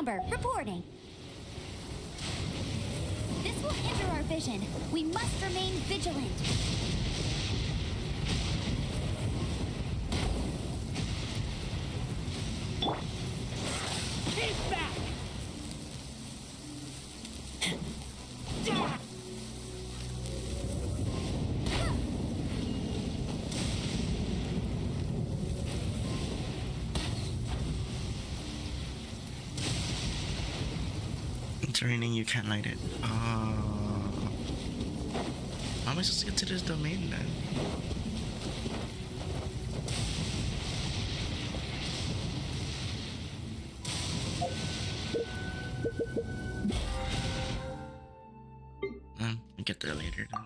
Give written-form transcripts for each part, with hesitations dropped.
Amber, reporting. This will hinder our vision. We must remain vigilant. Keep back! It's raining, you can't light it. How am I supposed to get to this domain then? I'll get there later then.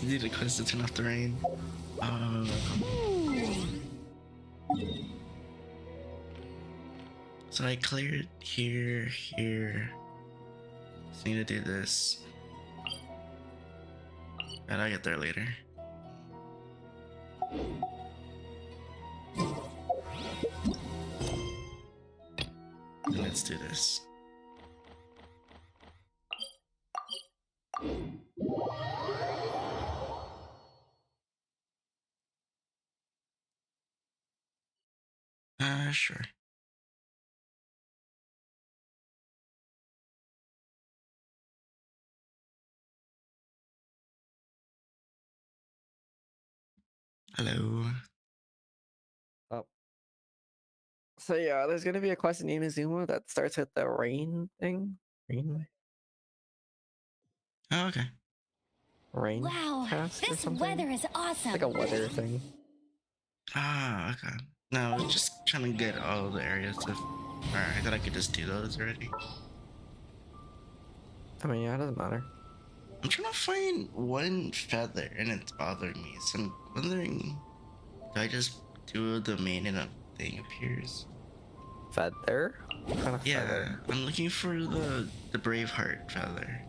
Need a quest to turn off the rain. So I cleared here. Just need to do this. And I'll get there later. And let's do this. Sure. Hello. Oh. So yeah, there's gonna be a quest in Inazuma that starts with the rain thing. Oh, okay. Rain. Wow, Cast or this something? weather is awesome. Like a weather thing. Ah, okay. No, I was just trying to get all the areas to. Alright, I thought I could just do those already. I mean, yeah, it doesn't matter. I'm trying to find one feather and it's bothering me. So I'm wondering, do I just do the main and a thing appears? Feather? What kind of Yeah, feather? I'm looking for the Braveheart feather.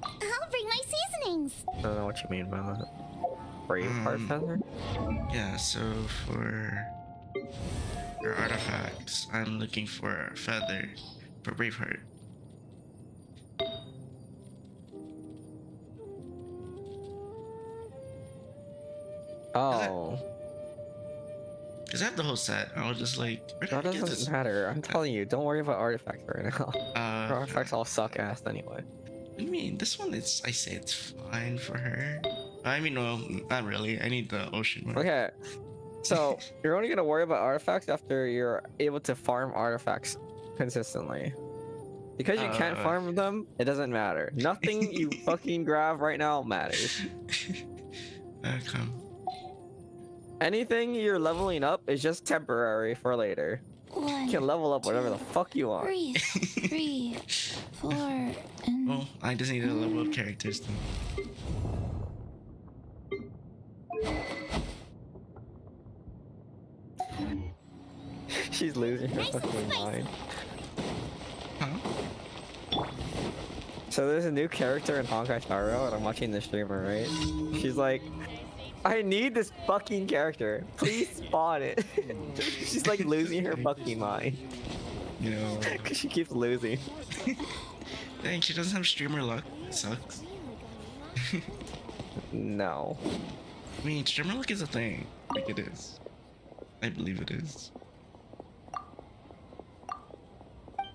I'll bring my seasonings. I don't know what you mean by that. Braveheart feather? Yeah, so for artifacts, I'm looking for a feather for Braveheart. Oh, Because I have the whole set. I was just like, where did that I get this? doesn't matter. I'm telling you, don't worry about artifacts right now. Artifacts all suck ass anyway. I mean, this one is, I say it's fine for her. I mean, no, not really. I need the ocean one. Okay, so you're only gonna worry about artifacts after you're able to farm artifacts consistently. Because you can't farm them, it doesn't matter. Nothing you fucking grab right now matters. Come. Anything you're leveling up is just temporary for later. You can level up whatever the fuck you want. 3, 3, 4, and Well, I just need to level up characters then. She's losing her fucking mind. Huh? So there's a new character in Honkai Star Rail, and I'm watching the streamer, right? She's like, I need this fucking character. Please spawn it. She's like losing her fucking mind. You know. Because she keeps losing. Dang, she doesn't have streamer luck. It sucks. No. I mean, streamer luck is a thing. Like it is. I believe it is.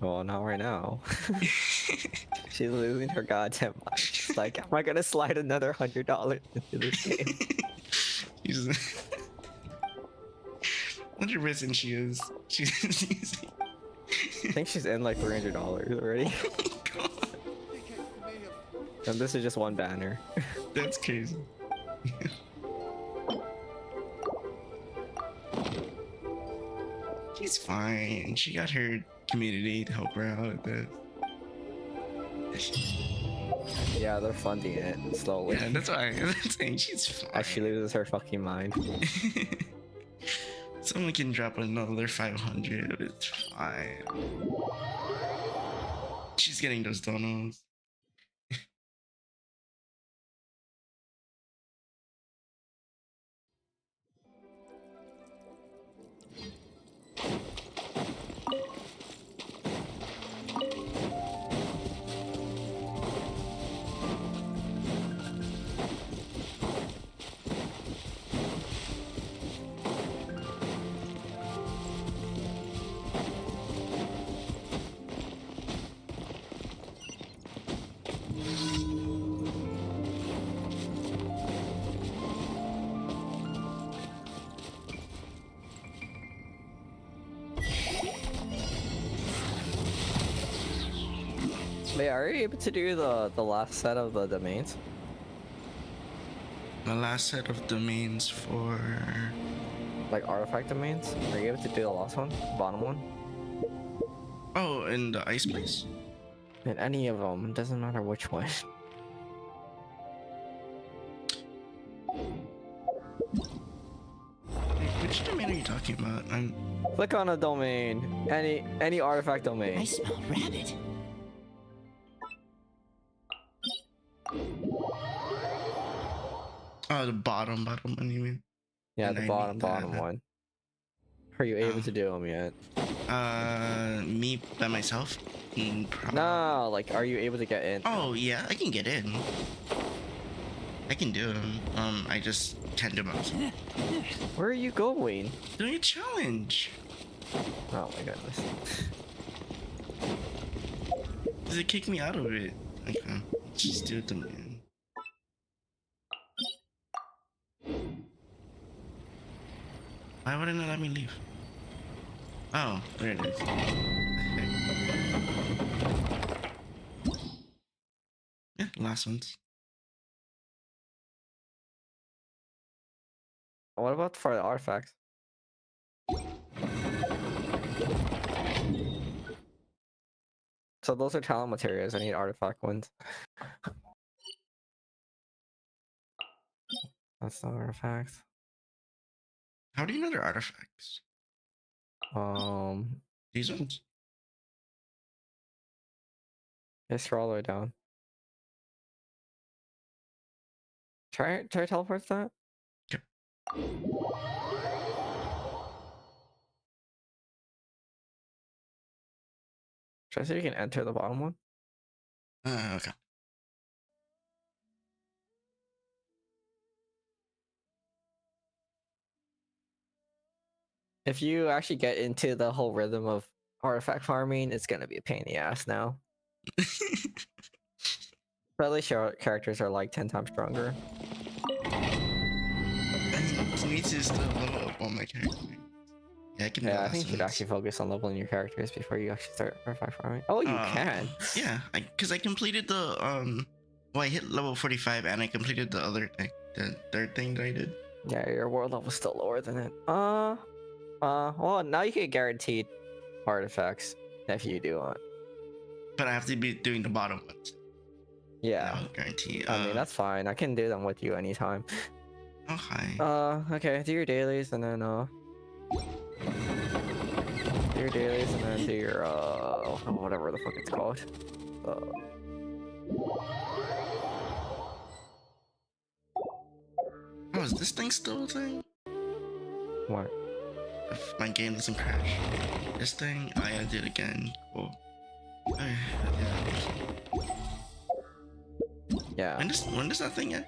Well, not right now. She's losing her goddamn mind. She's like, am I gonna slide another $100 into this game? She's 100% she is. She's using. I think she's in like $300 already. God, And this is just one banner. that's crazy. She's fine. She got her community to help her out with this. Yeah, they're funding it slowly. Yeah, that's why I'm saying she's fine. As she loses her fucking mind. Someone can drop another 500. It's fine. She's getting those donos. Wait, are you able to do the last set of the domains? The last set of domains for. Like artifact domains? Are you able to do the last one? Bottom one? Oh, in the ice place? In any of them, doesn't matter which one. Which domain are you talking about? Click on a domain. Any artifact domain. I smell rabbit. Oh, the bottom one, you mean? Yeah, And the I bottom need that. one. Are you able Oh. to do them yet? Me by myself? No, like, are you able to get in? Oh, yeah, I can get in. I can do them. I just can't do myself. Where are you going? Doing a challenge. Oh my goodness. Does it kick me out of it? Okay, let's just do it then. Why wouldn't it let me leave? Oh, there it is. Yeah, last ones. What about for the artifacts? So those are talent materials. I need artifact ones. That's the artifacts. How do you know they're artifacts? These ones? Just scroll all the way down. Try teleport to that. Okay. Try so you can enter the bottom one. Okay. If you actually get into the whole rhythm of artifact farming, it's gonna be a pain in the ass now. But at least your characters are like 10 times stronger. I need to still level up on my character. Yeah, I can do Yeah, I think you should lessons. actually focus on leveling your characters before you actually start artifact farming. Oh, you can. Yeah, because I completed the well, I hit level 45 and I completed the other thing, the third thing that I did. Yeah, your world level's still lower than it. Well, now you get guaranteed artifacts if you do want. But I have to be doing the bottom ones. Yeah. No guarantee. I mean, that's fine. I can do them with you anytime. Okay. Okay, do your dailies and then, do your dailies and then do your, whatever the fuck it's called. Oh, is this thing still a thing? What? If my game doesn't crash. This thing, oh yeah, I did it again. Cool. Okay, Yeah. When does that thing end?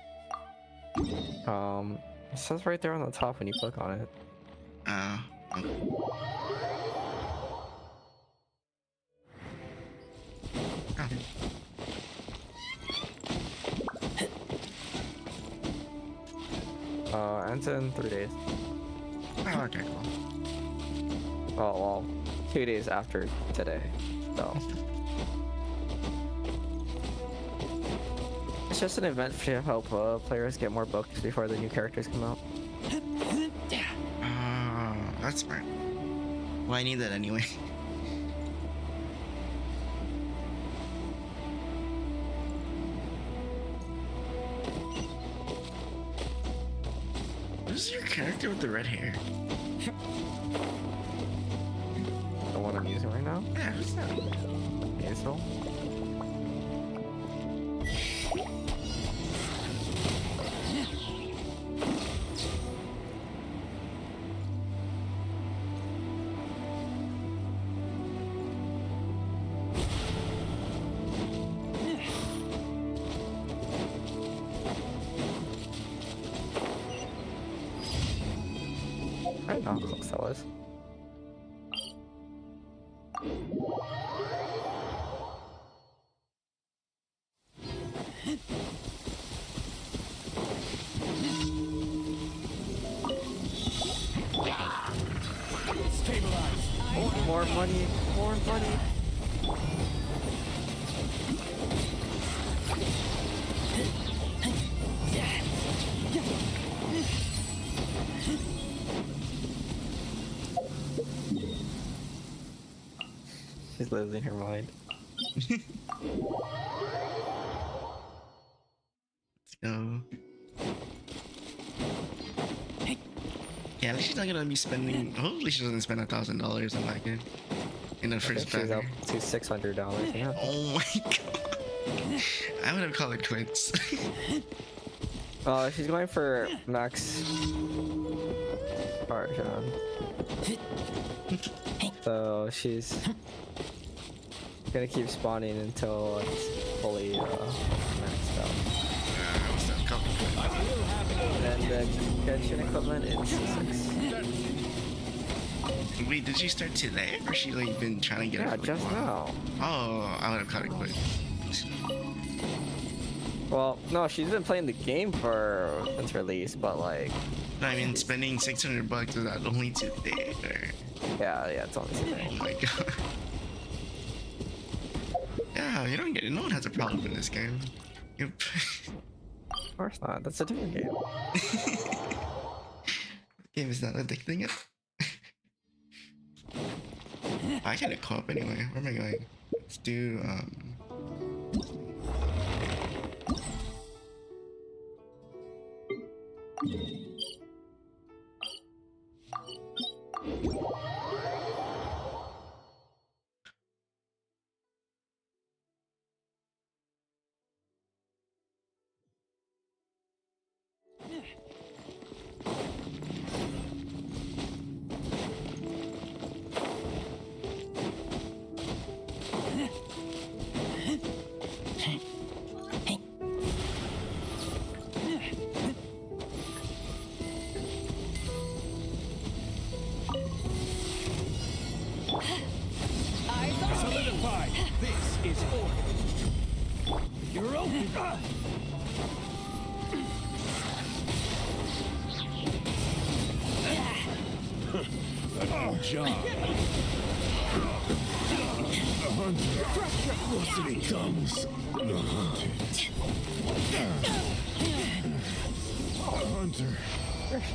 It says right there on the top when you click on it. Okay. Ends in 3 days. Oh, okay, cool. Oh, well, 2 days after today, so. It's just an event to help players get more books before the new characters come out. That's smart. Well, I need that anyway. Who's your character with the red hair? The one I'm using right now? Yeah, who's that? Hazel. I don't know how close that was. Stabilize. More money, more money. She's losing her mind. Let's go. Yeah, at least she's not gonna be spending. Hopefully, she doesn't spend $1,000 on that game in the I first think she's battle. up to $600. Yeah. Oh my god! I would have called it quits. She's going for max Arjan. So she's gonna keep spawning until it's fully maxed out. And the Genshin equivalent is 6. Wait, did she start today, or she like been trying to get Yeah, it? For just like a while? now. Oh, I would have called it quits. Well, no, she's been playing the game since release, but like, No, I mean, spending $600 is that only today, or? yeah, it's only Oh today. my god. Yeah, you don't get it. No one has a problem with this game. Yep. Of course not. That's a different game. Game is not addicting it. I gotta co-op anyway. Where am I going? Let's do Solidified. This is order. You're open. A good job. The hunter. Velocity comes. The hunted. The hunter.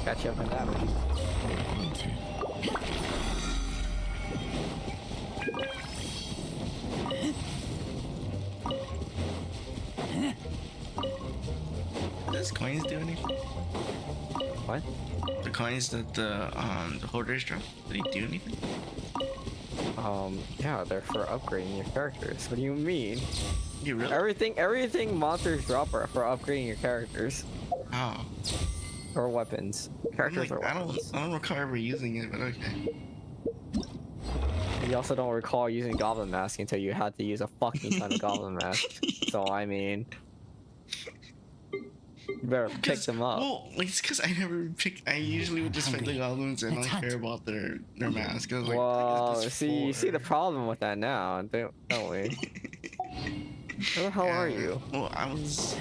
Catch up on damage. Hunted. does coins do anything? What? The coins that the hoarders drop, do they do anything? Yeah, they're for upgrading your characters. What do you mean? You really? Everything monsters drop are for upgrading your characters Oh. or weapons. I'm Characters like, or weapons. I don't recall ever using it, but okay. You also don't recall using Goblin Mask until you had to use a fucking ton of Goblin Mask. So I mean, you better pick them up. Well, like, it's because I never pick. I usually would just fight the goblins and don't care about their mask. I was like, Well, what is this see, you see the for? problem with that now, don't we? Where the hell are Yeah, you? Well, I was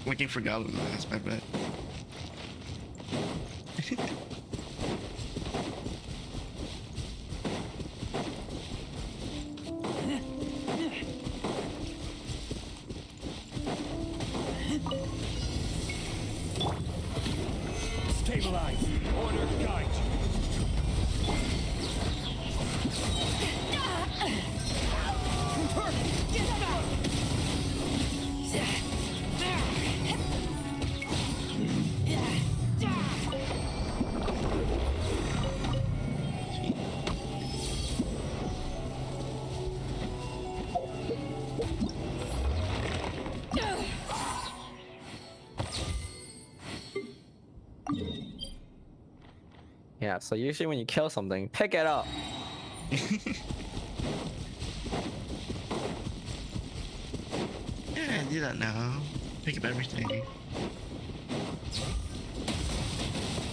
looking for goblin mask, I bet. Stabilize. Order guide you. Yeah, so usually when you kill something, pick it up. Yeah, I do that now. Pick up everything.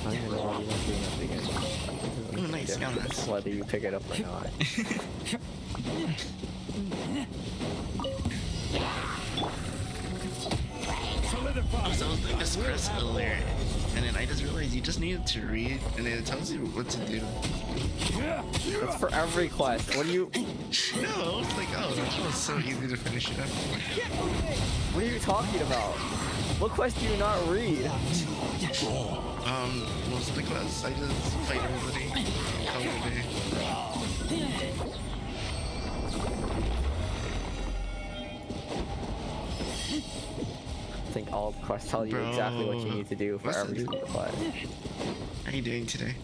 I don't even know why you weren't doing that again. Oh, nice, Yeah, nice. whether you pick it up or not. Solidify. So I was doing this quest earlier, and then I just realized you just needed to read, and then it tells you what to do. It's for every quest. What do you? No, I was like, oh, that was so easy to finish it up. What are you talking about? What quest do you not read? Most of the quests, I just fight everybody. Call it a day. I think all quests tell you exactly what you need to do for What's every this? single quest. How are you doing today?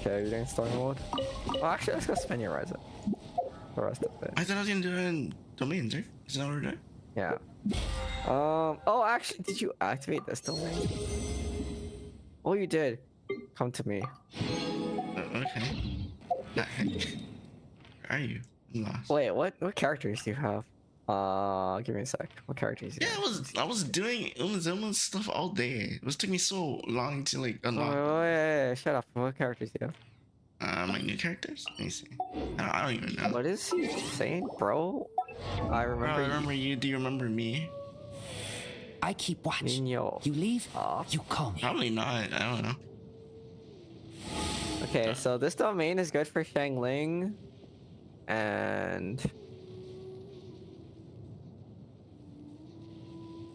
Okay, you're doing story mode. Oh, actually, let's go spin your resin. The rest of it. I thought I was gonna do it in domains, right? Is that what we're doing? Yeah. Oh, actually, did you activate this domain? Oh, you did. Come to me. Okay. Where are you? I'm lost. Wait, what characters do you have? Give me a sec. What characters do you Yeah, have? I was doing Uma stuff all day. It was took me so long to like unlock. Wait, shut up. What characters do you have? My new characters. Let me see. I don't even know. What is he saying, bro? I Bro, remember. I remember you. Do you remember me? I keep watch. Nino. You leave, you call me. Probably not. I don't know. Okay, so this domain is good for Shangling and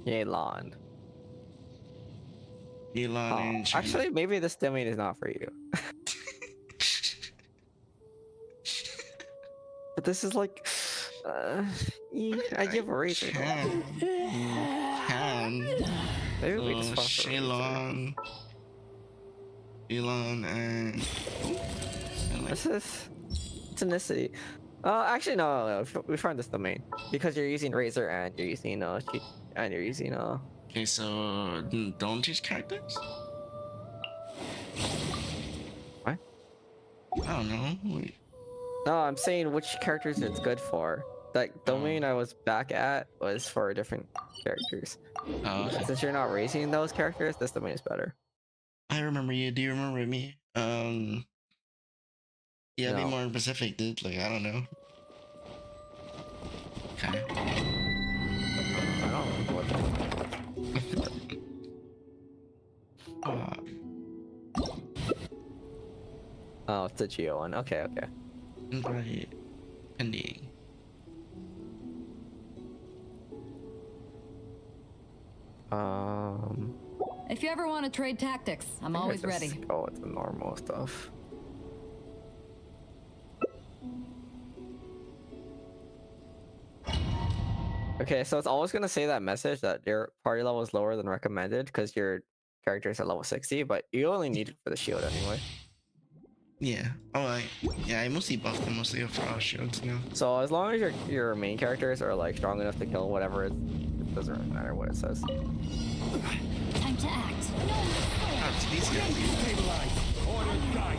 Yelan. Elon Oh, and China. actually, maybe this domain is not for you. But this is like, I give a razor. Can. Maybe we just swap for razor. Shalon. Elon and. This is Tonicity. Actually, no. We found this domain because you're using razor and you're using Okay, so don't choose characters. What? I don't know. Wait. No, I'm saying which characters it's good for. That domain I was back at was for different characters. Oh, okay. Since you're not raising those characters, this domain is better. I remember you. Do you remember me? Yeah, be No. more specific, dude. Like, I don't know. Okay. I don't remember what. Oh, it's the Geo one. Okay. Right. Pending. If you ever want to trade tactics, I'm always ready. Go with the normal stuff. Okay, so it's always gonna say that message that your party level is lower than recommended because your character is at level 60, but you only need it for the shield anyway. Yeah. Oh, I mostly buffed them mostly for all shields now. So as long as your main characters are like strong enough to kill whatever, it doesn't really matter what it says. Time to act. No, Oh, it's these guys. Stabilize. Order guide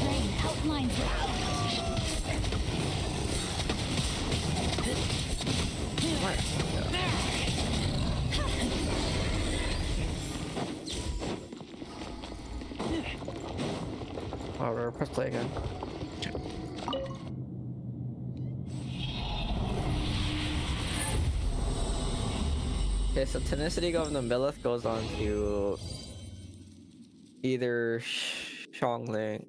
rain outlines Alright, press play again. Okay, so Tonicity of the Millith goes on to either Shangling,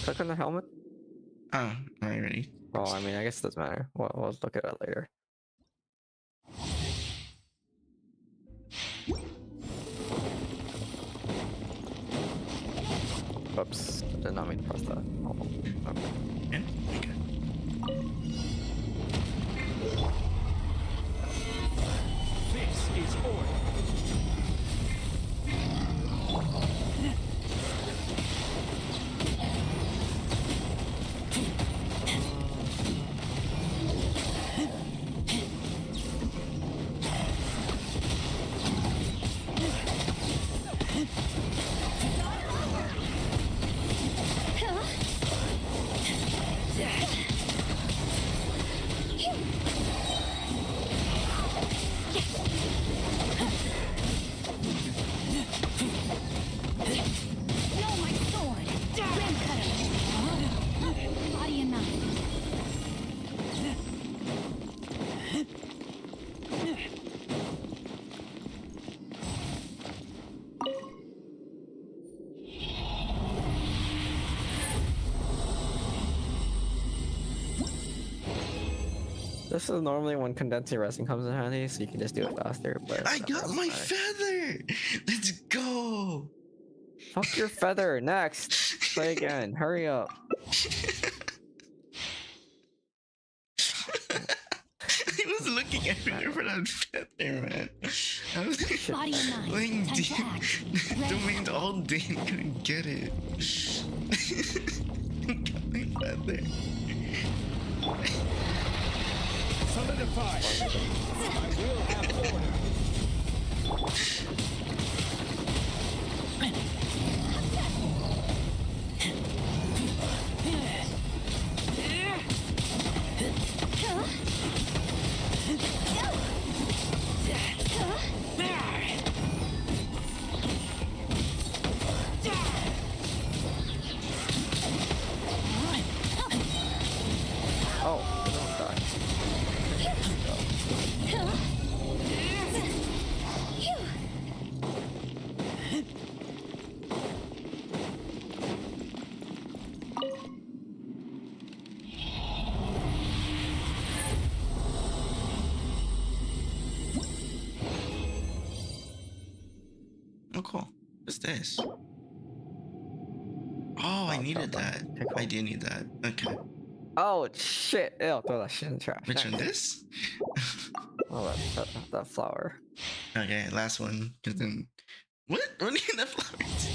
click on the helmet. Oh, alright, ready. Oh, I mean, I guess it doesn't matter. We'll look at it later. Oops, did not mean to press that. Oh, okay. Yeah, okay. This is order. This is normally when condensing resin comes in handy, so you can just do it faster. But I whatever, got doesn't my matter. feather. Let's go. Fuck your feather. Next. Play again. Hurry up. I was looking everywhere for that feather, man. I was Body and mind. playing Time to act. domains all day and couldn't get it. Got my feather. Solidify. I will have order. Oh, don't die. Oh, cool. What's this? Oh, I needed that. I do need that. Okay. Oh shit! Ew, throw that shit in the trash. Which one? Nice. This? Oh, that flower. Okay, last one. Cause then, what? What do you need that flowers?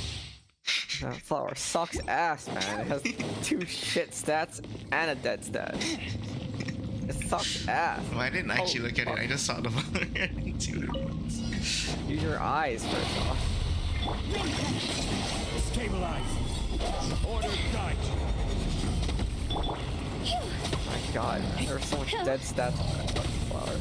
That flower sucks ass, man. It has 2 shit stats and a dead stat. It sucks ass. Well, I didn't actually look at it. fuck. I just saw the flower. I didn't see what it was. Use your eyes first off. Stabilize. Order guide. Oh my god, man. There's so much dead stats on that fucking flower.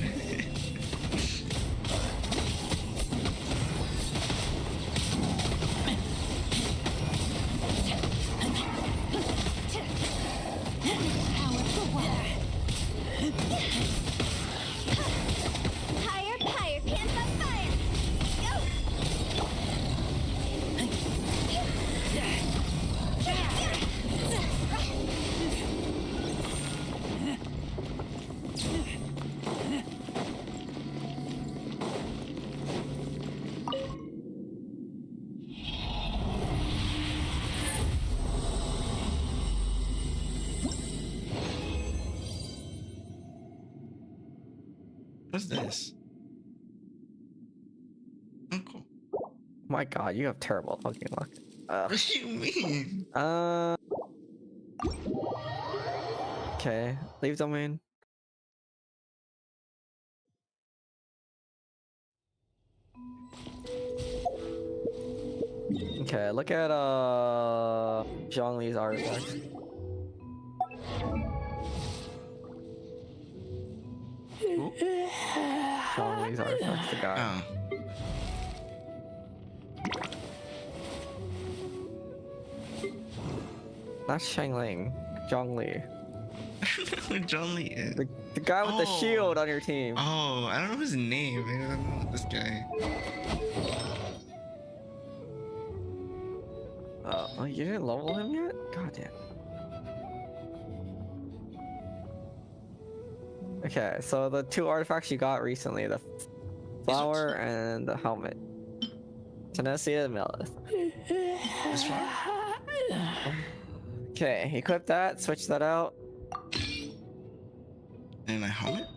Higher, higher, pants on fire. Go. What's this? Oh, cool. My god, you have terrible fucking luck. What do you mean? Okay, leave domain. Okay, look at Zhongli's artifacts. Zhongli's artifacts, the guy. Oh. Not Shangling, Zhongli. I don't know who John Lee is. The guy with the Oh. shield on your team. Oh, I don't know his name. I don't know this guy. Oh, you didn't level him yet? God damn. Okay, so the 2 artifacts you got recently, the flower and the helmet. Tenacity of Melith. This flower? Okay, equip that, switch that out. And my helmet?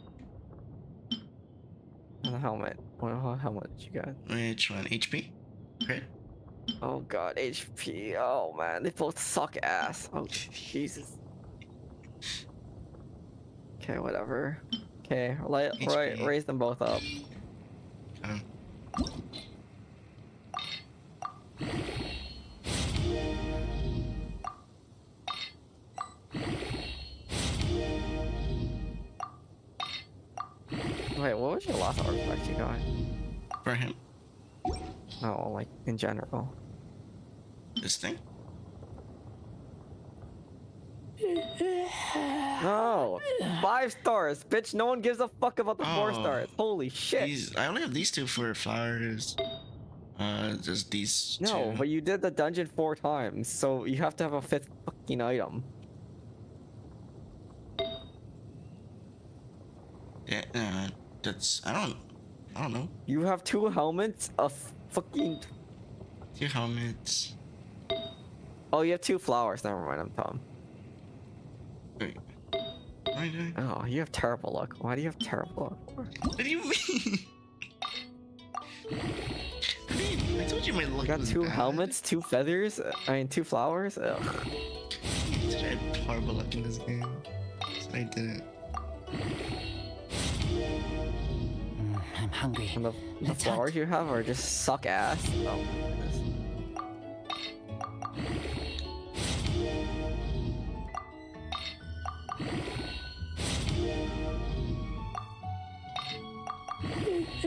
And the helmet. What helmet did you get? Which one? HP? Crit? Oh god, HP. Oh man, they both suck ass. Oh Jesus. Okay, whatever. Okay, HP. raise them both up. Um, Wait, what was your last artifact you got? for him? No, like in general. This thing? No! 5 stars! Bitch, no one gives a fuck about the 4 Oh. stars. Holy shit. I only have these 2 for flowers. Just these No, 2. but you did the dungeon 4 times, so you have to have a 5th fucking item. That's I don't know. You have 2 helmets, a fucking. 2 helmets. Oh, you have 2 flowers. Never mind, I'm Tom. Wait. What am I doing? Oh, you have terrible luck. Why do you have terrible luck? What do you mean? I told you my luck You got was 2 bad. helmets, 2 feathers. I mean, 2 flowers. Ugh. I had horrible luck in this game. So I didn't. I'm hungry. And the Let's flowers hunt. you have are just suck ass. Oh my goodness.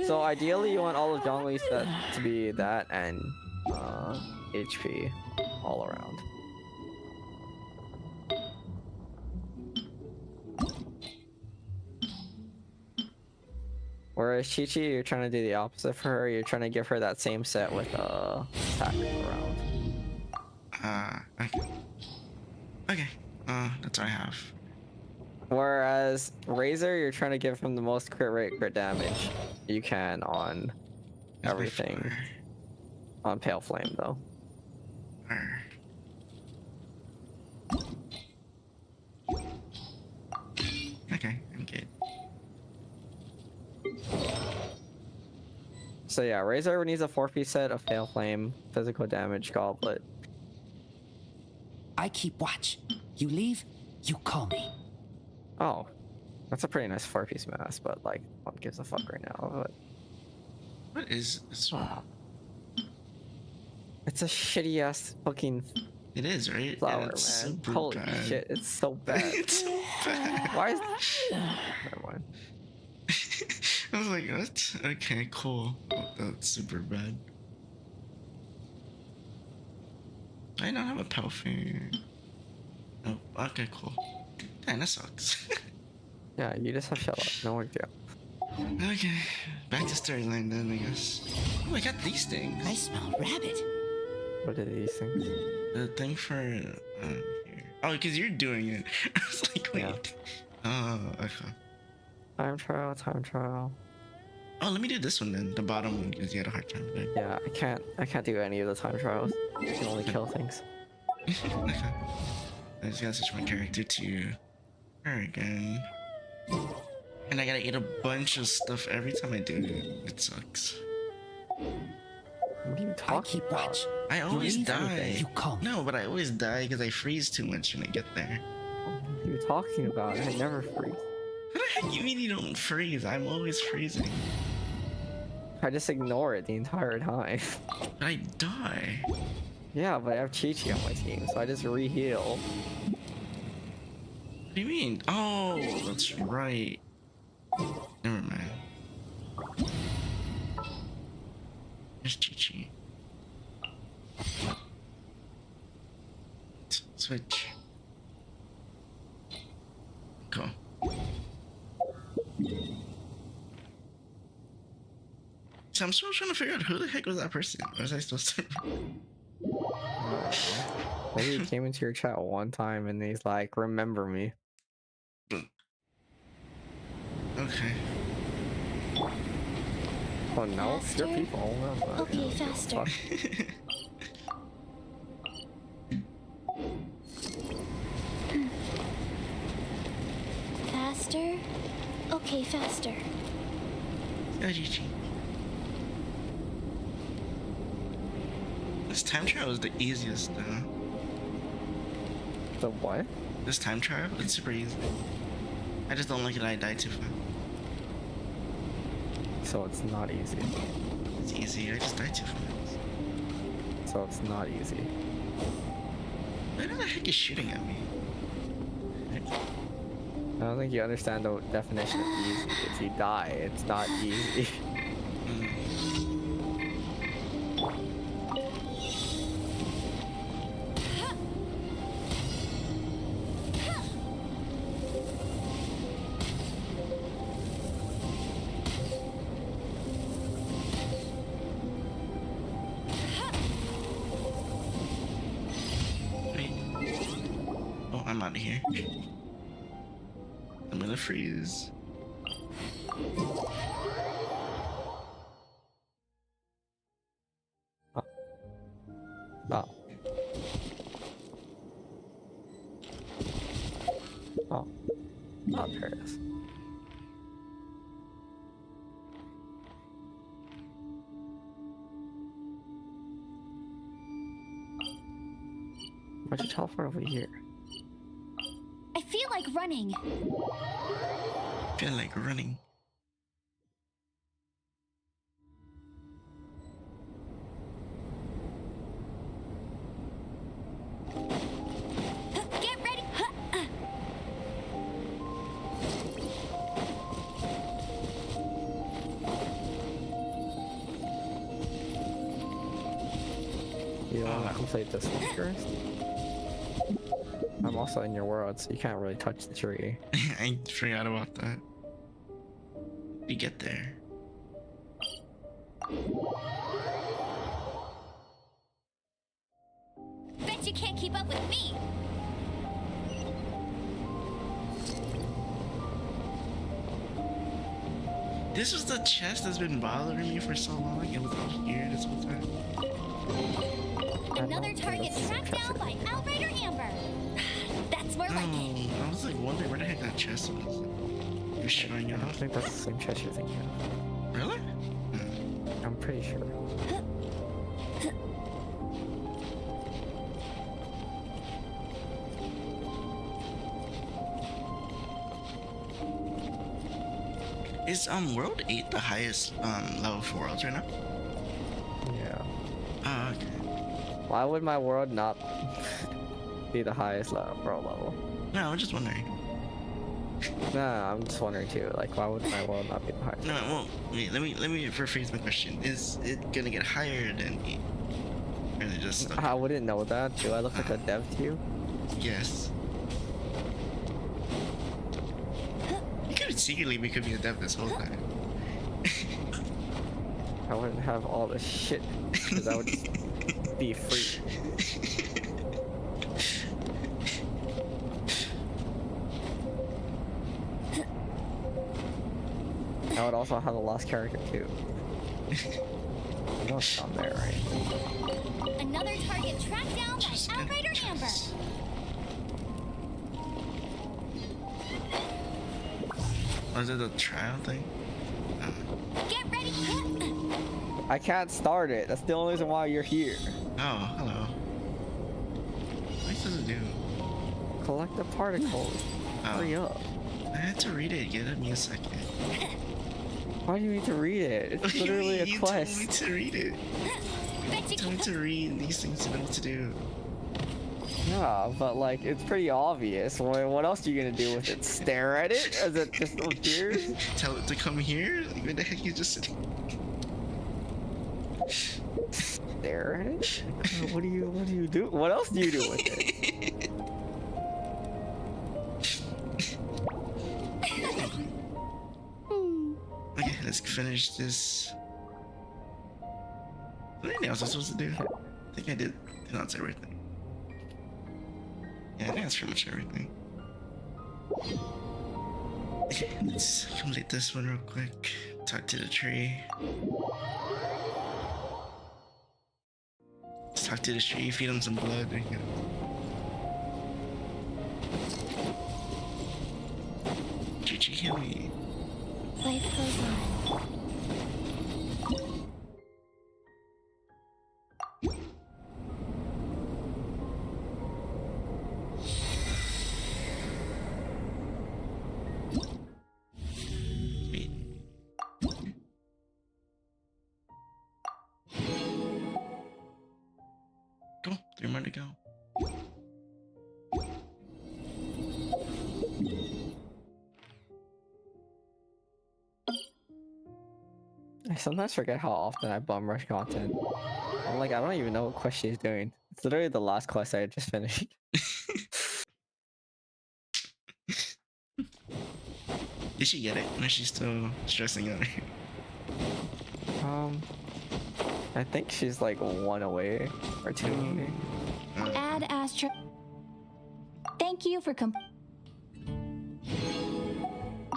So ideally, you want all of Zhongli's set to be that and HP all around. Whereas Chi-Chi, you're trying to do the opposite for her. You're trying to give her that same set with attack around. Okay. Okay. That's what I have. Whereas Razor, you're trying to give him the most crit rate, crit damage you can on As everything. before. On Pale Flame, though. Okay, I'm good. So yeah, Razor needs a 4-piece set of Pale Flame, physical damage, goblet. I keep watch. You leave, you call me. Oh, that's a pretty nice 4-piece mask, but like, what gives a fuck right now? But What is this one? it's a shitty ass fucking It is, right? flower, And it's man. super Holy bad. shit, it's so bad. It's so bad. Why is? Never mind. I was like, what? Okay, cool. Oh, that's super bad. I don't have a Pelfin. Oh, okay, cool. Damn, that sucks. Yeah, you just have shell up. No big deal. Okay, back to storyline then, I guess. Oh, I got these things. I smell rabbit. What are these things? The thing for here. Oh, because you're doing it. I was like, wait. Yeah. Oh, okay. Time trial, time trial. Oh, let me do this one then. The bottom one because you had a hard time. With it. Yeah, I can't do any of the time trials. I can only kill things. Okay. I just gotta switch my character to her again. And I gotta eat a bunch of stuff every time I do it. It sucks. What are you I talking keep about? watch. I always leave die. anything, you call me. No, but I always die because I freeze too much when I get there. What are you talking about? I never freeze. What the heck you mean you don't freeze? I'm always freezing. I just ignore it the entire time. But I die. Yeah, but I have Chi-Chi on my team, so I just re-heal. What do you mean? Oh, that's right. Never mind. There's Chi-Chi. Switch. Go. So I'm still trying to figure out who the heck was that person. Or was I supposed to? Maybe he came into your chat one time and he's like, remember me. Okay. Oh no, Faster? you're people. Okay, faster. Fuck. Faster? Okay, faster. Oh, GG. This time trial is the easiest though. The what? This time trial, it's super easy. I just don't like it. I die too fast. So it's not easy. It's easy. I just die too fast. So it's not easy. Who the heck is shooting at me? I don't think you understand the definition of easy. If you die, it's not easy. Wait. Oh, I'm out of here. I'm gonna freeze. Oh. Oh. Oh, there it is. Why'd you teleport over here? I feel like running. Feel like running. Get ready. You want to complete this one first? I'm also in your world, so you can't really touch the tree. I forgot about that. We get there. Bet you can't keep up with me. This was the chest that's been bothering me for so long. It was out here this whole time. Another target tracked down by Outrider Amber. That's more like it. I was like wondering where the heck that chest was. It was showing I don't up. think that's the same chest you're thinking of. Really? I'm pretty sure. Is World 8 the highest level for worlds right now? Yeah. Oh, okay. Why would my world not be the highest world level? No, I'm just wondering. Nah, I'm just wondering too. Like, why would my world not be the highest? No, well, wait, let me rephrase my question. Is it gonna get higher than 8? Or is it just stuck? I wouldn't know that. Do I look like a dev to you? Yes. You could secretly we could be a dev this whole time. I wouldn't have all this shit because I would just be free. I would also have a lost character too. I know it's down there, right? Another target tracked down Just by Outrider Amber. Was it the trial thing? Get ready. I can't start it. That's the only reason why you're here. Oh, hello. What does it do? Collect the particles. Oh. Hurry up. I had to read it. Give me a second. Why do you need to read it? It's literally a you quest. told me to read it. Bet You you told me can't. to read these things to know what to do. Yeah, but like it's pretty obvious. What else are you gonna do with it? Stare at it as it just appears? Tell it to come here? Like, where the heck you just sitting? Stare at it? What do you do? What else do you do with it? Okay, let's finish this. What else was I supposed to do? I think I did. That's everything. Yeah, I think that's pretty much everything. Okay, let's complete this one real quick. Talk to the tree. Let's talk to the tree, feed him some blood. There you go. Chichi, heal me. Life goes on. Wait. Cool, 3 more to go. I sometimes forget how often I bum rush content. I'm like, I don't even know what quest she's doing. It's literally the last quest I just finished. Did she get it? Or is she still stressing out? I think she's like 1 away or 2 away. Add Astra. Thank you for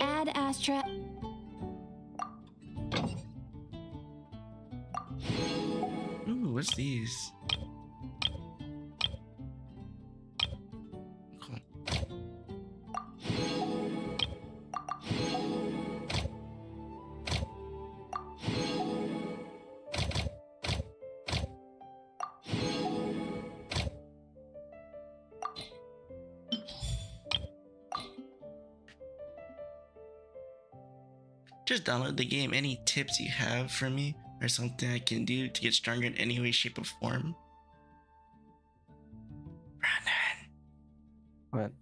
Add Astra. what's these? Cool. Just download the game. Any tips you have for me or something I can do to get stronger in any way, shape, or form? Brandon. What?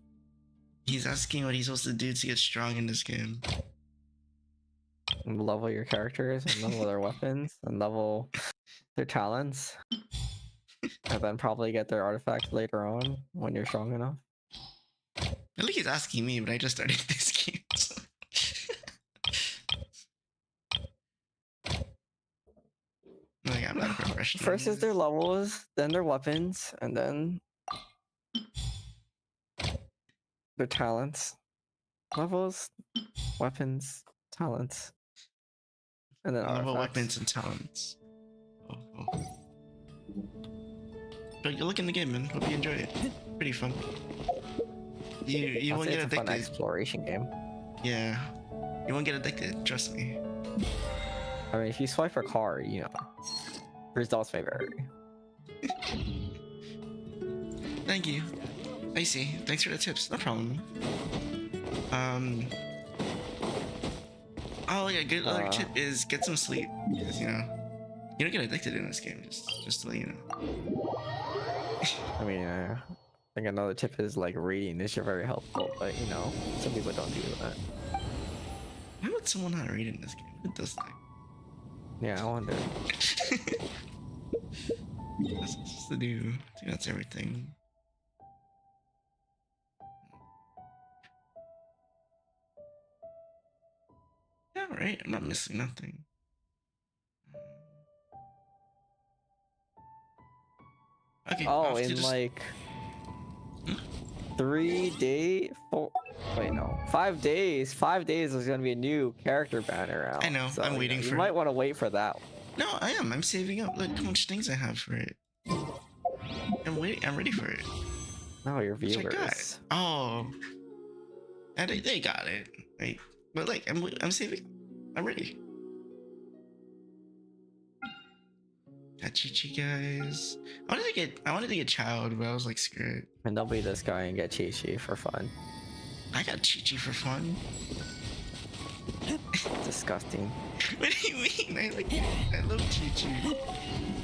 He's asking what he's supposed to do to get strong in this game. Level your characters and level their weapons and level their talents. And then probably get their artifacts later on when you're strong enough. I think he's asking me, but I just started this game. So. Like, I'm not a professional. First is their levels, then their weapons, and then their talents. Levels, weapons, talents. And then level artifacts. weapons and talents. Oh. But you're looking the game, man. Hope you enjoy it. Pretty fun. You I'll won't say get it's a fun addicted. exploration game. Yeah. You won't get addicted, trust me. I mean, if you swipe for car, you know, results may vary. Thank you. I see. Thanks for the tips. No problem. Oh yeah, good other tip is get some sleep. Because, you know, you don't get addicted in this game. Just to let you know. I mean, I think another tip is like reading. This is very helpful, but you know, some people don't do that. Why would someone not read in this game? Who does that? Yeah, I wonder. That's supposed to do. I think that's everything. Yeah, right. I'm not missing nothing. Okay. Oh, off to in just- like Hmm? 5 days. 5 days there's gonna be a new character banner out. I know, So, I'm waiting you for might it. want to wait for that. No, I am. I'm saving up. Look how much things I have for it. I'm waiting. I'm ready for it. No, your Check viewers. that. Oh, and they got it. Right. But like, I'm saving. I'm ready. Got Chi-Chi, guys. I wanted to get Child, but I was like, screw it. And don't be this guy and get Chi-Chi for fun. I got Chi-Chi for fun. Disgusting. What do you mean? I love Chi-Chi.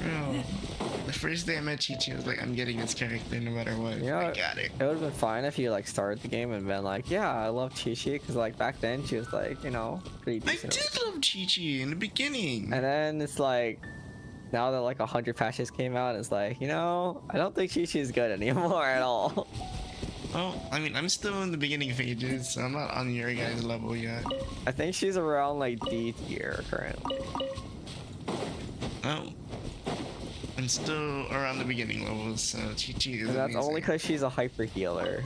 Bro, the first day I met Chi-Chi, I was like, I'm getting this character no matter what. Yeah, I got it. It would have been fine if you like started the game and been like, yeah, I love Chi-Chi, because like back then she was like, you know, pretty I decent. did love Chi-Chi in the beginning. And then it's like, now that like 100 patches came out, it's like, you know, I don't think Chi-Chi is good anymore at all. Well, I mean, I'm still in the beginning phases, so I'm not on your guys' level yet. I think she's around like D tier currently. Oh. I'm still around the beginning levels, so Chi-Chi is And that's amazing. only because she's a hyper healer.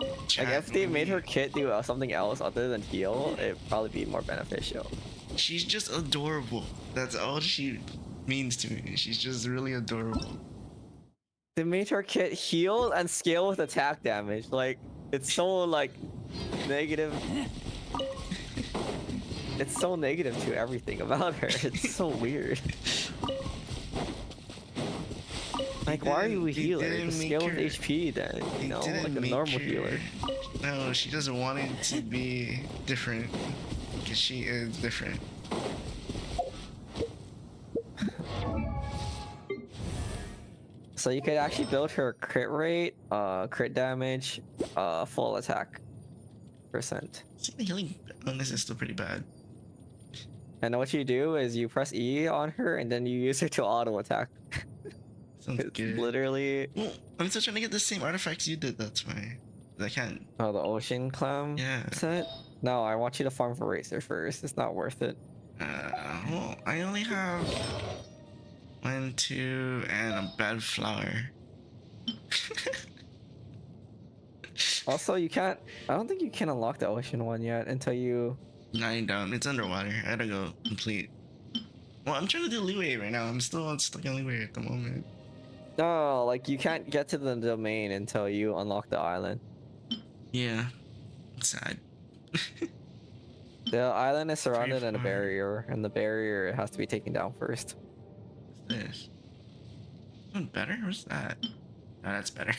Like Chat, if they made her maybe. kit do something else other than heal, it'd probably be more beneficial. She's just adorable. That's all she means to me. She's just really adorable. They made her kit heal and scale with attack damage. Like, it's so like negative. It's so negative to everything about her. It's so weird. Like, why are you a They healer? didn't Just make scale with her- HP then, They you know, didn't like a make normal her- healer. No, she doesn't want it to be different. Because she is different. So you could actually build her crit rate, crit damage, full attack percent. See, the healing on this is still pretty bad. And what you do is you press E on her and then you use her to auto attack. Sounds It's good. literally Well, I'm still trying to get the same artifacts you did, that's why. I can't. the ocean clam Yeah. set. No, I want you to farm for racer first. It's not worth it. Well, I only have 1, 2, and a bad flower. Also, you can't. I don't think you can unlock the ocean one yet until you. Lying down, it's underwater. I gotta go complete. Well, I'm trying to do Liyue right now. I'm still stuck in Liyue at the moment. No, like you can't get to the domain until you unlock the island. Yeah. It's sad. The island is surrounded in a far. barrier, and the barrier has to be taken down first. What's this? One better? What's that? Oh, that's better.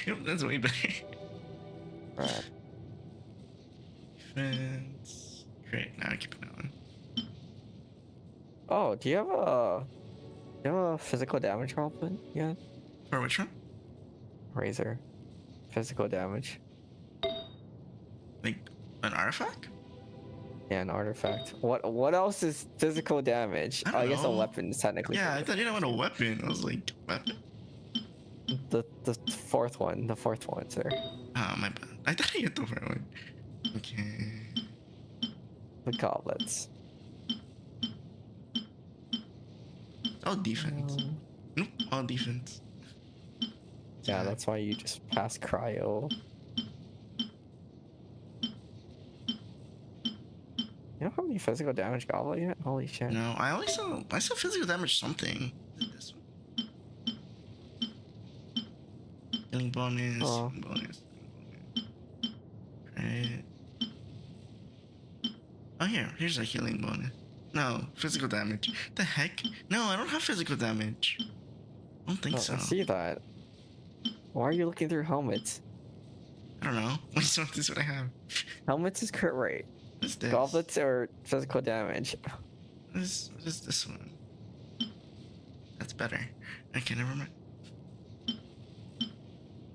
Yep, that's way better. Right. Defense. Great. Now I keep that one. Oh, do you have a physical damage roleplay? Yeah. For which one? Razor. Physical damage. Like an artifact? Yeah, an artifact. What else is physical damage? I don't I guess a know. weapon is technically. Yeah, I thought you didn't want a weapon. I was like, weapon? The fourth one. The fourth one, sir. Oh, my bad. I thought you had the first one. Okay. The goblets. All defense. Nope, all defense. Yeah, that's why you just pass cryo. You don't have any physical damage goblet yet? Holy shit. No, I saw physical damage something. Is it this one? Healing bonus. Oh. Healing bonus. Right. Oh, here's a healing bonus. No, physical damage. The heck? No, I don't have physical damage. I don't think Oh, so. I see that. Why are you looking through helmets? I don't know. This is what I have. Helmets is crit rate. What's this? Goblets are physical damage. What is this one? That's better. Okay, never mind.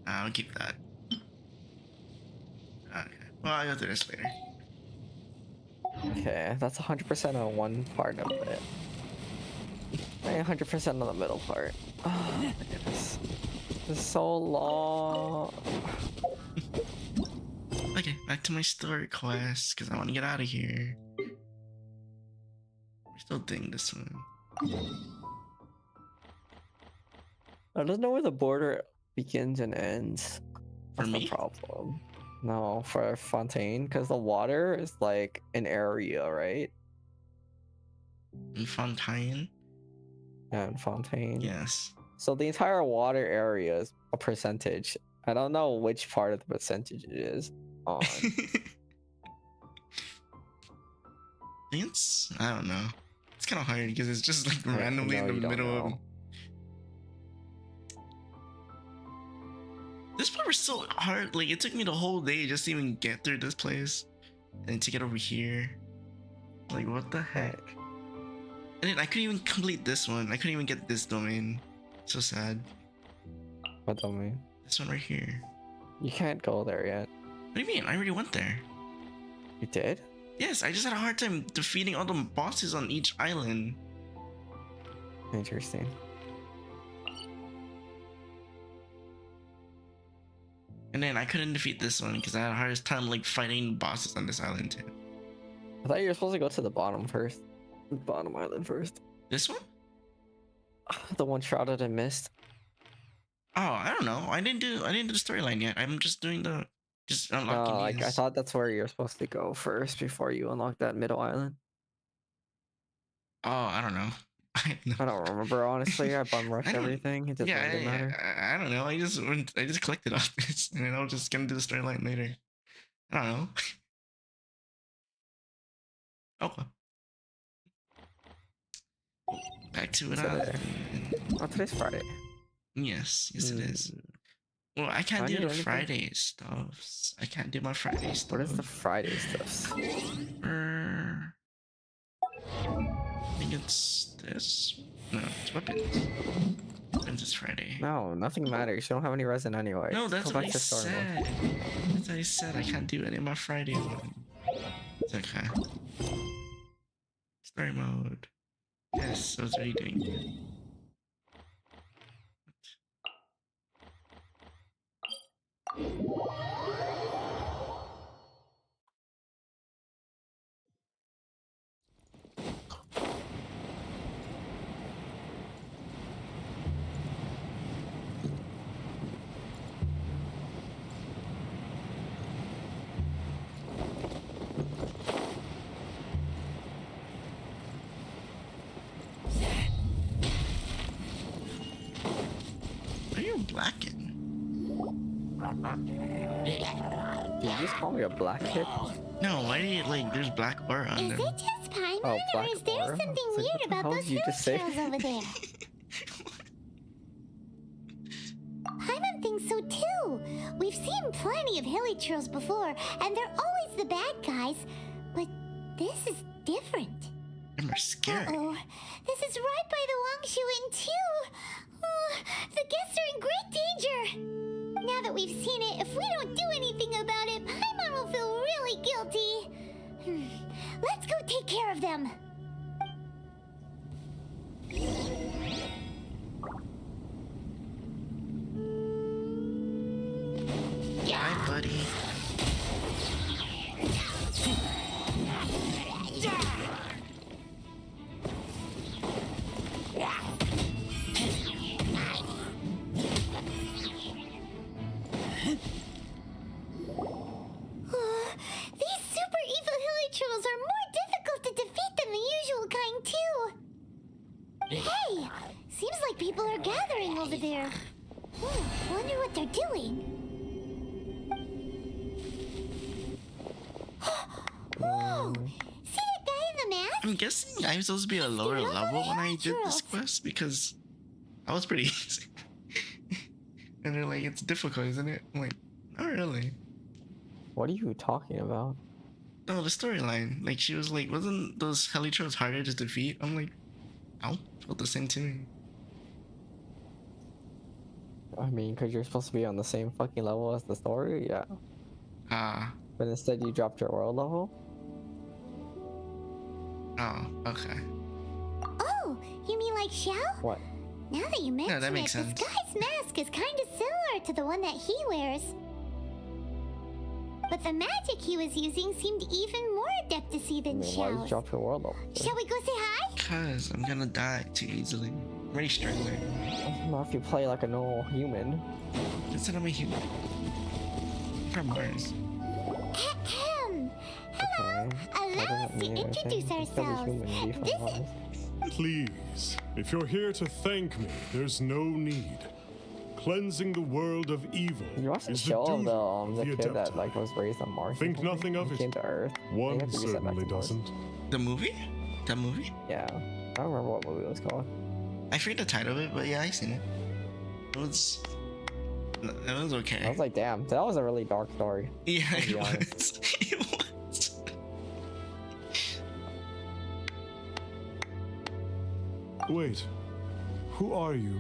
I'll keep that. Okay. Well, I'll go through this later. Okay, that's 100% on one part of it. And 100% on the middle part. Oh my goodness. This is so long. Okay, back to my story quest, because I want to get out of here. We're still doing this one. I don't know where the border begins and ends. For That's me? the problem. No, for Fontaine, because the water is like an area, right? In Fontaine? And Fontaine. Yes. So the entire water area is a percentage. I don't know which part of the percentage it is on. I don't know. It's kind of hard because it's just like randomly No, in you the don't middle of. know. This part was so hard. Like, it took me the whole day just to even get through this place and to get over here. Like, what the heck? And then I couldn't even complete this one. I couldn't even get this domain. So sad. What domain? This one right here. You can't go there yet. What do you mean? I already went there. You did? Yes, I just had a hard time defeating all the bosses on each island. Interesting. And then I couldn't defeat this one because I had a hardest time like fighting bosses on this island too. I thought you were supposed to go to the bottom first. The bottom island first. This one? The one shrouded in mist. Oh, I don't know. I didn't do the storyline yet. I'm just doing just No, unlocking like I these. thought that's where you're supposed to go first before you unlock that middle island. Oh, I don't know. I don't remember honestly. I bum rushed I don't- everything. It doesn't Yeah, really matter. I don't know. I just collected all this, and then I was just gonna do the storyline later. I don't know. Okay. Back to it. So there. Oh, today's Friday. Yes, it is. Well, I can't I do need the anything. Friday stuffs. I can't do my Friday stuff. What is the Friday stuff? I think it's this. No, it's weapons. Weapons is Friday. No, nothing matters. You don't have any resin anyway. No, Just that's go what back I to story mode. said. That's what I said. I can't do any of my Friday one. It's okay. Story mode. Yes, I was already doing it. you blacken? Did you just call me a black kid? No, why do you like? There's black aura on Is them. it just Paimon, Oh, or black is there aura? something It's like, weird what the about hell those did you hill just say? trails over there? Paimon thinks so too. We've seen plenty of hilly trails before, and they're always the bad guys. But this is different. Them are scary. Uh-oh. This is right by the Wangshu too. Oh, the guests are in great danger. Now that we've seen it, if we don't do anything about it, Paimon will feel really guilty. Let's go take care of them. Hi, buddy. These super evil hilly trolls are more difficult to defeat than the usual kind, too. Hey, seems like people are gathering over there. Wonder what they're doing. Whoa! See that guy in the mask? I'm guessing I'm supposed to be a lower You're level when I did this naturals. quest because I was pretty easy. And they're like, it's difficult, isn't it? I'm like, not really. What are you talking about? No, the storyline. Like, she was like, wasn't those helitrons harder to defeat? I'm like, I felt the same to me. I mean, because you're supposed to be on the same fucking level as the story, yeah. Ah, But instead you dropped your world level? oh, okay. Oh, you mean like Xiao? What? Now that you mention that makes it, sense. this guy's mask is kind of similar to the one that he wears. But the magic he was using seemed even more adeptacy I than mean, why did you Xiao's. drop your world level? Shall we go say hi? Cause I'm gonna die too easily. I'm already struggling. Not if you play like a normal human. Instead I'm a human. From Mars. Ahem. Okay. Allow us to introduce ourselves. This is... Please, if you're here to thank me, there's no need. Cleansing the world of evil You watched the is show the of duty the of the kid that Adepti. like was raised on Mars. or Think something? nothing of He it. came to Earth. They One have to be sent back certainly to Mars. doesn't. The movie? That movie? Yeah. I don't remember what movie it was called. I forget the title of it, but yeah, I seen it. It was okay. I was like, damn, that was a really dark story. Yeah, I'll be it honest. was. It was. Wait, who are you?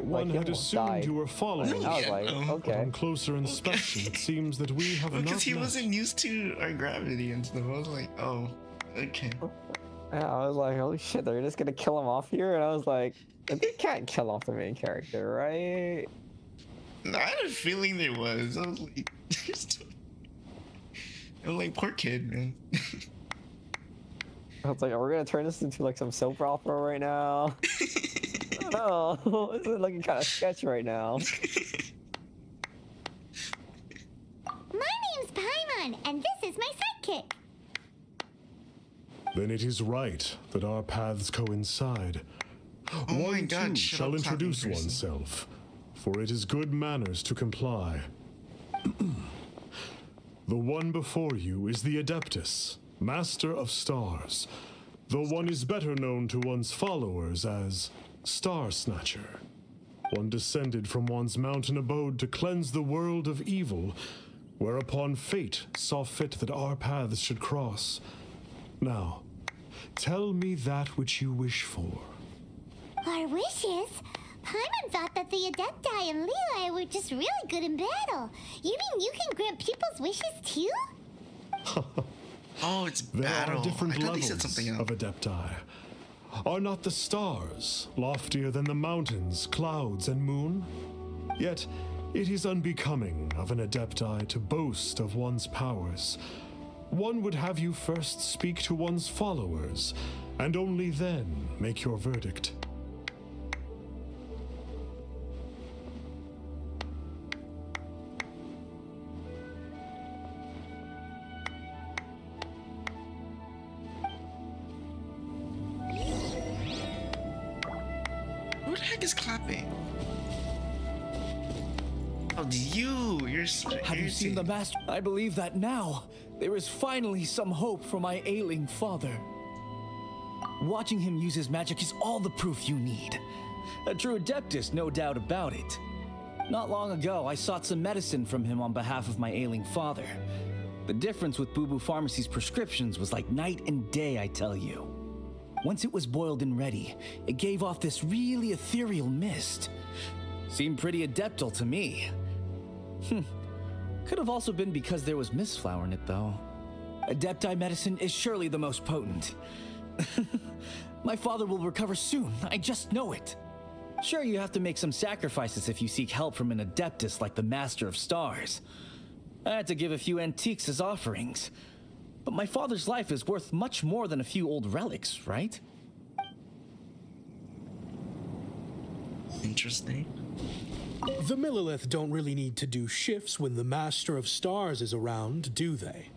One he had almost assumed died. you were following I me. was Yeah, like, no. But okay. on closer inspection, it seems that we have Because not he met. wasn't used to our gravity and stuff. I was like, oh, okay. Yeah, I was like, holy shit, they're just gonna kill him off here? And I was like, they can't kill off the main character, right? I had a feeling there was. I was like, I'm like, poor kid, man. I was like, are we gonna turn this into like some soap opera right now? Oh, this is looking kind of sketch right now. My name's Paimon, and this is my sidekick. Then it is right that our paths coincide. Oh my One God, too shut shall up, introduce clapping person. oneself, for it is good manners to comply. The one before you is the Adeptus, Master of Stars, though one is better known to one's followers as Star Snatcher. One descended from one's mountain abode to cleanse the world of evil, whereupon fate saw fit that our paths should cross. Now, tell me that which you wish for. Our wishes? Paimon thought that the Adepti and Liyue were just really good in battle. You mean you can grant people's wishes too? Oh, it's There battle. are different I thought they levels said something else. of Adepti. Are not the stars loftier than the mountains, clouds, and moon? Yet, it is unbecoming of an Adepti to boast of one's powers. One would have you first speak to one's followers, and only then make your verdict. Who the heck is clapping? it's you. You're so Have you seen the irritating. master? I believe that now there is finally some hope for my ailing father. Watching him use his magic is all the proof you need. A true adeptus, no doubt about it. Not long ago, I sought some medicine from him on behalf of my ailing father. The difference with Boo Boo Pharmacy's prescriptions was like night and day, I tell you. Once it was boiled and ready, it gave off this really ethereal mist. Seemed pretty adeptal to me. Could have also been because there was mist flower in it, though. Adepti medicine is surely the most potent. My father will recover soon, I just know it. Sure, you have to make some sacrifices if you seek help from an adeptus like the Master of Stars. I had to give a few antiques as offerings. But my father's life is worth much more than a few old relics, right? Interesting. The Millilith don't really need to do shifts when the Master of Stars is around, do they?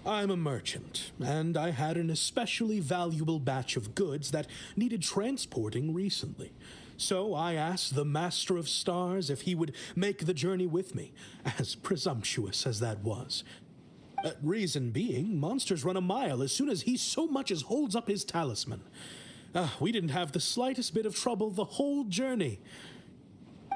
I'm a merchant, and I had an especially valuable batch of goods that needed transporting recently. So I asked the Master of Stars if he would make the journey with me, as presumptuous as that was. Reason being, monsters run a mile as soon as he so much as holds up his talisman. We didn't have the slightest bit of trouble the whole journey.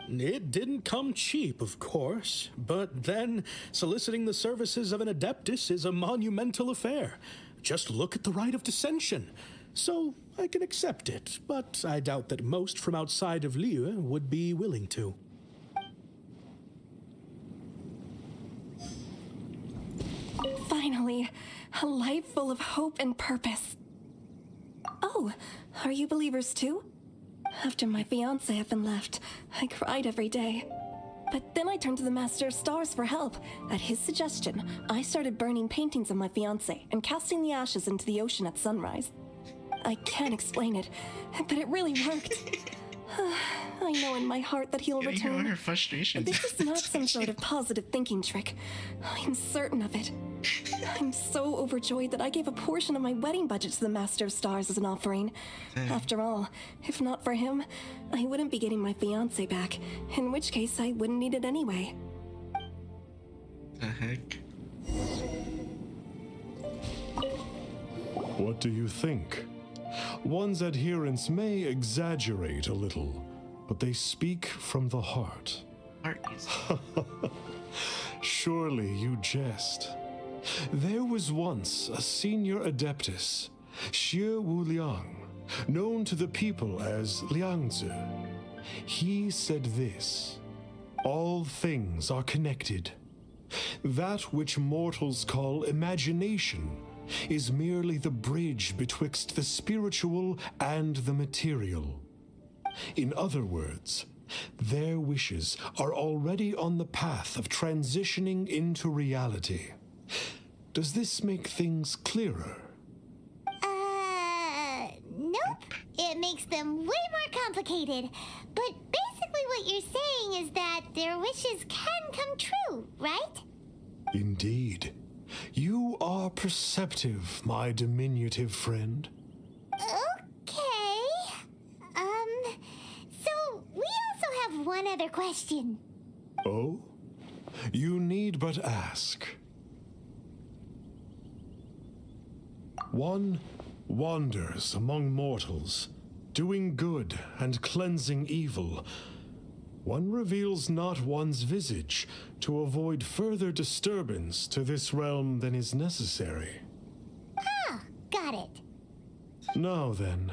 It didn't come cheap, of course, but then soliciting the services of an adeptus is a monumental affair. Just look at the rite of dissension. So I can accept it, but I doubt that most from outside of Liyue would be willing to. Finally, a life full of hope and purpose. Oh, are you believers too? After my fiancé had been left, I cried every day. But then I turned to the Master of Stars for help. At his suggestion, I started burning paintings of my fiancé and casting the ashes into the ocean at sunrise. I can't explain it, but it really worked. I know in my heart that he'll Getting over return. her frustrations. This is not some sort of positive thinking trick. I'm certain of it. I'm so overjoyed that I gave a portion of my wedding budget to the Master of Stars as an offering. After all, if not for him, I wouldn't be getting my fiancé back, in which case I wouldn't need it anyway. The heck? What do you think? One's adherents may exaggerate a little, but they speak from the heart. Parties. Surely you jest. There was once a senior adeptus, Xie Wuliang, known to the people as Liangzi. He said this: all things are connected. That which mortals call imagination is merely the bridge betwixt the spiritual and the material. In other words, their wishes are already on the path of transitioning into reality. Does this make things clearer? Nope. It makes them way more complicated. But basically what you're saying is that their wishes can come true, right? Indeed. You are perceptive, my diminutive friend. Okay. So we also have one other question. Oh? You need but ask. One wanders among mortals, doing good and cleansing evil. One reveals not one's visage to avoid further disturbance to this realm than is necessary. Ah, got it. Now then,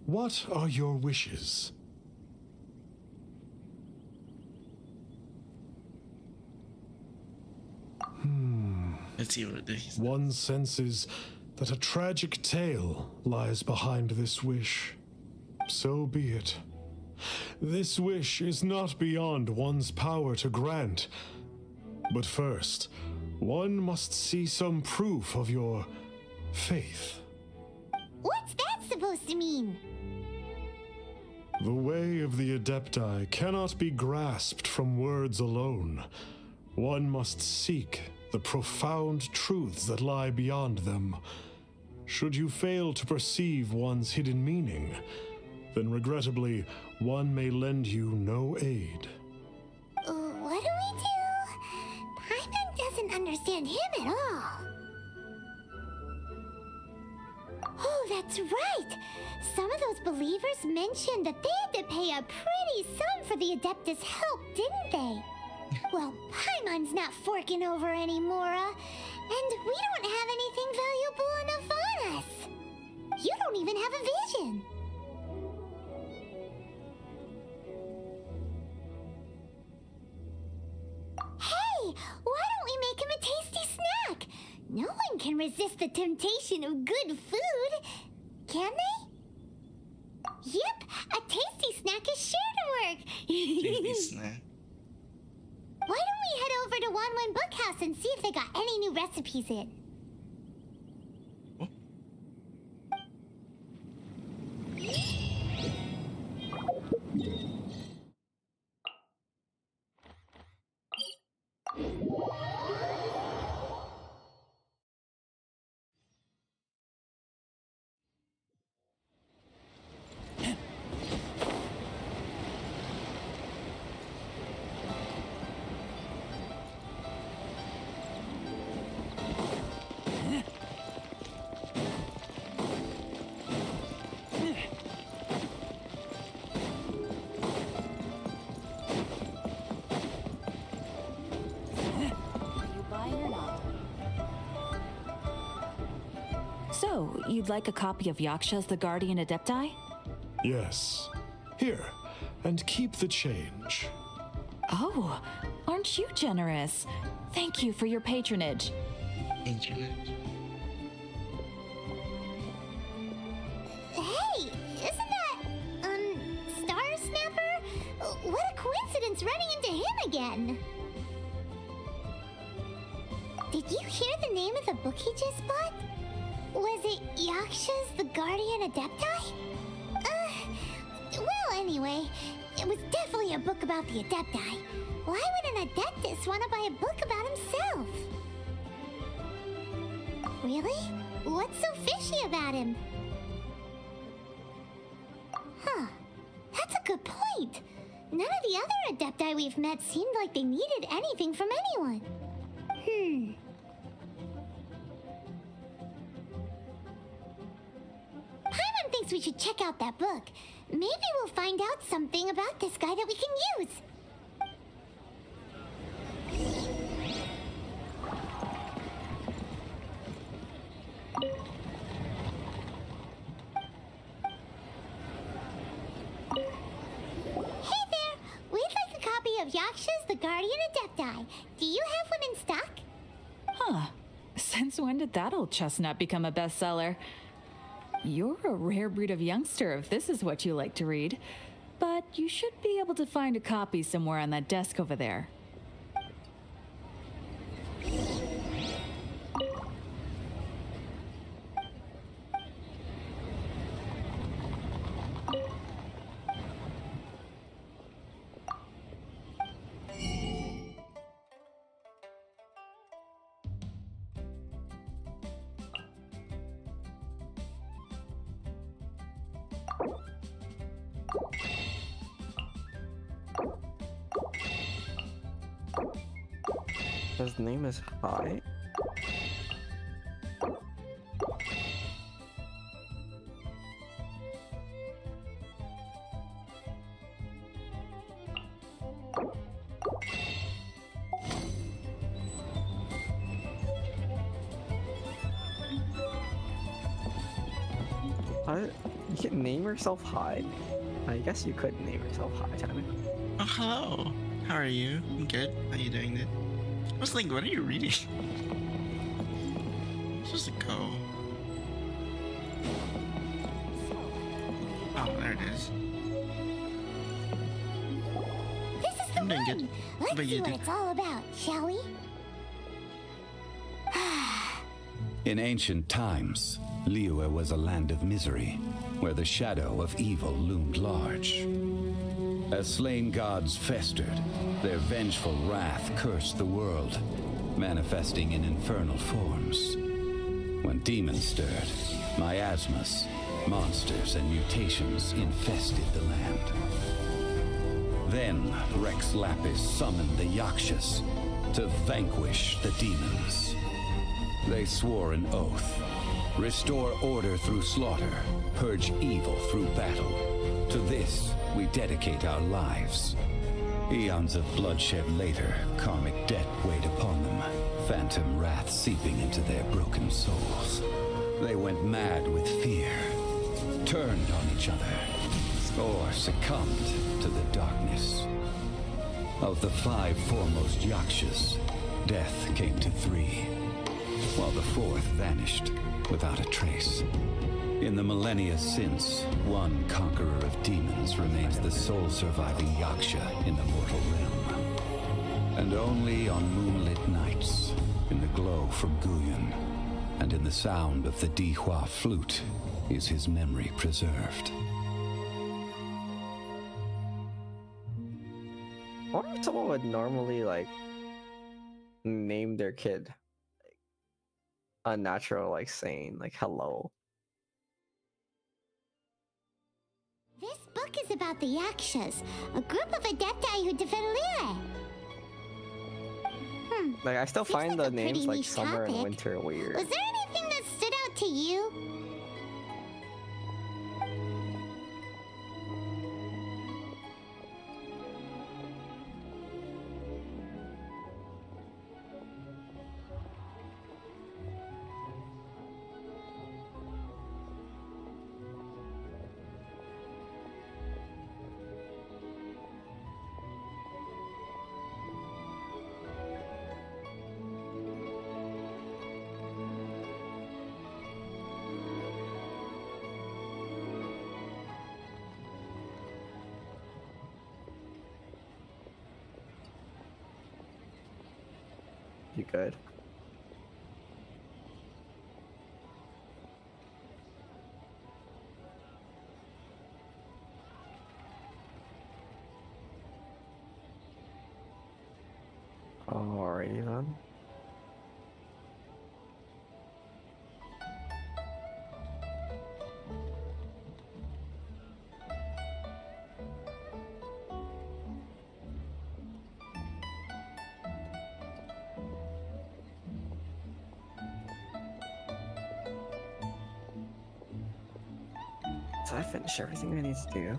what are your wishes? Let's see what this. One senses that a tragic tale lies behind this wish. So be it. This wish is not beyond one's power to grant. But first, one must see some proof of your faith. What's that supposed to mean? The way of the Adepti cannot be grasped from words alone. One must seek the profound truths that lie beyond them. Should you fail to perceive one's hidden meaning, then regrettably, one may lend you no aid. What do we do? Paimon doesn't understand him at all. Oh, that's right! Some of those believers mentioned that they had to pay a pretty sum for the Adeptus' help, didn't they? Well, Paimon's not forking over anymore, and we don't have anything valuable enough on us. You don't even have a vision. Hey, why don't we make him a tasty snack? No one can resist the temptation of good food, can they? Yep, a tasty snack is sure to work. Tasty snack. Why don't we head over to Wanwen Bookhouse and see if they got any new recipes in? Oh. So, you'd like a copy of Yaksha's The Guardian Adepti? Yes. Here, and keep the change. Oh, aren't you generous? Thank you for your patronage. Internet. Hey, isn't that, Star Snapper? What a coincidence running into him again. Did you hear the name of the book he just bought? Was it Yaksha's The Guardian Adepti? Well, anyway, it was definitely a book about the Adepti. Why would an Adeptus want to buy a book about himself? Really? What's so fishy about him? Huh. That's a good point. None of the other Adepti we've met seemed like they needed anything from anyone. Paimon thinks we should check out that book. Maybe we'll find out something about this guy that we can use. Hey there! We'd like a copy of Yaksha's The Guardian Adepti. Do you have one in stock? Huh. Since when did that old chestnut become a bestseller? You're a rare breed of youngster if this is what you like to read. But you should be able to find a copy somewhere on that desk over there. His name is Hai. You can name yourself Hai? I guess you could name yourself Hai, technically. Oh, hello. How are you? I'm good. How you doing, dude? I was like, what are you reading? I'm supposed to go. Oh, there it is. This is the I'm doing one! good. Let's But see you what did- it's all about, shall we? In ancient times, Liyue was a land of misery, where the shadow of evil loomed large. As slain gods festered, their vengeful wrath cursed the world, manifesting in infernal forms. When demons stirred, miasmas, Monsters and mutations infested the land. Then Rex Lapis summoned the Yakshas to vanquish the demons. They swore an oath: restore order through slaughter, purge evil through battle. To this, we dedicate our lives. Eons of bloodshed later, karmic debt weighed upon them, phantom wrath seeping into their broken souls. They went mad with fear, turned on each other, or succumbed to the darkness. Of the 5 foremost Yakshas, death came to 3, while the 4th vanished without a trace. In the millennia since, one conqueror of demons remains the sole surviving Yaksha in the mortal realm. And only on moonlit nights, in the glow from Guyon, and in the sound of the Dihua flute, is his memory preserved. I wonder if someone would normally like name their kid like, unnatural, like saying like hello. This book is about the Yakshas, a group of adepti who defend Liyue. Like I still Seems find like the a pretty names like niche summer and topic. winter weird. Was there anything that stood out to you? You good? Alrighty then. Did I finish everything I need to do?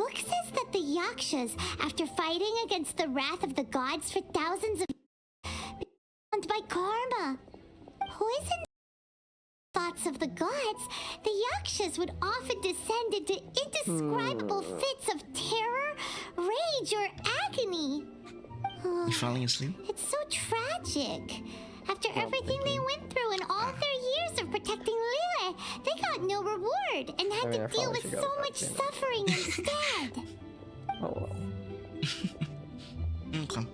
book says that the Yakshas, after fighting against the wrath of the gods for thousands of years, by karma, poisoned thoughts of the gods, the Yakshas would often descend into indescribable fits of terror, rage, or agony. You falling asleep? It's so tragic. After everything they went through and all their years of protecting Liyue, they got no reward and had to deal with so much suffering instead. Oh well. Okay.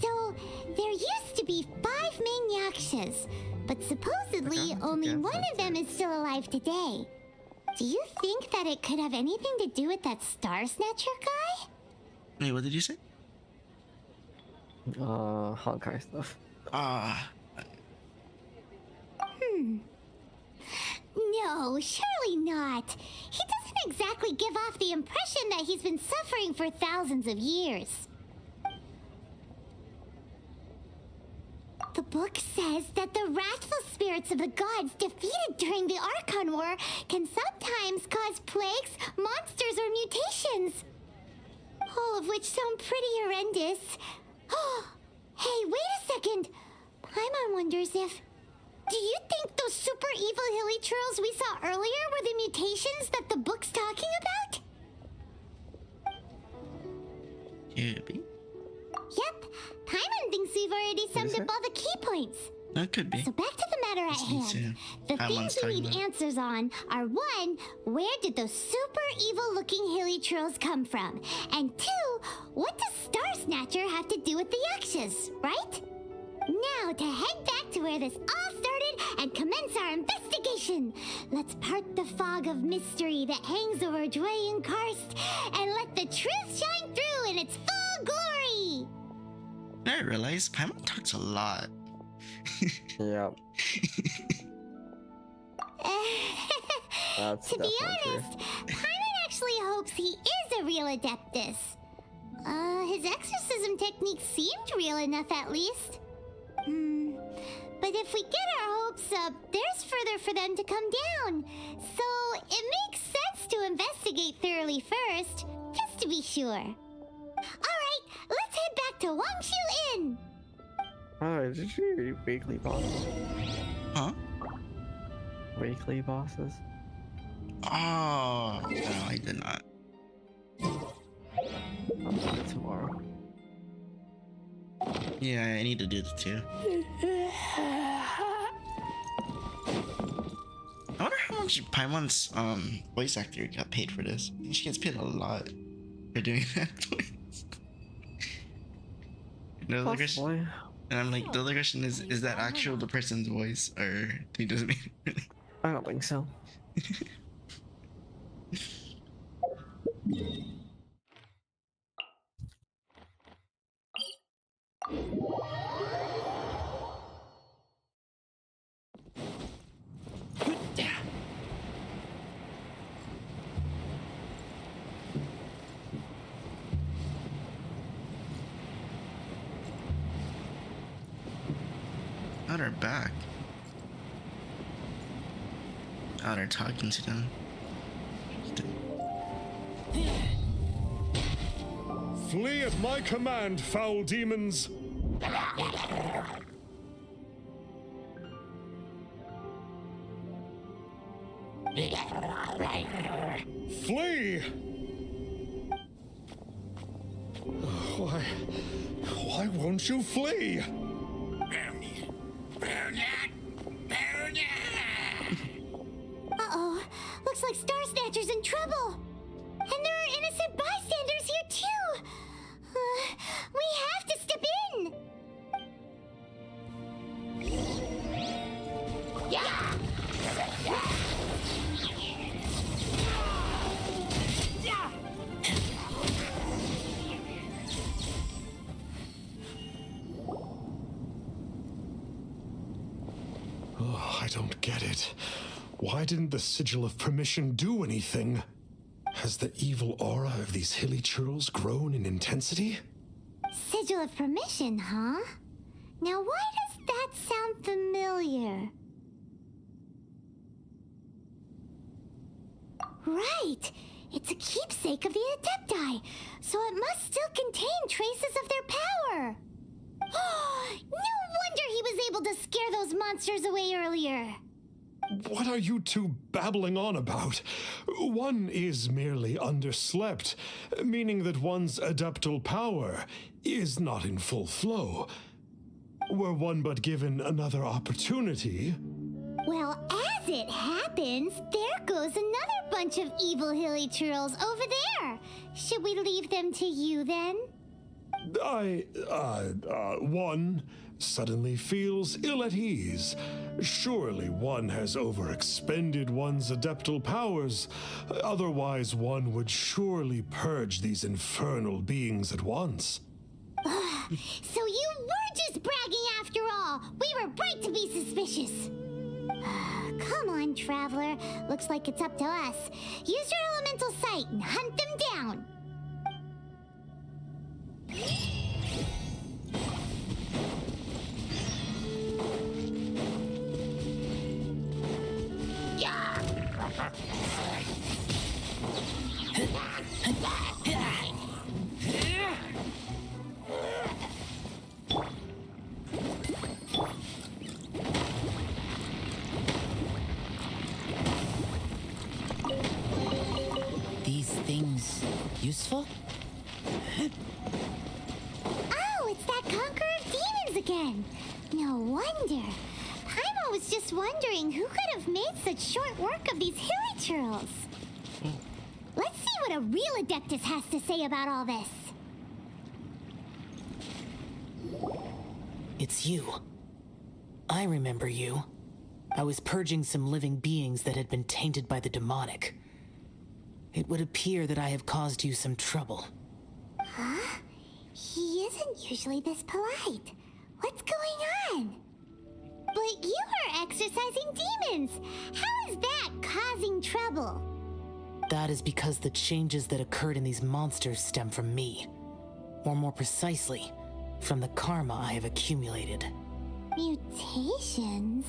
So, there used to be 5 main Yakshas, but supposedly only one of them is still alive today. Do you think that it could have anything to do with that Star Snatcher guy? Wait, what did you say? Honkai stuff. No, surely not. He doesn't exactly give off the impression that he's been suffering for thousands of years. The book says that the wrathful spirits of the gods defeated during the Archon War can sometimes cause plagues, monsters, or mutations. All of which sound pretty horrendous. Hey, wait a second. Paimon wonders if... Do you think those super evil hilly churls we saw earlier were the mutations that the book's talking about? Could be. Yep, Paimon thinks we've already summed up all the key points. That could be. So back to the matter at hand. The things we need answers on are 1, where did those super evil looking hilly churls come from? And 2, what does Star Snatcher have to do with the Yakshas, right? Now to head back to where this all started and commence our investigation. Let's part the fog of mystery that hangs over Dwayne Karst and let the truth shine through in its full glory. I realized Paimon talks a lot. Yep. That's To be definitely honest, Paimon actually hopes he is a real Adeptus. His exorcism techniques seemed real enough at least. But if we get our hopes up, there's further for them to come down. So it makes sense to investigate thoroughly first, just to be sure. Alright, let's head back to Wangshu Inn! Oh, did you read weekly bosses? Huh? Weekly bosses? Oh, no, I did not. I'll do it tomorrow. Yeah, I need to do the 2. I wonder how much Paimon's voice actor got paid for this. I think she gets paid a lot for doing that voice. The other question, and I'm like, the other question is that actual the person's voice, or he just made it? I don't think so. Not her back. Out her talking to them. Flee at my command, foul demons! Flee! Why won't you flee? Uh-oh, looks like Star Snatcher's in trouble. And there are innocent bystanders here too. We have to step in. Oh, I don't get it. Why didn't the Sigil of Permission do anything? Has the evil aura of these hilly churls grown in intensity? Sigil of Permission, huh? Now why does that sound familiar? Right! It's a keepsake of the Adepti, so it must still contain traces of their power. No wonder he was able to scare those monsters away earlier. What are you two babbling on about? One is merely underslept, meaning that one's adeptal power is not in full flow. Were one but given another opportunity... Well, as it happens, there goes another bunch of evil hilly churls over there. Should we leave them to you then? One suddenly feels ill at ease. Surely one has overexpended one's adeptal powers. Otherwise, one would surely purge these infernal beings at once. So you were just bragging after all. We were right to be suspicious. Come on, Traveler. Looks like it's up to us. Use your elemental sight and hunt them down. These things useful? Oh, it's that Conqueror of Demons again. No wonder. Paimon was just wondering who could have made such short work of these hilly churls. Let's see what a real Adeptus has to say about all this. It's you. I remember you. I was purging some living beings that had been tainted by the demonic. It would appear that I have caused you some trouble. Huh? He isn't usually this polite. What's going on? But you are exorcising demons. How is that causing trouble? That is because the changes that occurred in these monsters stem from me. Or more precisely, from the karma I have accumulated. Mutations?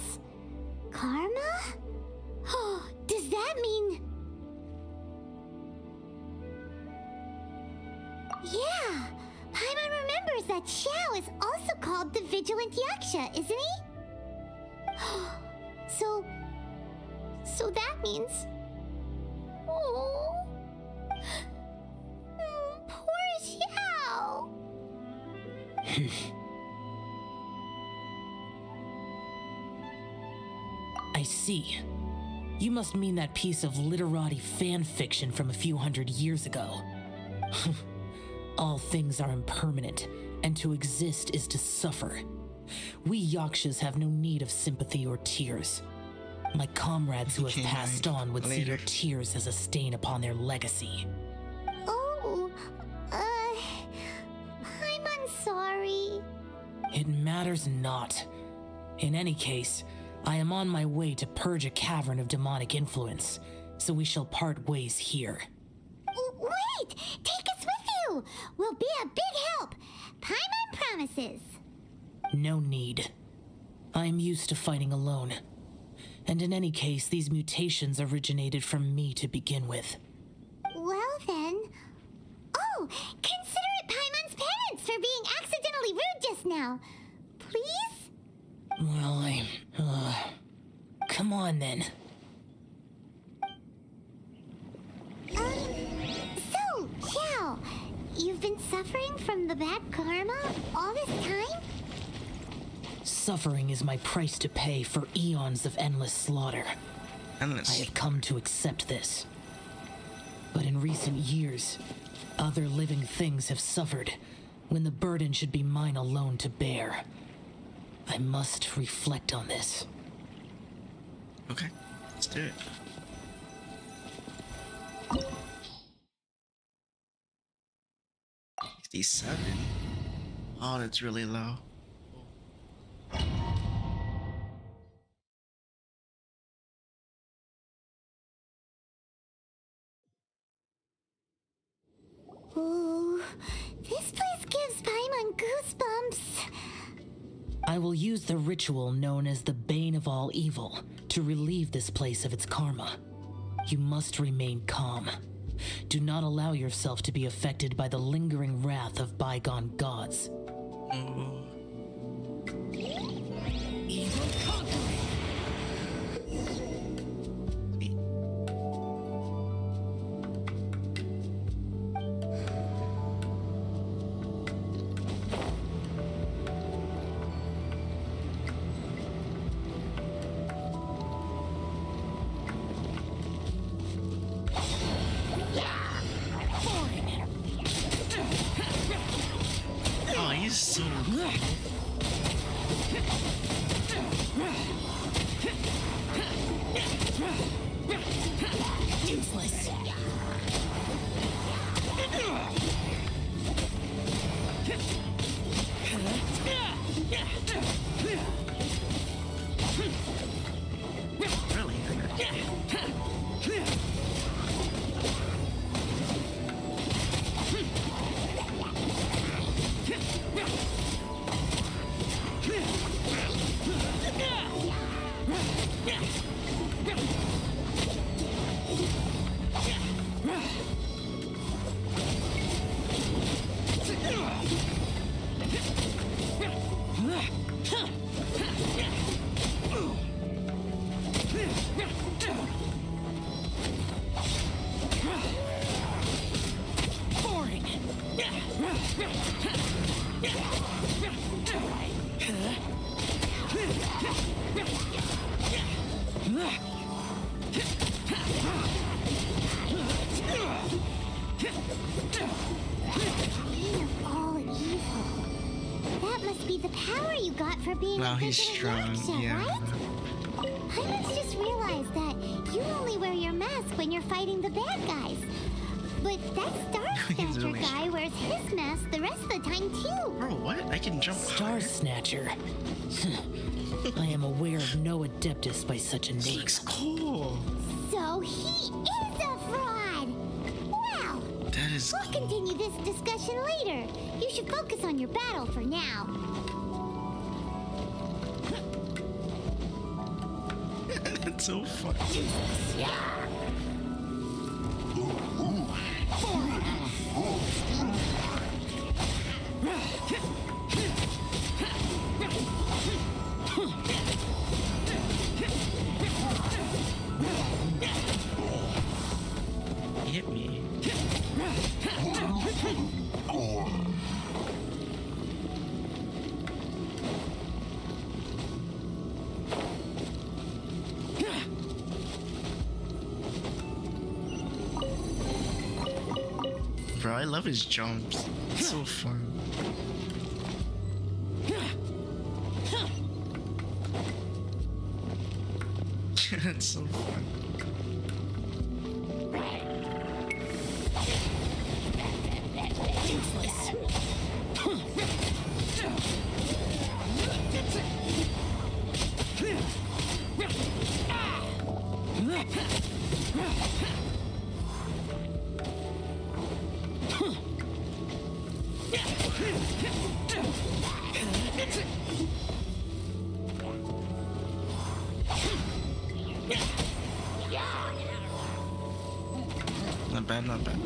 Karma? Does that mean... Yeah, Paimon remembers that Xiao is also called the Vigilant Yaksha, isn't he? So that means... Oh... Poor Xiao! I see. You must mean that piece of literati fan fiction from a few hundred years ago. All things are impermanent, and to exist is to suffer. We Yakshas have no need of sympathy or tears. My comrades who have passed on would see your tears as a stain upon their legacy. Oh, I'm sorry. It matters not. In any case, I am on my way to purge a cavern of demonic influence, so we shall part ways here. Wait! Take us with you! We'll be a big help! Paimon promises! No need. I am used to fighting alone. And in any case, these mutations originated from me to begin with. Well then... Oh! Consider it Paimon's penance for being accidentally rude just now. Please? Well, come on then. So, Xiao, you've been suffering from the bad karma all this time? Suffering is my price to pay for eons of endless slaughter. I have come to accept this. But in recent years, other living things have suffered when the burden should be mine alone to bear. I must reflect on this. Okay, let's do it. $67. Oh, that's really low. Ooh, this place gives Paimon goosebumps. I will use the ritual known as the Bane of All Evil to relieve this place of its karma. You must remain calm. do not allow yourself to be affected by the lingering wrath of bygone gods. Oh. Evil conquering! Oh, he's so Useless! really. Boring! Queen of all evil. That must be the power you got for being Wow, a he's visiting strong, yaksha, yeah. right? Paimons just realized that you only wear your mask when you're fighting the bad guys. But that Star He's Snatcher really guy wears his mask the rest of the time too. Bro, what? I can jump Star higher? Snatcher. I am aware of no adeptus by such a This name. looks cool. So he is a fraud. Well, That is we'll cool. continue this discussion later. You should focus on your battle for now. That's so fun. Hit me. Bro, I love his jumps. It's so fun. That's so fun. Not bad, not bad.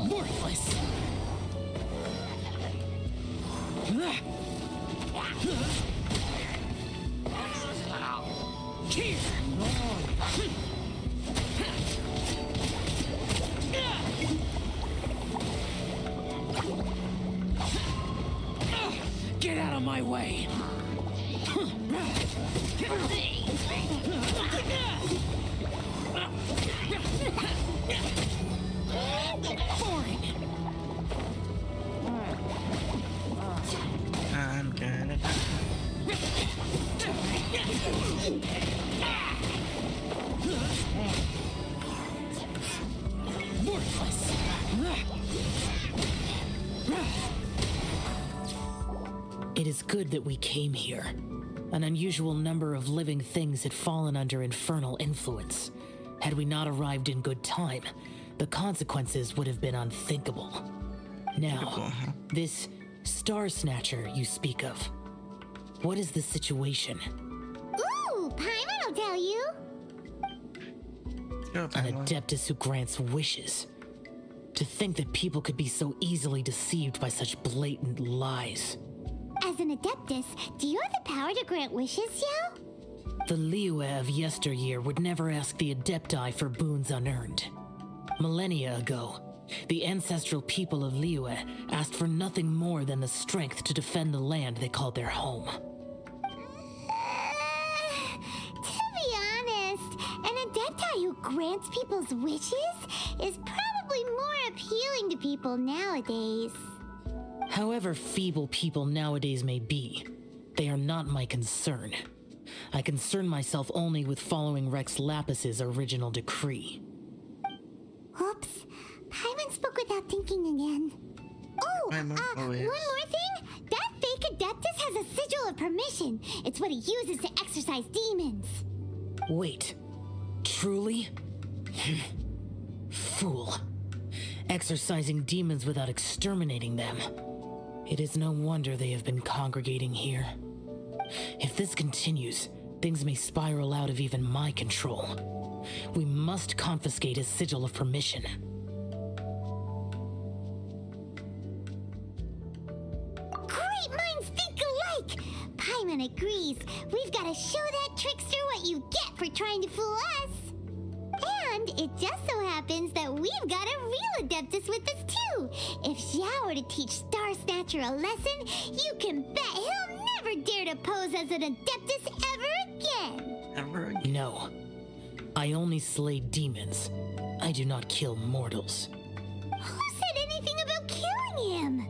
Worthless! Get out of my way! Boring! I'm gonna die. Worthless! It is good that we came here. An unusual number of living things had fallen under infernal influence. Had we not arrived in good time, the consequences would have been unthinkable. Now, this Star Snatcher you speak of, what is the situation? Ooh, Paimon will tell you. An Adeptus who grants wishes. To think that people could be so easily deceived by such blatant lies. As an Adeptus, do you have the power to grant wishes, Yao? The Liyue of yesteryear would never ask the Adepti for boons unearned. Millennia ago, the ancestral people of Liyue asked for nothing more than the strength to defend the land they called their home. To be honest, an Adepti who grants people's wishes is probably more appealing to people nowadays. However feeble people nowadays may be, they are not my concern. I concern myself only with following Rex Lapis's original decree. Oops, Paimon spoke without thinking again. Oh, Paimon one always. more thing. That fake Adeptus has a sigil of permission. It's what he uses to exorcise demons. Wait, truly? Fool. Exorcising demons without exterminating them. It is no wonder they have been congregating here. If this continues, things may spiral out of even my control. We must confiscate his sigil of permission. Great minds think alike! Paimon agrees. We've got to show that trickster what you get for trying to fool us. And it just so happens that we've got a real Adeptus with us too. If Xiao were to teach Star Snatcher a lesson, you can bet he'll never dare to pose as an Adeptus ever again. Ever again? No. I only slay demons. I do not kill mortals. Who said anything about killing him?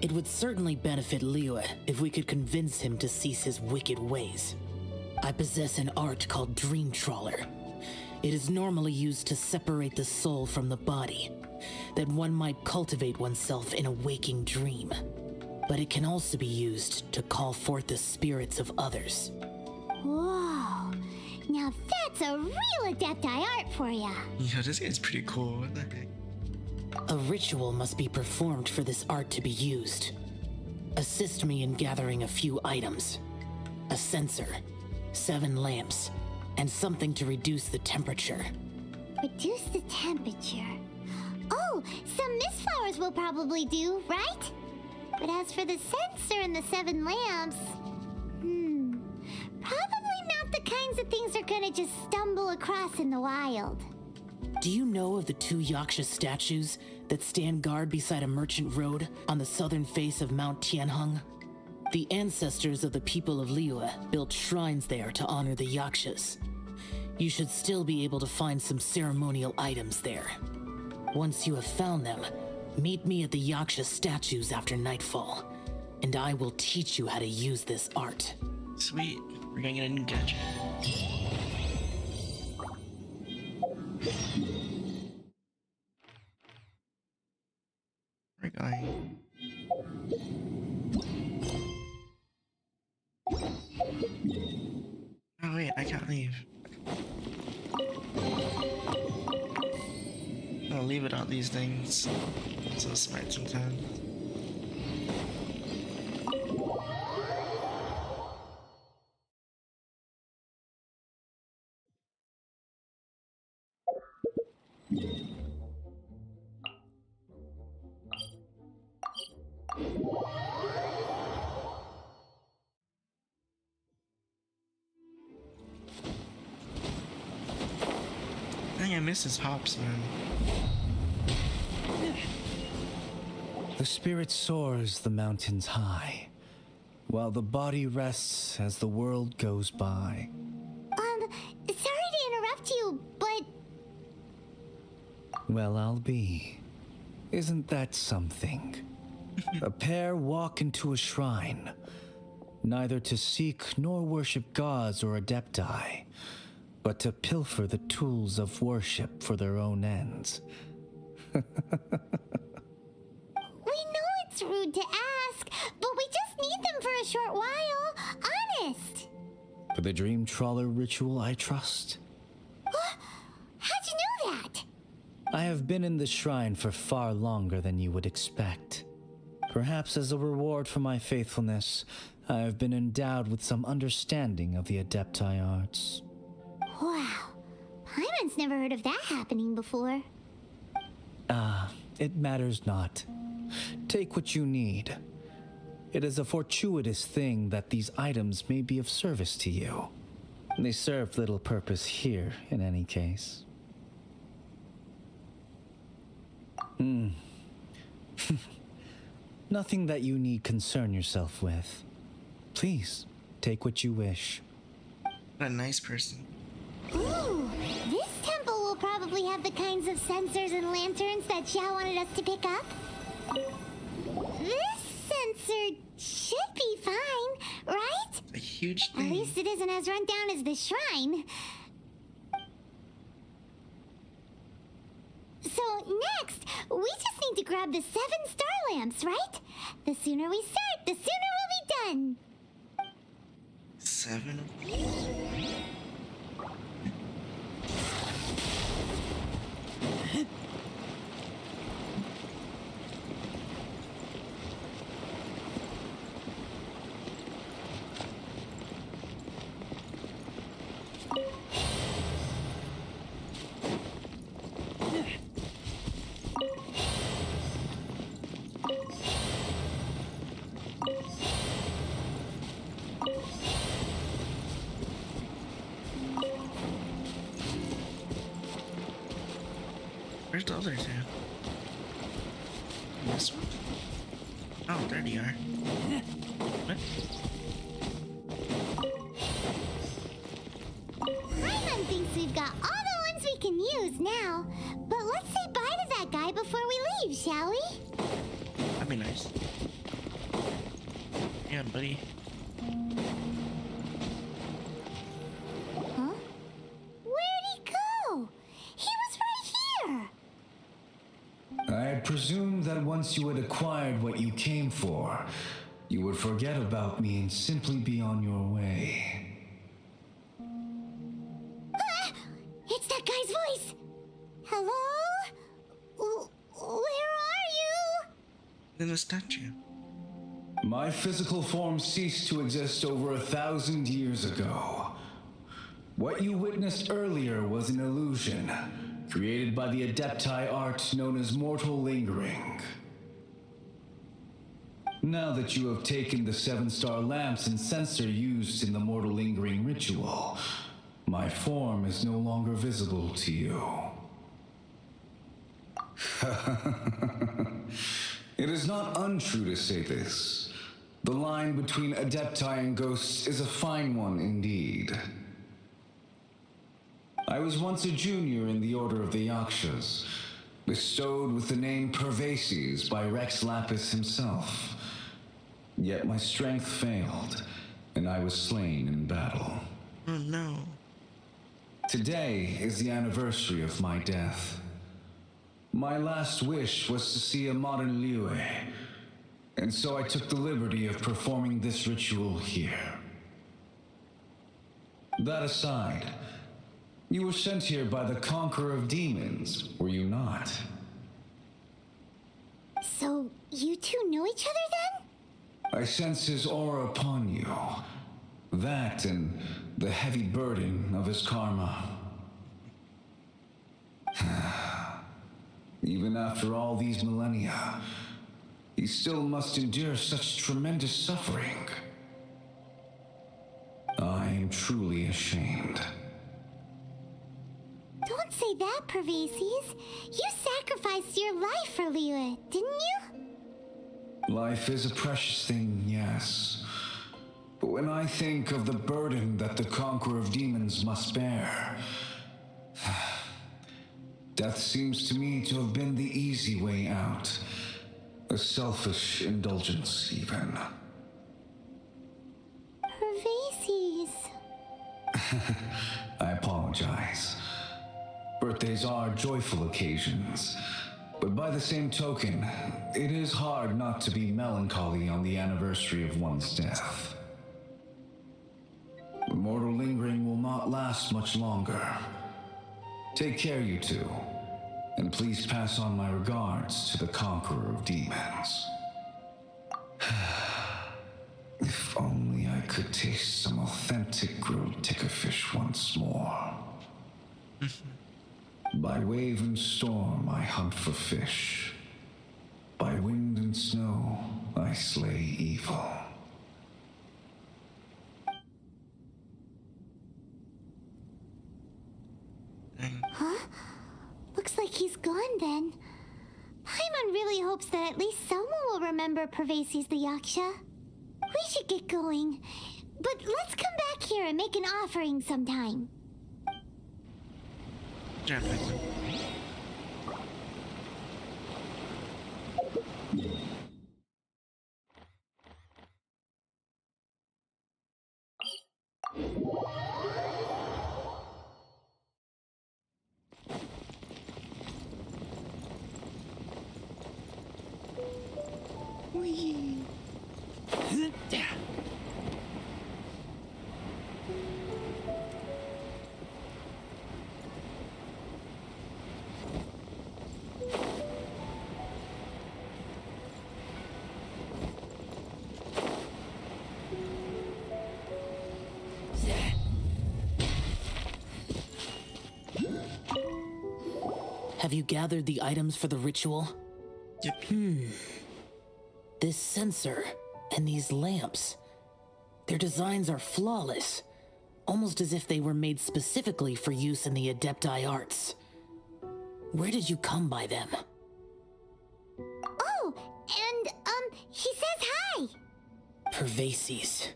It would certainly benefit Liyue if we could convince him to cease his wicked ways. I possess an art called Dream Trawler. It is normally used to separate the soul from the body, that one might cultivate oneself in a waking dream. But it can also be used to call forth the spirits of others. Whoa, now that's a real Adepti art for ya. Yeah, this guy's pretty cool. What the heck? A ritual must be performed for this art to be used. Assist me in gathering a few items. A censer, 7 lamps, and something to reduce the temperature. Reduce the temperature. Oh, some mist flowers will probably do, right? But as for the censer and the 7 lamps, probably not the kinds of things they're gonna just stumble across in the wild. Do you know of the 2 Yaksha statues that stand guard beside a merchant road on the southern face of Mount Tianheng? The ancestors of the people of Liyue built shrines there to honor the Yakshas. You should still be able to find some ceremonial items there. Once you have found them, meet me at the Yaksha statues after nightfall, and I will teach you how to use this art. Sweet. We're gonna get a new gadget. We're going. Oh wait, I can't leave. I'll leave without these things. I'm so smart sometimes. I think I miss his hops, man. The spirit soars the mountains high, while the body rests as the world goes by. Sorry to interrupt you, but Well, I'll be. Isn't that something? A pair walk into a shrine, neither to seek nor worship gods or adepti, but to pilfer the tools of worship for their own ends. we know it's rude to ask, but we just need them for a short while. Honest. For the dream trawler ritual, I trust. How'd you know that? I have been in the shrine for far longer than you would expect. Perhaps as a reward for my faithfulness, I have been endowed with some understanding of the Adepti arts. Wow. Paimon's never heard of that happening before. It matters not. Take what you need. It is a fortuitous thing that these items may be of service to you. They serve little purpose here, in any case. Nothing that you need concern yourself with. Please, take what you wish. What a nice person. Ooh, this temple will probably have the kinds of sensors and lanterns that Xiao wanted us to pick up. This sensor should be fine, right? A huge At thing. least it isn't as run down as the shrine. So next, we just need to grab the 7 star lamps, right? The sooner we start, the sooner we'll be done. 7? Where's the other two? This one? Oh, there they are. What? Paimon thinks we've got all the ones we can use now. But let's say bye to that guy before we leave, shall we? That'd be nice. Yeah, buddy. Huh? Where'd he go? He was right here. I presumed that once you had acquired what you came for, you would forget about me and simply be on your way. It's that guy's voice. Hello? Where are you? Then the statue. My physical form ceased to exist over 1,000 years ago. What you witnessed earlier was an illusion, created by the Adepti art known as mortal lingering. Now that you have taken the 7-star lamps and sensor used in the mortal lingering ritual, my form is no longer visible to you. It is not untrue to say this. The line between Adepti and ghosts is a fine one indeed. I was once a junior in the Order of the Yakshas, bestowed with the name Pervases by Rex Lapis himself. Yet my strength failed, and I was slain in battle. Oh no. Today is the anniversary of my death. My last wish was to see a modern Liyue, and so I took the liberty of performing this ritual here. That aside, you were sent here by the Conqueror of Demons, were you not? So, you two know each other then? I sense his aura upon you. That and the heavy burden of his karma. Even after all these millennia, he still must endure such tremendous suffering. I am truly ashamed. Don't say that, Pervases. You sacrificed your life for Liyue, didn't you? Life is a precious thing, yes. But when I think of the burden that the Conqueror of Demons must bear, death seems to me to have been the easy way out. A selfish indulgence, even. Pervases. I apologize. Birthdays are joyful occasions, But by the same token, it is hard not to be melancholy on the anniversary of one's death. Mortal lingering will not last much longer. Take care, you two, and please pass on my regards to the conqueror of demons. If only I could taste some authentic grilled tickerfish once more. By wave and storm I hunt for fish. By wind and snow I slay evil. Huh? Looks like he's gone then. Paimon really hopes that at least someone will remember Pervasi's the Yaksha. We should get going. But let's come back here and make an offering sometime. Definitely. Have you gathered the items for the ritual? Yep. This sensor and these lamps. Their designs are flawless, almost as if they were made specifically for use in the Adepti arts. Where did you come by them? Oh, and, he says hi! Pervasi's.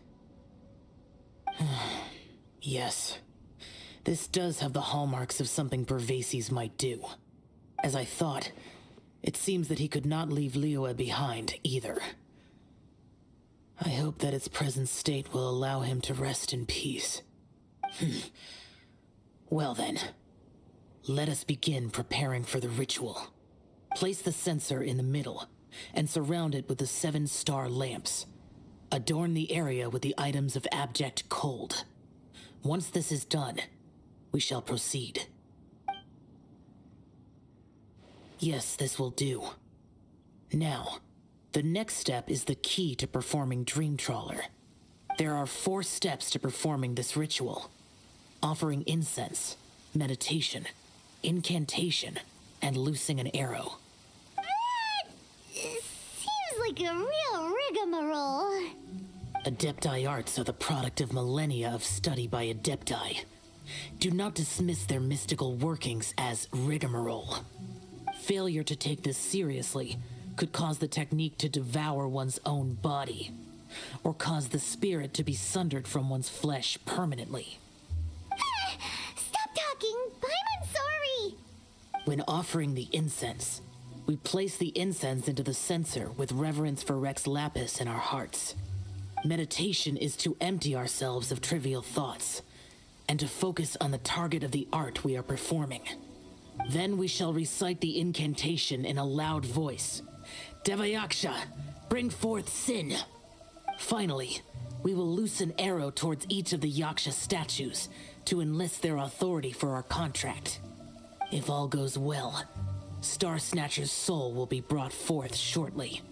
Yes. This does have the hallmarks of something Pervasi's might do. As I thought, it seems that he could not leave Liyue behind, either. I hope that its present state will allow him to rest in peace. Well then, let us begin preparing for the ritual. Place the censer in the middle, and surround it with the 7-star lamps. Adorn the area with the items of abject cold. Once this is done, we shall proceed. Yes, this will do. Now, the next step is the key to performing Dream Trawler. There are 4 steps to performing this ritual: offering incense, meditation, incantation, and loosing an arrow. Seems like a real rigmarole. Adepti arts are the product of millennia of study by Adepti. Do not dismiss their mystical workings as rigmarole. Failure to take this seriously could cause the technique to devour one's own body, or cause the spirit to be sundered from one's flesh permanently. Stop talking! I'm sorry! When offering the incense, we place the incense into the censer with reverence for Rex Lapis in our hearts. Meditation is to empty ourselves of trivial thoughts, and to focus on the target of the art we are performing. Then we shall recite the incantation in a loud voice. Devayaksha, bring forth sin. Finally, we will loose an arrow towards each of the Yaksha statues to enlist their authority for our contract. If all goes well, Star Snatcher's soul will be brought forth shortly.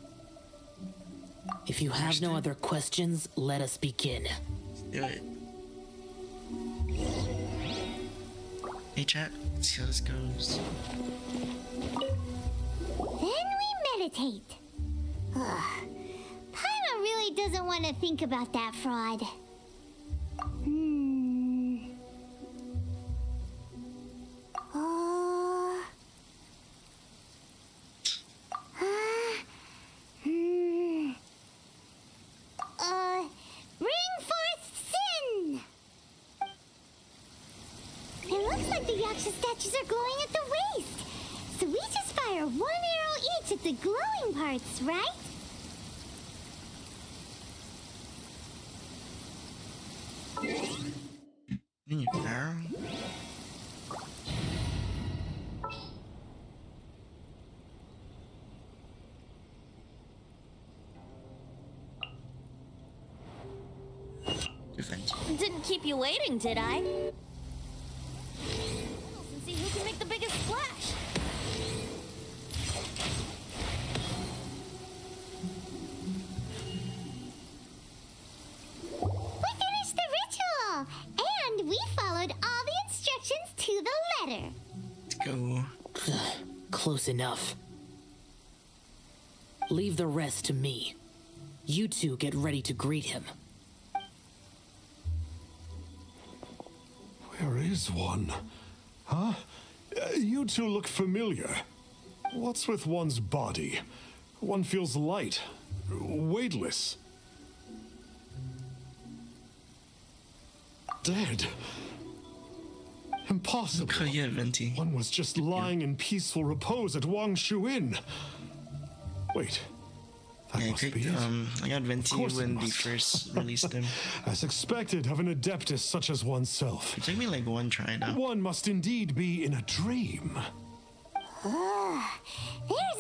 If you have no other questions, let us begin. Do it. Hey chat, let's see how this goes. Then we meditate. Ugh. Paimon really doesn't want to think about that fraud. Bring forth sin! It looks like the Yaksha statues are glowing at the waist. So we just fire 1 arrow each at the glowing parts, right? Arrow? Revenge. Didn't keep you waiting, did I? And see who can make the biggest splash. We finished the ritual, and we followed all the instructions to the letter. Let's go. Close enough. Leave the rest to me. You two get ready to greet him. Where is one? Huh? You two look familiar. What's with one's body? One feels light, weightless. Dead. Impossible. Oh, yeah, Venti. One was just lying in peaceful repose at Wang Shu Inn. Wait. That Yeah, must be it. I got Venti course it when they must. first released him. As expected of an adeptus such as oneself. It took me like one try though. One must indeed be in a dream. There's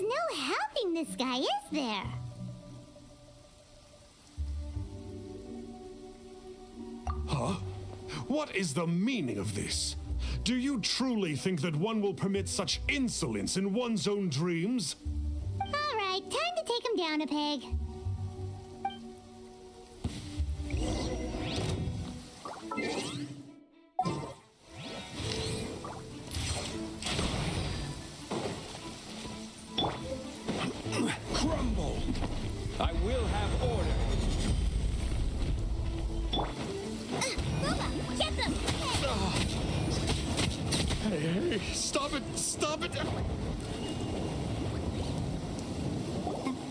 no helping this guy, is there? Huh? What is the meaning of this? Do you truly think that one will permit such insolence in one's own dreams? All right, time to take him down a peg. Crumble! I will have order. Booba, get them! Hey, stop it! Stop it!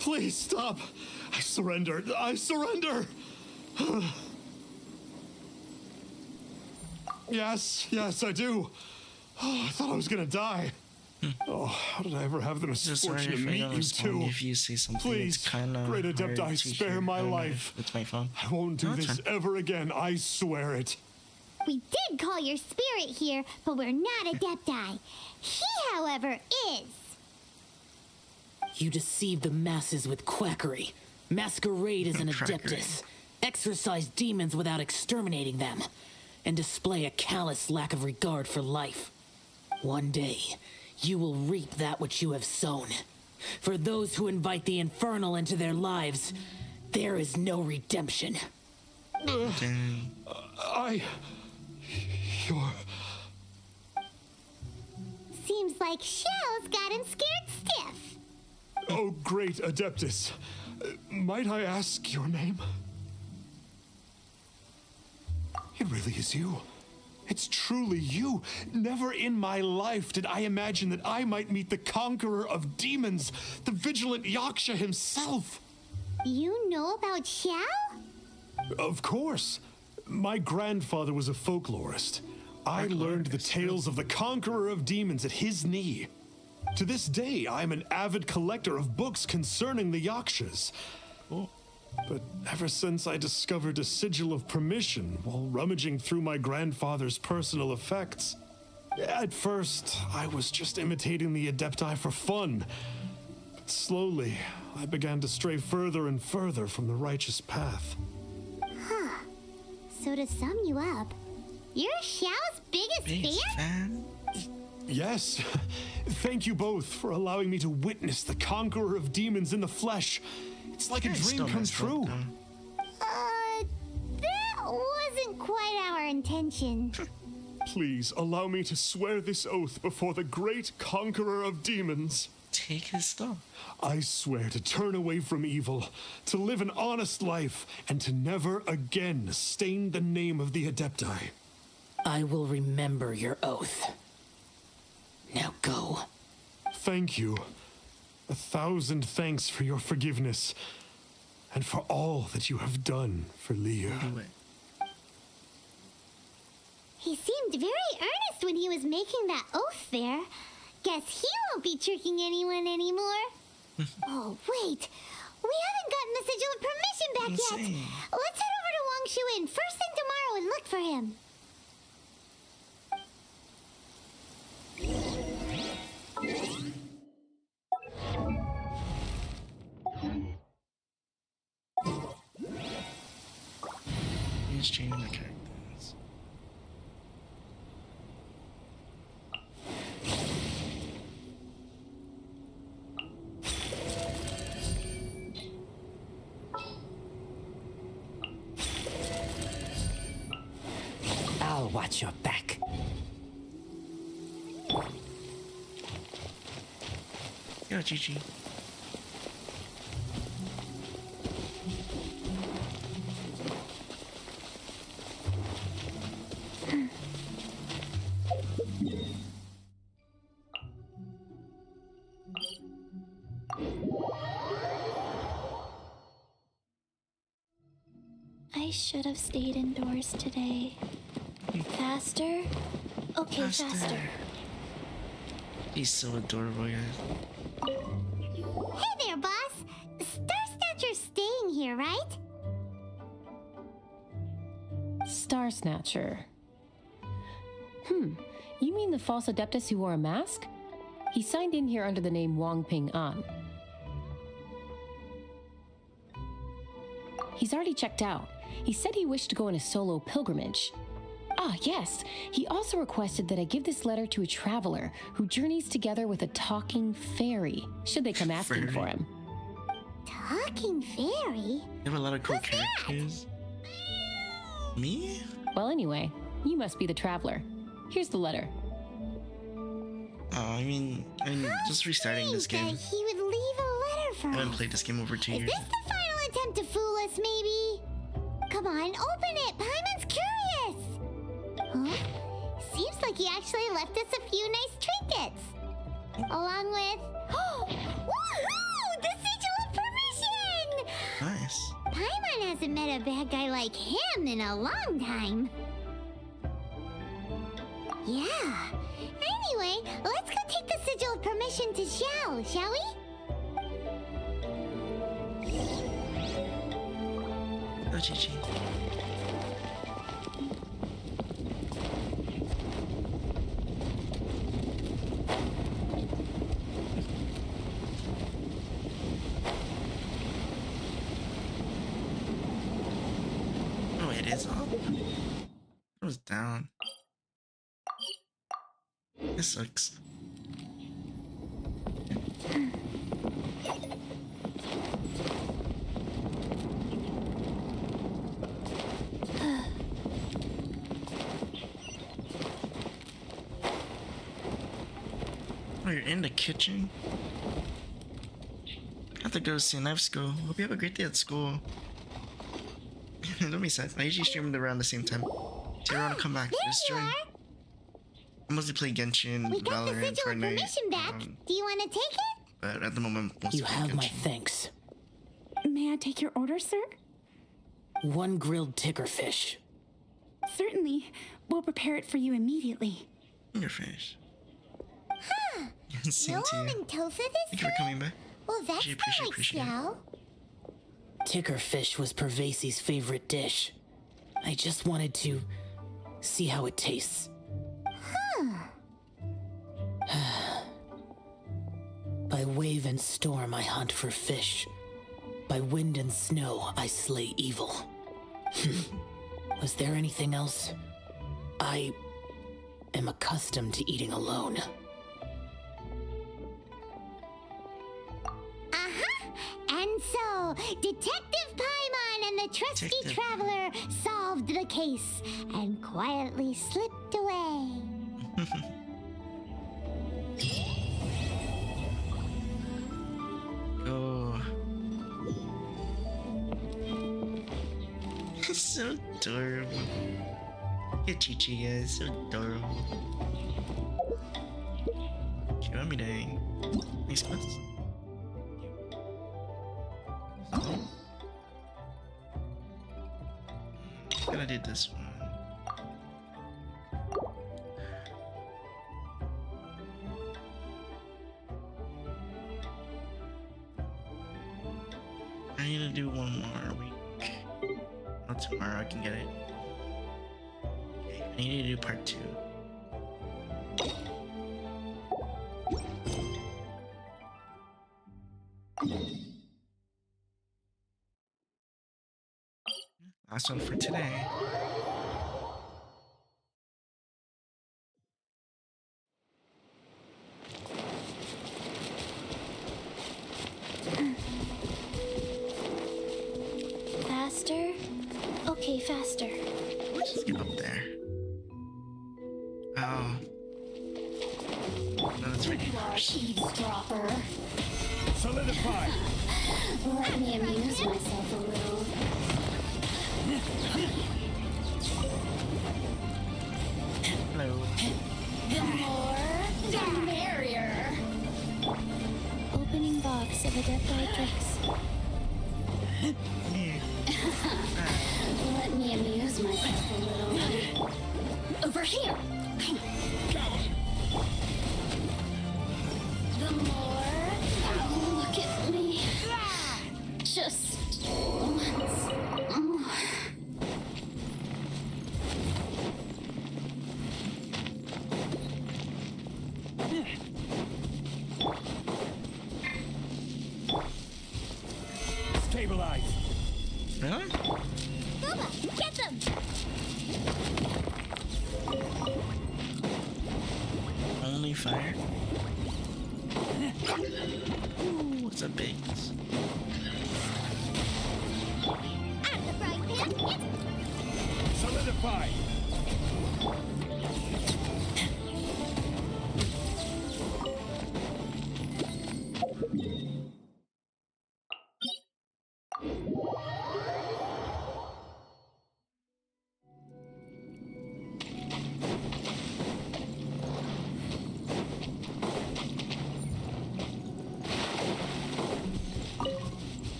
Please stop! I surrender! I surrender! Yes, I do. Oh, I thought I was gonna die. Oh, how did I ever have the So sorry misfortune to if I meet don't you respond two? if you say something. Please, It's kind of great Adepti, spare my life. It's my phone. I won't do No, it's this fine. ever again, I swear it. We did call your spirit here, but we're not Adepti. He, however, is. You deceive the masses with quackery. Masquerade as an Quackery. adeptus. Exorcise demons without exterminating them. And display a callous lack of regard for life. One day, you will reap that which you have sown. For those who invite the infernal into their lives, there is no redemption. Dang. You're... Seems like Shell's got him scared stiff. Oh, great Adeptus. Might I ask your name? It really is you. It's truly you. Never in my life did I imagine that I might meet the conqueror of demons, the vigilant Yaksha himself. You know about Xiao? Of course. My grandfather was a folklorist. I learned the tales of the conqueror of demons at his knee. To this day, I am an avid collector of books concerning the Yakshas. But ever since I discovered a sigil of permission while rummaging through my grandfather's personal effects, at first I was just imitating the Adepti for fun. But slowly, I began to stray further and further from the righteous path. So to sum you up, you're Xiao's biggest Biggest fan? fan? Yes, thank you both for allowing me to witness the conqueror of demons in the flesh. It's like a It's dream still come messed up, true. though. That wasn't quite our intention. Please allow me to swear this oath before the great conqueror of demons. Take his stuff. I swear to turn away from evil, to live an honest life, and to never again stain the name of the Adepti. I will remember your oath. Now go. Thank you. 1,000 thanks for your forgiveness, and for all that you have done for Liyue. Do it. He seemed very earnest when he was making that oath there. Guess he won't be tricking anyone anymore. Oh, wait. We haven't gotten the sigil of permission back yet. Insane. Let's head over to Wang Shu Inn first thing tomorrow and look for him. Just changing the characters. I'll watch your back. Yo, Gigi. I should have stayed indoors today. Faster? Okay, faster. He's so adorable, guys. Hey there, boss! Star Snatcher's staying here, right? Star Snatcher. You mean the false adeptus who wore a mask? He signed in here under the name Wang Ping An. He's already checked out. He said he wished to go on a solo pilgrimage. Ah, yes. He also requested that I give this letter to a traveler who journeys together with a talking fairy, should they come asking for him. Talking fairy? You have a lot of cool characters. Me? Well, anyway, you must be the traveler. Here's the letter. Oh, I mean, just restarting this game. That he would leave a letter for I haven't us. played this game over 2 Is years. this the final attempt to fool us, maybe? Come on, open it! Paimon's curious! Huh? Seems like he actually left us a few nice trinkets. Along with... Woohoo! The Sigil of Permission! Nice. Paimon hasn't met a bad guy like him in a long time. Yeah. Anyway, let's go take the Sigil of Permission to Xiao, shall we? Oh, Gigi. Oh, it is up. It was down. This sucks. Oh, you're in the kitchen? I have to go see Knife School. Hope you have a great day at school. Don't be sad. I usually stream them around the same time. So you want to come back? Just join. I mostly play Genshin, We got the Valorant, Sigil of Fortnite. Permission back. Do you want to take it? But at the moment, I'm mostly You playing have my Genshin. thanks. May I take your order, sir? One grilled ticker fish. Certainly. We'll prepare it for you immediately. Your fish. Huh. Same No to you. almond tofu this Thank you for time? coming back. Well, that's not like Appreciate it. Xiao. Ticker fish was Pervasi's favorite dish. I just wanted to see how it tastes. By wave and storm I hunt for fish. By wind and snow I slay evil. Was there anything else? I am accustomed to eating alone. And so, Detective Paimon and the trusty Detective. traveler solved the case and quietly slipped away. Oh. So adorable. Look at Chi-Chi, guys. So adorable. Okay, what am I doing? Next quest? Gonna do this one. I need to do one more week. Not tomorrow, I can get it. Okay, I need to do part 2. last one for today. Faster? Okay, faster. Let's just get up there. Oh. No, that's right. Eavesdropper. Solidify! Let me amuse myself a little. Hello. The more, the merrier. Opening box of Adeptitrix. Let me amuse myself a little. Over here. The more, look at me. Just once more. Stabilize! Really? Booba, get them! Only fire? Ooh, what's a big? Out of the frying pan, it's Solidify!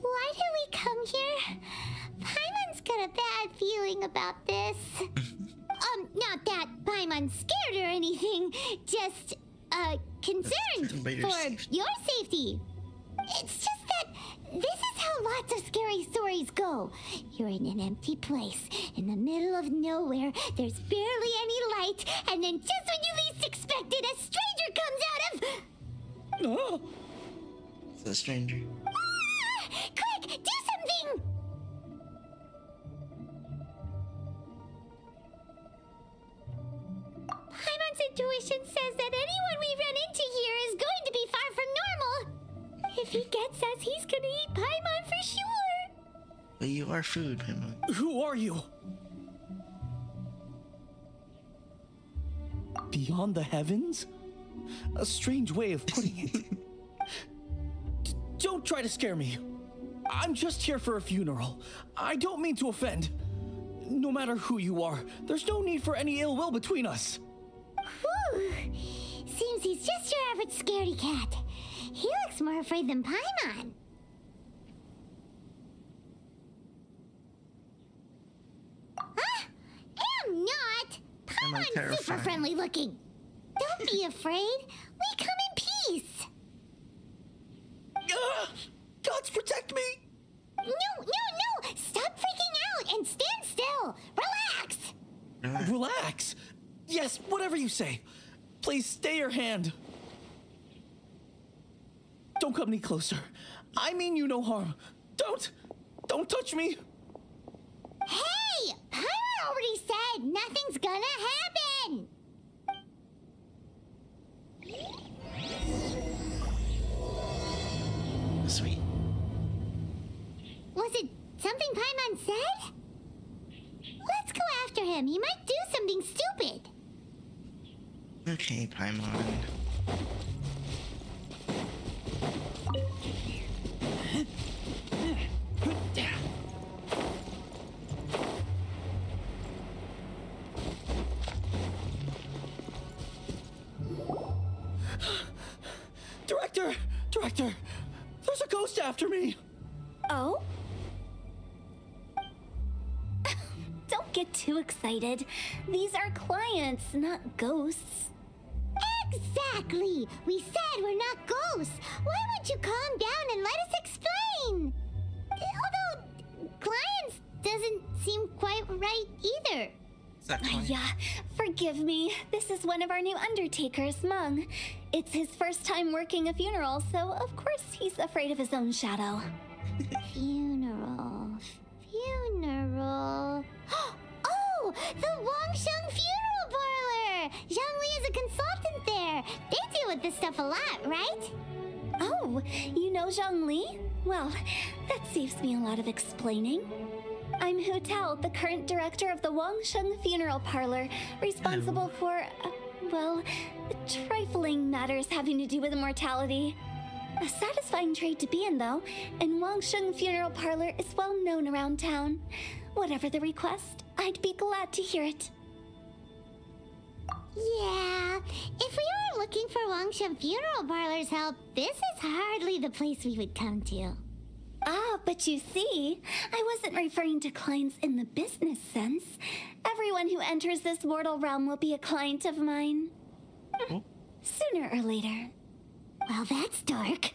Why did we come here? Paimon's got a bad feeling about this. Not that Paimon's scared or anything, just, concerned About your for safety. your safety. It's just that this is how lots of scary stories go. You're in an empty place, in the middle of nowhere, there's barely any light, and then just when you least expect it, a stranger comes out of... Oh! It's a stranger. Quick, do something! Paimon's intuition says that anyone we run into here is going to be far from normal. If he gets us, he's gonna eat Paimon for sure. But you are food, Paimon. Who are you? Beyond the heavens? A strange way of putting it. Don't try to scare me. I'm just here for a funeral. I don't mean to offend. No matter who you are, there's no need for any ill will between us. Whew. Seems he's just your average scaredy cat. He looks more afraid than Paimon. I'm not. Paimon's super terrifying. friendly looking. Don't be afraid. We come in peace. Gods protect me! No. Stop freaking out and stand still. Relax. Relax. Yes, whatever you say. Please stay your hand. Don't come any closer. I mean you no harm. Don't touch me. Hey, Paimon already said nothing's gonna happen. Sweet. Was it something Paimon said? Let's go after him. He might do something stupid. Okay, Paimon. Director, there's a ghost after me. Oh? Don't get too excited. These are clients, not ghosts. Exactly! We said we're not ghosts. Why won't you calm down and let us explain? Although, clients doesn't seem quite right either. that coin? Yeah, forgive me. This is one of our new undertakers, Mung. It's his first time working a funeral, so of course he's afraid of his own shadow. Funeral. Oh, the Wangsheng Funeral Parlor! Zhangli is a consultant there. They deal with this stuff a lot, right? Oh, you know Zhangli? Well, that saves me a lot of explaining. I'm Hu Tao, the current director of the Wangsheng Funeral Parlor, responsible for, well, trifling matters having to do with immortality. A satisfying trade to be in, though, and Wangsheng Funeral Parlor is well known around town. Whatever the request, I'd be glad to hear it. Yeah, if we were looking for Wangsheng Funeral Parlor's help, this is hardly the place we would come to. Ah, but you see, I wasn't referring to clients in the business sense. Everyone who enters this mortal realm will be a client of mine. Sooner or later. Well, that's dark.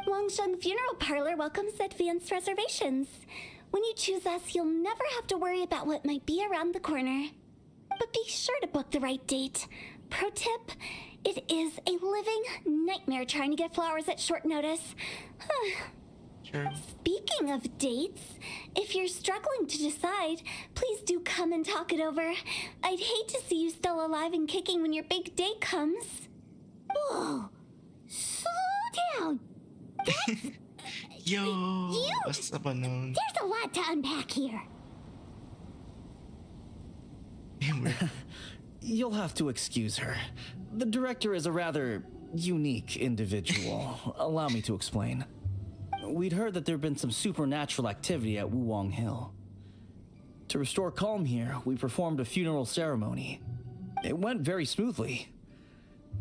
Wangsheng Funeral Parlor welcomes advanced reservations. When you choose us, you'll never have to worry about what might be around the corner. But be sure to book the right date. Pro tip, it is a living nightmare trying to get flowers at short notice. Sure. Speaking of dates, if you're struggling to decide, please do come and talk it over. I'd hate to see you still alive and kicking when your big day comes. Whoa! Slow down! That's... Yo! What's up, unknown? There's a lot to unpack here. You'll have to excuse her. The director is a rather unique individual. Allow me to explain. We'd heard that there'd been some supernatural activity at Wuwang Hill. To restore calm here, we performed a funeral ceremony. It went very smoothly.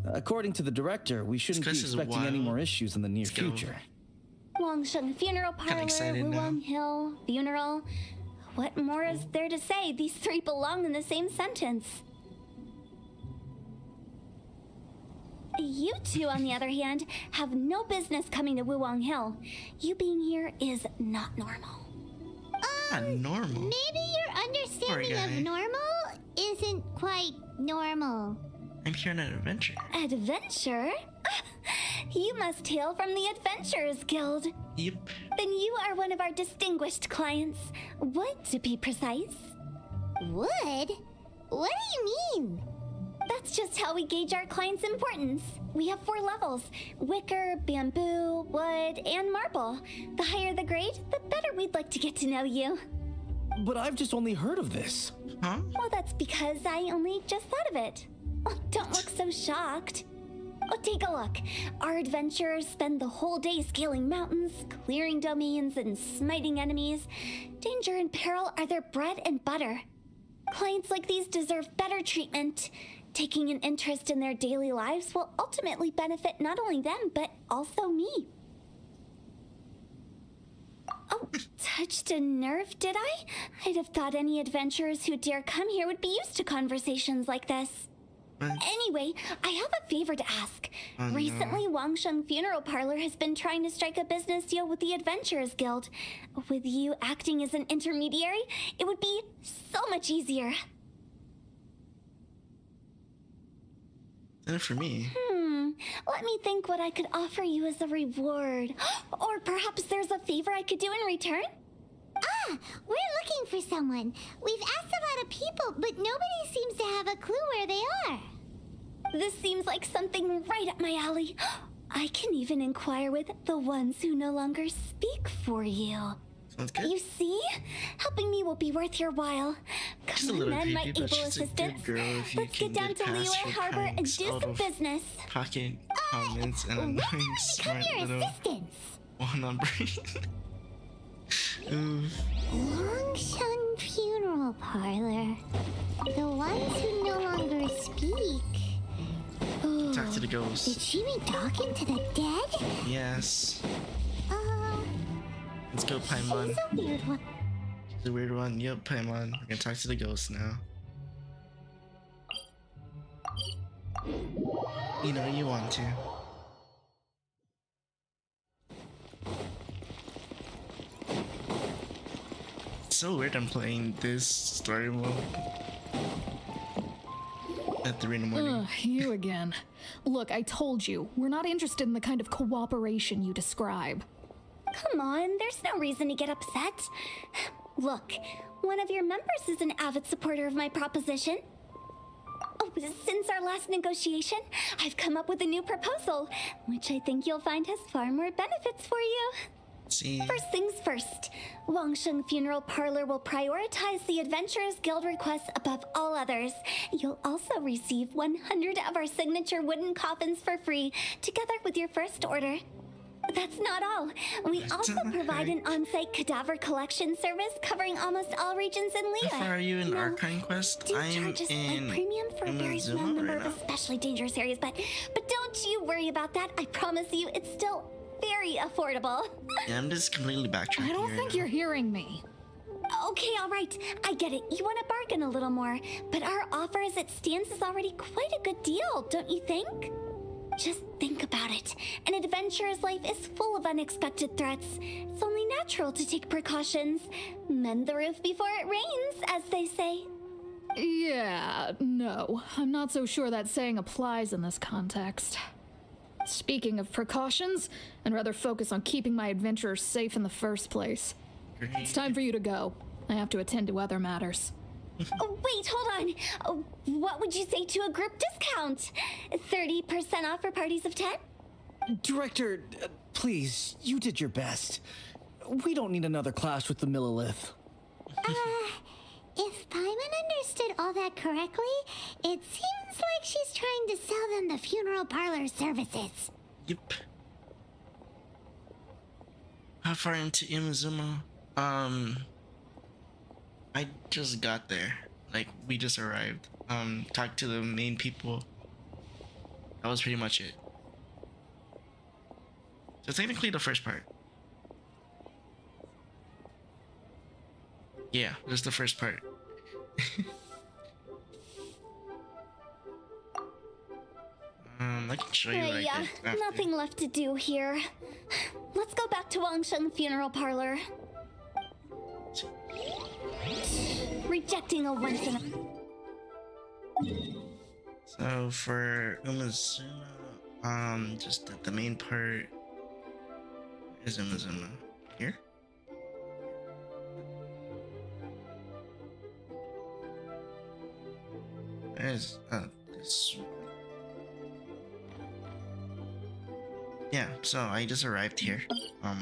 According to the director, we shouldn't be expecting any more issues in the near future. Wangsheng Funeral Parlor, Wuwang Hill, funeral. What more is there to say? These three belong in the same sentence. You two, on the other hand, have no business coming to Wuwang Hill. You being here is not normal. Not normal? Maybe your understanding of normal isn't quite normal. I'm here on an adventure. Adventure? You must hail from the Adventurers Guild. Yep. Then you are one of our distinguished clients. Wood, to be precise. Wood? What do you mean? That's just how we gauge our clients' importance. We have 4 levels: wicker, bamboo, wood, and marble. The higher the grade, the better we'd like to get to know you. But I've just only heard of this. Huh? Well, that's because I only just thought of it. Oh, don't look so shocked. Oh, take a look. Our adventurers spend the whole day scaling mountains, clearing domains, and smiting enemies. Danger and peril are their bread and butter. Clients like these deserve better treatment. Taking an interest in their daily lives will ultimately benefit not only them, but also me. Oh, touched a nerve, did I? I'd have thought any adventurers who dare come here would be used to conversations like this. Anyway, I have a favor to ask. Recently, Wangsheng Funeral Parlor has been trying to strike a business deal with the Adventurers Guild. With you acting as an intermediary, it would be so much easier. For me. Let me think what I could offer you as a reward. Or perhaps there's a favor I could do in return? Ah, we're looking for someone. We've asked a lot of people, but nobody seems to have a clue where they are. This seems like something right up my alley. I can even inquire with the ones who no longer speak for you. Sounds good. You see? Helping me will be worth your while. Come on, then, my able assistants. Let's get down to Liyue Harbor and do some business. Pocket comments and annoying smart little one on brain. Wangsheng Funeral Parlor. The ones who no longer speak. Ooh, Talk to the ghost. Did she mean talking to the dead? Yes. Let's go, Paimon. She's a weird one. She's a weird one. Yep, Paimon. We're gonna talk to the ghost now. You know you want to. so weird I'm playing this story mode at 3 in the morning. Ugh, you again. Look, I told you, we're not interested in the kind of cooperation you describe. Come on, there's no reason to get upset. Look, one of your members is an avid supporter of my proposition. Oh, since our last negotiation, I've come up with a new proposal, which I think you'll find has far more benefits for you. See? First things first, Wangsheng Funeral Parlor will prioritize the Adventurers Guild requests above all others. You'll also receive 100 of our signature wooden coffins for free, together with your first order. That's not all. We also provide an on-site cadaver collection service covering almost all regions in Liyue. How far are you in Now, Arcane Quest? do I'm charge us in like premium for a very small Inazuma number right of now. especially dangerous areas, but don't you worry about that. I promise you, it's still very affordable. Yeah, I'm just completely backtracking. I don't think you're hearing me. Okay, all right. I get it. You want to bargain a little more, but our offer as it stands is already quite a good deal, don't you think? Just think about it. An adventurer's life is full of unexpected threats. It's only natural to take precautions. Mend the roof before it rains, as they say. Yeah, no. I'm not so sure that saying applies in this context. Speaking of precautions, I'd rather focus on keeping my adventurers safe in the first place. It's time for you to go. I have to attend to other matters. Oh, wait, hold on. Oh, what would you say to a group discount? 30% off for parties of 10? Director, please, you did your best. We don't need another clash with the Millilith. If Paimon understood all that correctly, it seems like she's trying to sell them the funeral parlor services. Yep. How far into Inazuma? I just got there. Like, we just arrived. Talked to the main people. That was pretty much it. So technically the first part. Yeah, just the first part. I can show you what I Yeah, did after. nothing left to do here. Let's go back to Wangsheng Funeral Parlor. Rejecting a once in a... So for Umazuma, just the main part is Umazuma. Here? There's this. Yeah, so I just arrived here,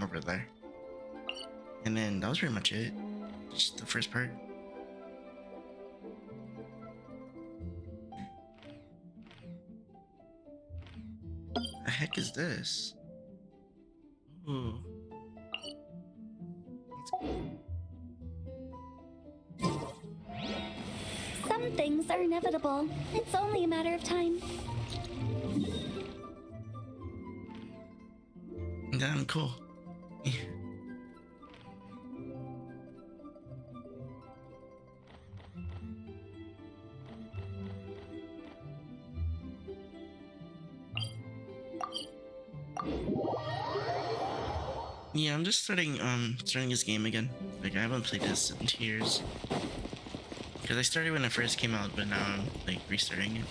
over there. And then that was pretty much it. Just the first part. The heck is this? Ooh. Some things are inevitable. It's only a matter of time. Damn cool. Yeah, I'm just starting this game again. Like, I haven't played this in 2 years. Because I started when it first came out, but now I'm like restarting it.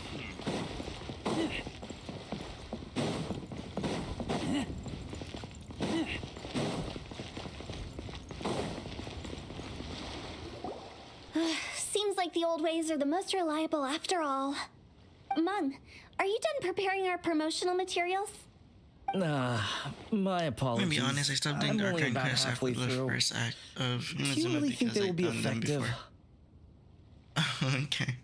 Seems like the old ways are the most reliable after all. Mung, are you done preparing our promotional materials? My apologies. To be honest, I stopped doing I'm the only Arcane about Quest after halfway the through. first act of Do you Inazuma really think because they will I've be done them effective? before. Okay.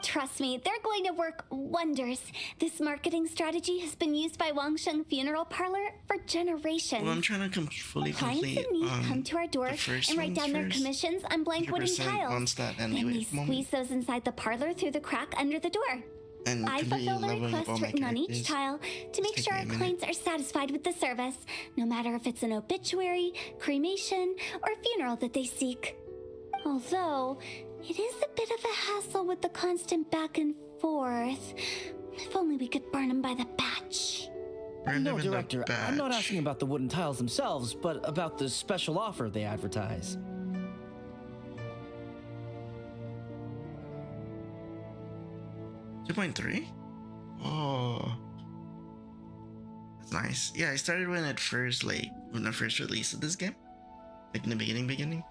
Trust me, they're going to work wonders. This marketing strategy has been used by Wangsheng Funeral Parlor for generations. Well, I'm trying to fully Clients complete in need come to our door the first and write ones down their first. commissions on blank wooden 100% tiles. on stat Then anyway we at the moment. squeeze those inside the parlor through the crack under the door. And I completely fulfill the leveling up all requests my written on each characters. tile to make It's sure our taking a minute. clients are satisfied with the service, no matter if it's an obituary, cremation, or funeral that they seek. Although, it is a bit of a hassle with the constant back and forth. If only we could burn them by the batch. Burn No, them in the Director, I'm not batch. asking about the wooden tiles themselves, but about the special offer they advertise. 2.3? Oh. That's nice. Yeah, I started when I first released this game. Like in the beginning.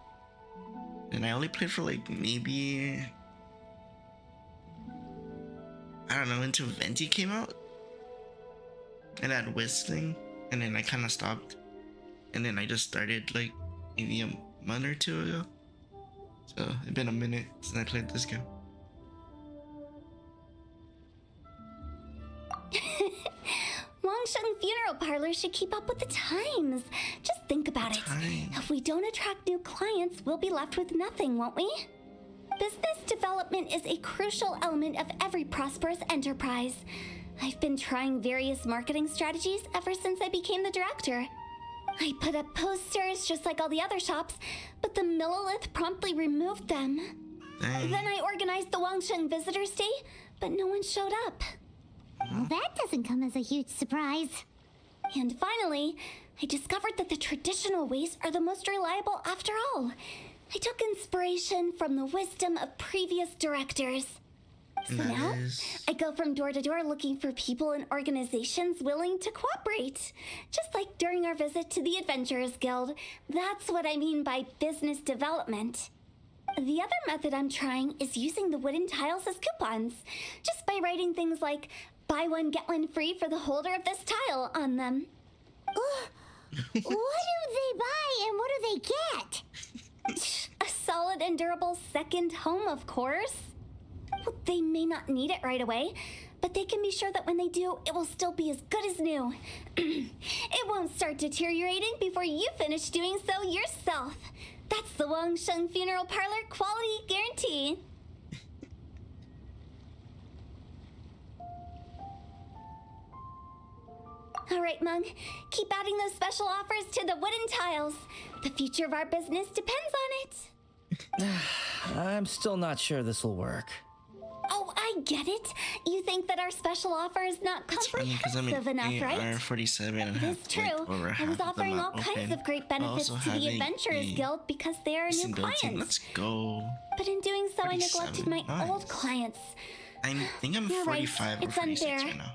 And I only played for like maybe, I don't know, until Venti came out. And that Wiz thing. And then I kinda stopped. And then I just started like maybe a month or two ago. So it's been a minute since I played this game. Wangsheng Funeral Parlor should keep up with the times. Just think about it. If we don't attract new clients, we'll be left with nothing, won't we? Business development is a crucial element of every prosperous enterprise. I've been trying various marketing strategies ever since I became the director. I put up posters just like all the other shops, but the Millilith promptly removed them. Then I organized the Wangsheng Visitors Day, but no one showed up. Well, that doesn't come as a huge surprise. And finally, I discovered that the traditional ways are the most reliable after all. I took inspiration from the wisdom of previous directors. So now, I go from door to door looking for people and organizations willing to cooperate. Just like during our visit to the Adventurers Guild. That's what I mean by business development. The other method I'm trying is using the wooden tiles as coupons. Just by writing things like, buy one, get one free for the holder of this tile on them. What do they buy and what do they get? A solid and durable second home, of course. Well, they may not need it right away, but they can be sure that when they do, it will still be as good as new. It won't start deteriorating before you finish doing so yourself. That's the Wangsheng Funeral Parlor quality guarantee. All right, Mung. Keep adding those special offers to the wooden tiles. The future of our business depends on it. I'm still not sure this will work. Oh, I get it. You think that our special offer is not comprehensive enough, right? 47 and It's true. I was offering all kinds of great benefits to the Adventurers Guild because they are new clients. Let's go. But in doing so, I neglected my old clients. I think I'm You're 45 right. or 46 unfair. right now.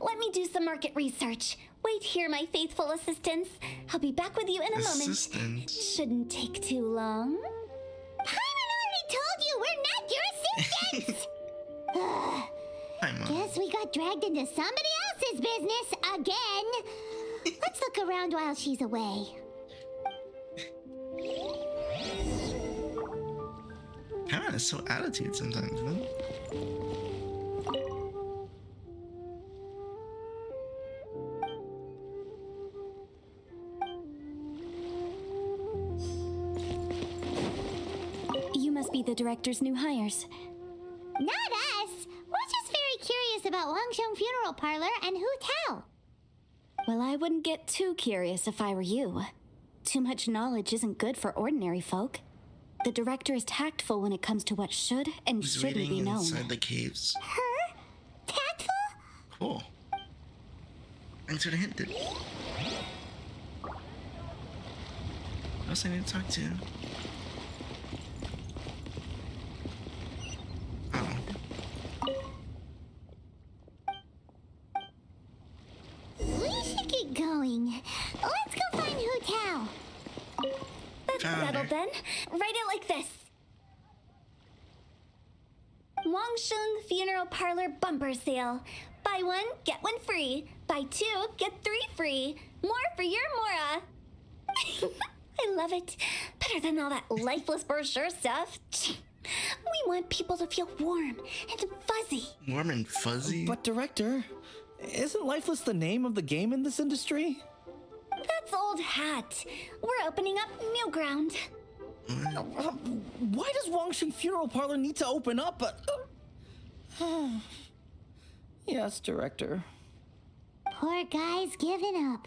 Let me do some market research. Wait here, my faithful assistants. I'll be back with you in a moment. Shouldn't take too long. Paimon already told you we're not your assistants! Guess we got dragged into somebody else's business again. Let's look around while she's away. Paimon is so attitude sometimes, man. Be the director's new hires. Not us! We're just very curious about Wangsheng Funeral Parlor and Hu Tao. Well, I wouldn't get too curious if I were you. Too much knowledge isn't good for ordinary folk. The director is tactful when it comes to what should and shouldn't be known. Inside the caves. Her? Tactful? Cool. Thanks for the hint, dude. Who else I need to talk to? We should get going. Let's go find Hu Tao. That's settled then. Write it like this. Wangsheng Funeral Parlor Bumper Sale. Buy one, get one free. Buy two, get three free. More for your Mora. I love it. Better than all that lifeless brochure stuff. We want people to feel warm and fuzzy. Warm and fuzzy? But director, isn't Lifeless the name of the game in this industry? That's old hat. We're opening up new ground. Why does Wangsheng Funeral Parlor need to open up? Yes, director. Poor guy's giving up.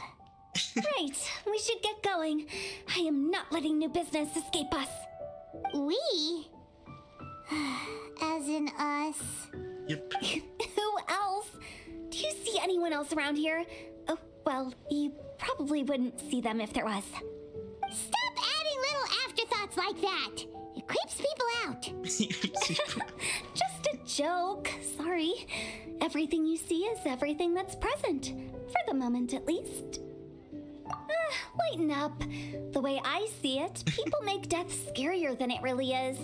Right, we should get going. I am not letting new business escape us. We? As in us. Yep. Who else? Do you see anyone else around here? Oh, well, you probably wouldn't see them if there was. Stop adding little afterthoughts like that. It creeps people out. Just joke. Sorry. Everything you see is everything that's present. For the moment, at least. Lighten up. The way I see it, people make death scarier than it really is.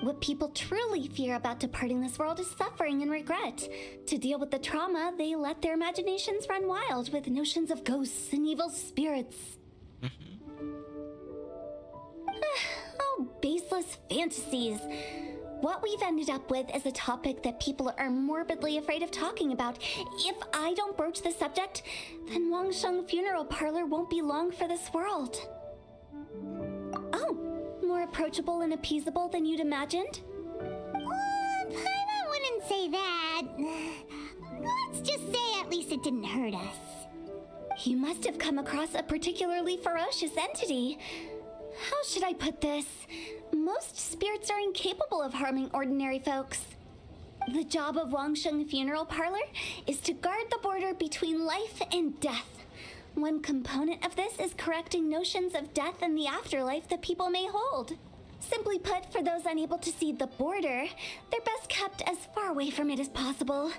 What people truly fear about departing this world is suffering and regret. To deal with the trauma, they let their imaginations run wild with notions of ghosts and evil spirits. Oh, baseless fantasies. What we've ended up with is a topic that people are morbidly afraid of talking about. If I don't broach the subject, then Wangsheng Funeral Parlor won't be long for this world. Oh, more approachable and appeasable than you'd imagined? I wouldn't say that. Let's just say at least it didn't hurt us. You must have come across a particularly ferocious entity. How should I put this? Most spirits are incapable of harming ordinary folks. The job of Wangsheng Funeral Parlor is to guard the border between life and death. One component of this is correcting notions of death and the afterlife that people may hold. Simply put, for those unable to see the border, they're best kept as far away from it as possible.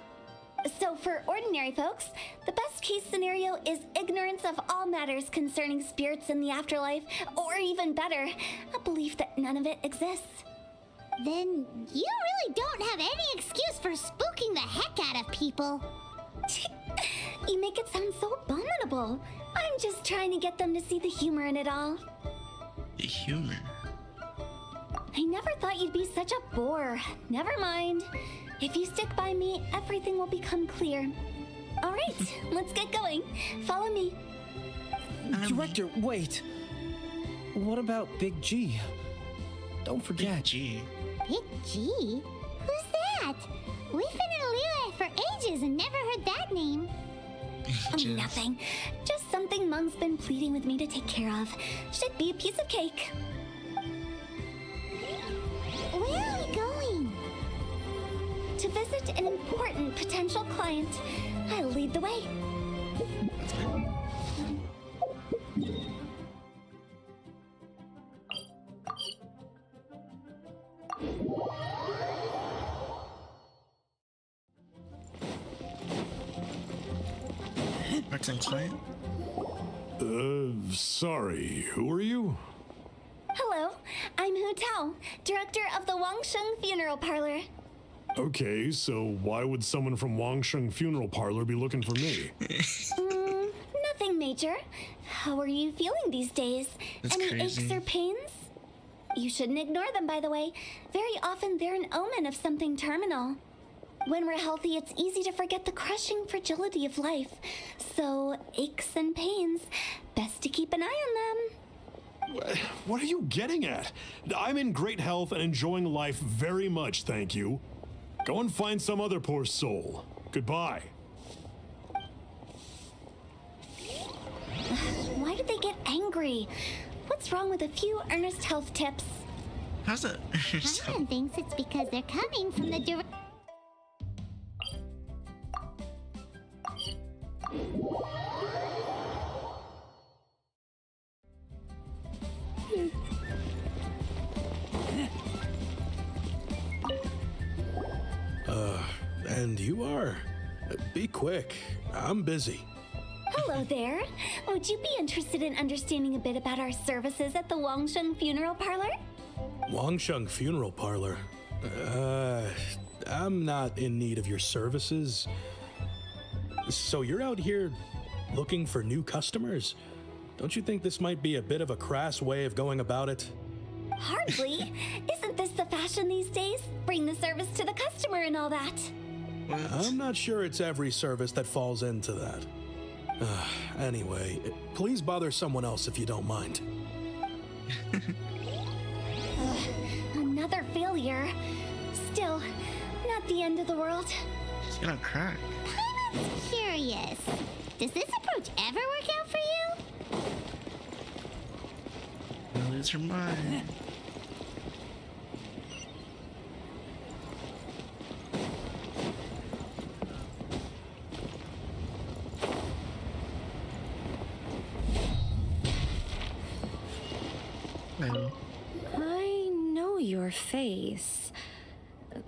So for ordinary folks, the best case scenario is ignorance of all matters concerning spirits in the afterlife, or even better, a belief that none of it exists. Then you really don't have any excuse for spooking the heck out of people. You make it sound so abominable. I'm just trying to get them to see the humor in it all. The humor? I never thought you'd be such a bore. Never mind. If you stick by me, everything will become clear. All right, let's get going. Follow me. Director, wait. What about Big G? Don't forget. Big G. Big G? Who's that? We've been in Liyue for ages and never heard that name. Nothing. Just something Mung's been pleading with me to take care of. Should be a piece of cake. Where are we going? To visit an important potential client. I'll lead the way. Part-time client? Sorry, who are you? Hello, I'm Hu Tao, director of the Wangsheng Funeral Parlor. Okay, so why would someone from Wangsheng Funeral Parlor be looking for me? Nothing major. How are you feeling these days? That's Any crazy. aches or pains? You shouldn't ignore them, by the way. Very often they're an omen of something terminal. When we're healthy, it's easy to forget the crushing fragility of life. So, aches and pains, best to keep an eye on them. What are you getting at? I'm in great health and enjoying life very much, thank you. Go and find some other poor soul. Goodbye. Why did they get angry? What's wrong with a few earnest health tips? How's that? Someone thinks it's because they're coming from the And you are? Be quick. I'm busy. Hello there. Would you be interested in understanding a bit about our services at the Wangsheng Funeral Parlor? Wangsheng Funeral Parlor? I'm not in need of your services. So you're out here looking for new customers? Don't you think this might be a bit of a crass way of going about it? Hardly. Isn't this the fashion these days? Bring the service to the customer and all that. I'm not sure it's every service that falls into that. Anyway, please bother someone else if you don't mind. Another failure. Still, not the end of the world. She's gonna crack. I'm curious. Does this approach ever work out for you? I'll lose her mind. I know your face.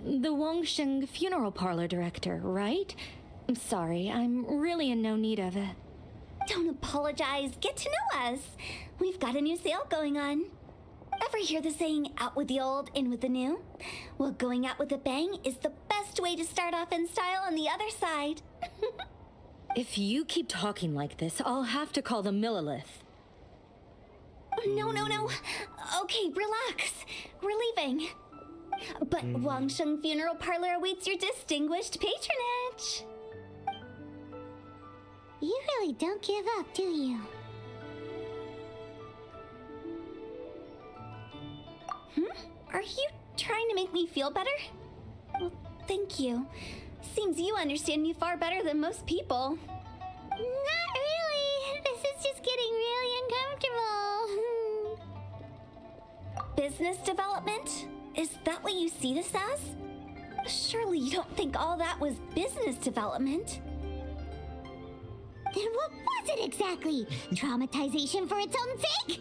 the Wangsheng funeral parlor director, right? I'm sorry, I'm really in no need of it. Don't apologize. Get to know us. We've got a new sale going on. Ever hear the saying, out with the old, in with the new? Well, going out with a bang is the best way to start off in style on the other side. If you keep talking like this, I'll have to call the Millilith. No. Okay, relax. We're leaving. But Wangsheng Funeral Parlor awaits your distinguished patronage. You really don't give up, do you? Are you trying to make me feel better? Well, thank you. Seems you understand me far better than most people. Not really. This is just getting really uncomfortable. Business development? Is that what you see this as? Surely you don't think all that was business development. Then what was it exactly? Traumatization for its own sake?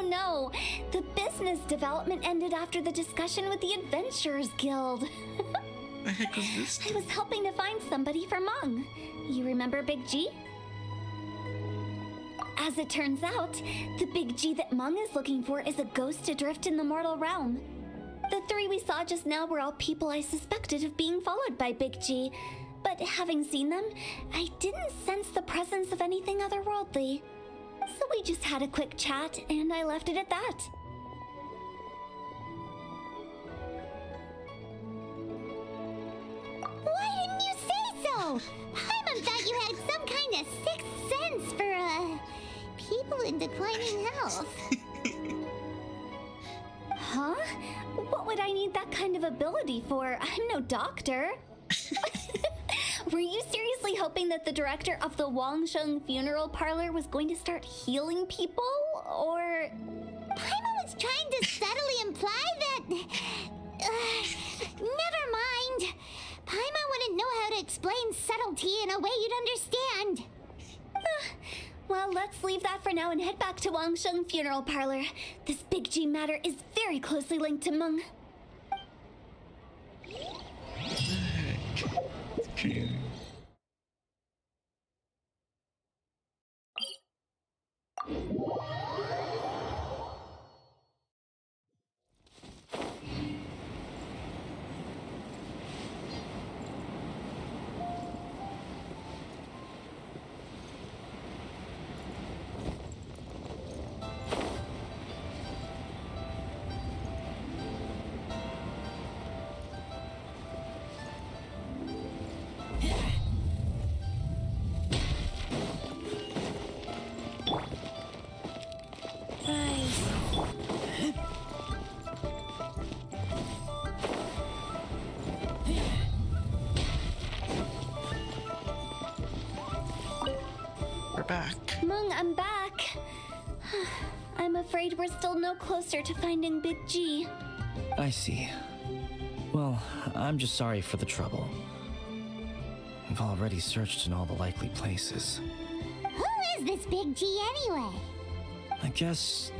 No. The business development ended after the discussion with the Adventurers Guild. The heck was this? I was helping to find somebody for Mung. You remember Big G? As it turns out, the Big G that Mung is looking for is a ghost adrift in the mortal realm. The three we saw just now were all people I suspected of being followed by Big G, but having seen them, I didn't sense the presence of anything otherworldly. So we just had a quick chat, and I left it at that. Why didn't you say so? Paimon thought you had some kind of sixth sense for, people in declining health. Huh? What would I need that kind of ability for? I'm no doctor. Were you seriously hoping that the director of the Wangsheng Funeral Parlor was going to start healing people, or... Paimon was trying to subtly imply that... never mind. Paimon wouldn't know how to explain subtlety in a way you'd understand. Well, let's leave that for now and head back to Wangsheng Funeral Parlor. This Big G matter is very closely linked to Mung. Okay. Back. Mung, I'm back. I'm afraid we're still no closer to finding Big G. I see. Well, I'm just sorry for the trouble. We've already searched in all the likely places. Who is this Big G anyway? I guess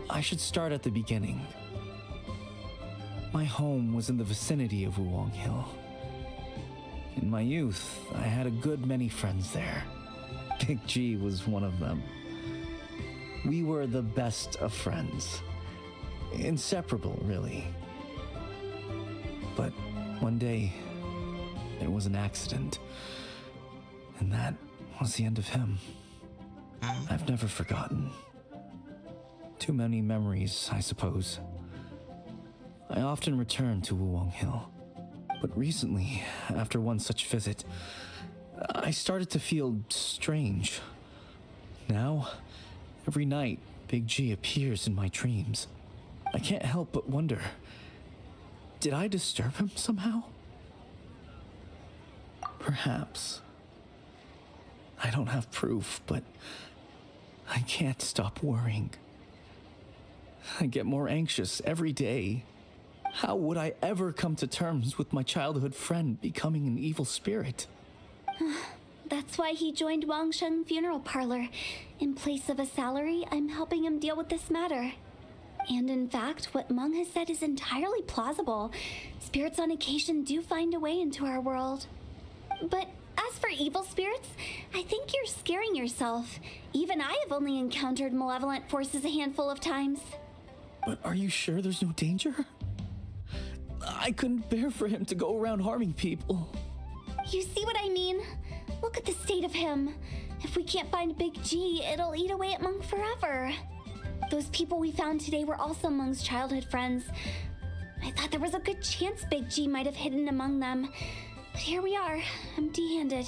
I should start at the beginning. My home was in the vicinity of Wuwang Hill. In my youth, I had a good many friends there. Big G was one of them. We were the best of friends. Inseparable, really. But one day, there was an accident. And that was the end of him. I've never forgotten. Too many memories, I suppose. I often return to Wuwang Hill. But recently, after one such visit, I started to feel strange. Now, every night, Big G appears in my dreams. I can't help but wonder, did I disturb him somehow? Perhaps. I don't have proof, but I can't stop worrying. I get more anxious every day. How would I ever come to terms with my childhood friend becoming an evil spirit? That's why he joined Wangsheng Funeral Parlor. In place of a salary, I'm helping him deal with this matter. And in fact, what Mung has said is entirely plausible. Spirits on occasion do find a way into our world. But as for evil spirits, I think you're scaring yourself. Even I have only encountered malevolent forces a handful of times. But are you sure there's no danger? I couldn't bear for him to go around harming people. You see what I mean? Look at the state of him. If we can't find Big G, it'll eat away at Mung forever. Those people we found today were also Mung's childhood friends. I thought there was a good chance Big G might have hidden among them. But here we are, empty-handed.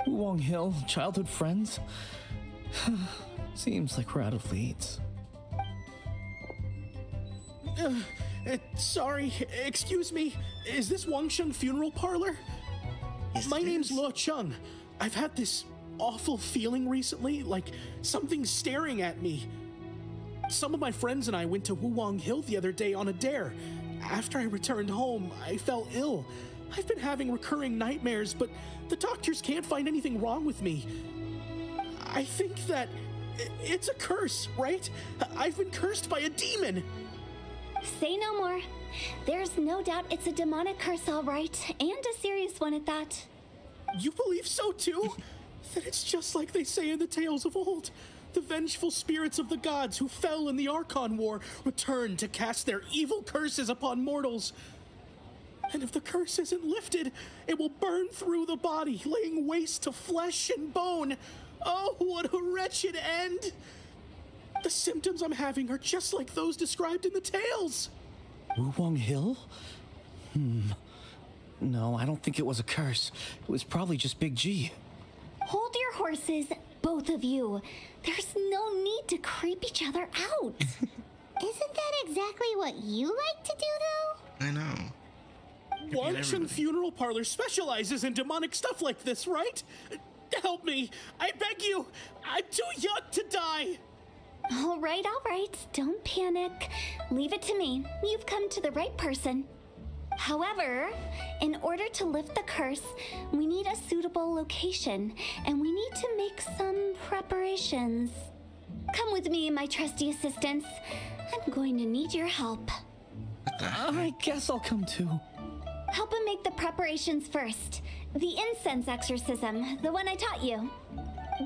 Wong Hill, childhood friends? Seems like we're out of leads. Sorry, excuse me. Is this Wangsheng Funeral Parlor? Yes, My it name's is. Luo Chung. I've had this awful feeling recently, like something's staring at me. Some of my friends and I went to Wuwang Hill the other day on a dare. After I returned home, I fell ill. I've been having recurring nightmares, but the doctors can't find anything wrong with me. I think that it's a curse, right? I've been cursed by a demon. Say no more. There's no doubt it's a demonic curse, all right, and a serious one at that. You believe so too? Then it's just like they say in the tales of old. The vengeful spirits of the gods who fell in the Archon War return to cast their evil curses upon mortals. And if the curse isn't lifted, it will burn through the body, laying waste to flesh and bone. Oh, what a wretched end! The symptoms I'm having are just like those described in the tales. Wuwang Hill? No, I don't think it was a curse. It was probably just Big G. Hold your horses, both of you. There's no need to creep each other out. Isn't that exactly what you like to do, though? I know. Wangsheng Funeral Parlor specializes in demonic stuff like this, right? Help me. I beg you. I'm too young to die. All right. Don't panic. Leave it to me. You've come to the right person. However, in order to lift the curse, we need a suitable location, and we need to make some preparations. Come with me, my trusty assistants. I'm going to need your help. I guess I'll come too. Help him make the preparations first. The incense exorcism, the one I taught you.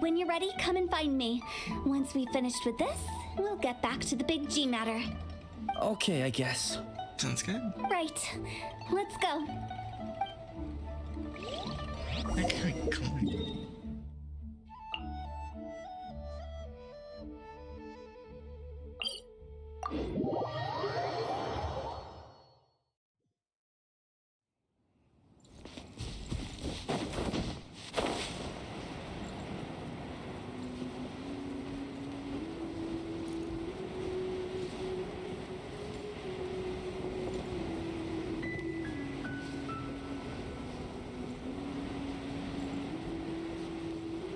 When you're ready, come and find me. Once we've finished with this, we'll get back to the Big G matter. Okay, I guess. Sounds good. Right. Let's go. Okay, come on.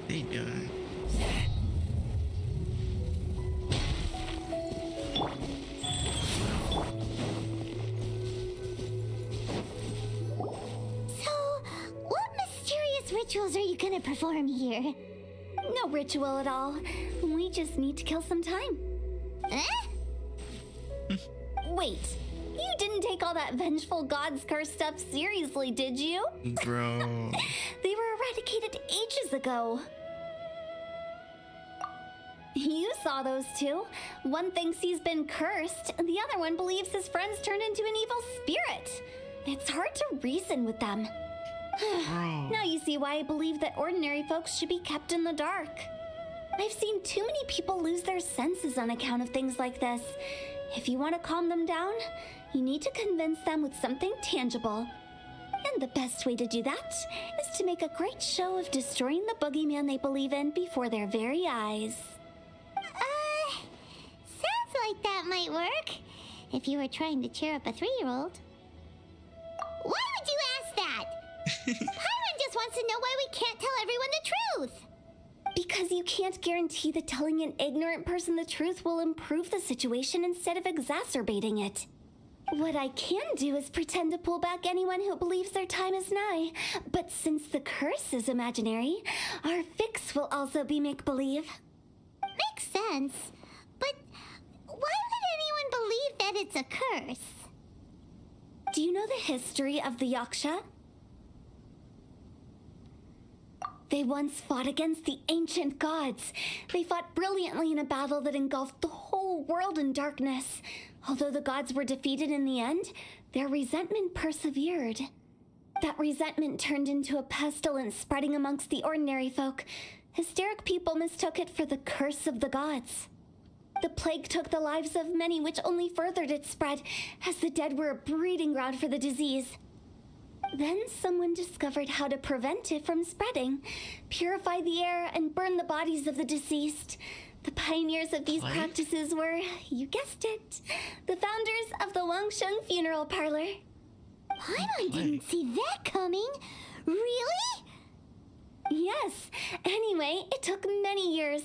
There you go. So, what mysterious rituals are you gonna perform here? No ritual at all. We just need to kill some time. Wait, you didn't take all that vengeful god's curse stuff seriously, did you? Bro. They were eradicated ages ago. You saw those two. One thinks he's been cursed, and the other one believes his friends turned into an evil spirit. It's hard to reason with them. Now you see why I believe that ordinary folks should be kept in the dark. I've seen too many people lose their senses on account of things like this. If you want to calm them down, you need to convince them with something tangible. And the best way to do that is to make a great show of destroying the boogeyman they believe in before their very eyes. Sounds like that might work. If you were trying to cheer up a 3-year-old. Why would you ask that? Paimon just wants to know why we can't tell everyone the truth. Because you can't guarantee that telling an ignorant person the truth will improve the situation instead of exacerbating it. What I can do is pretend to pull back anyone who believes their time is nigh. But since the curse is imaginary, our fix will also be make-believe. Makes sense. But why would anyone it's a curse. Do you know the history of the Yaksha? They once fought against the ancient gods. They fought brilliantly in a battle that engulfed the whole world in darkness. Although the gods were defeated in the end, their resentment persevered. That resentment turned into a pestilence spreading amongst the ordinary folk. Hysteric people mistook it for the curse of the gods. The plague took the lives of many, which only furthered its spread, as the dead were a breeding ground for the disease. Then someone discovered how to prevent it from spreading, purify the air, and burn the bodies of the deceased. The pioneers of these practices were, you guessed it, the founders of the Wangsheng Funeral Parlor. Paimon didn't see that coming. Really? Yes. Anyway, it took many years,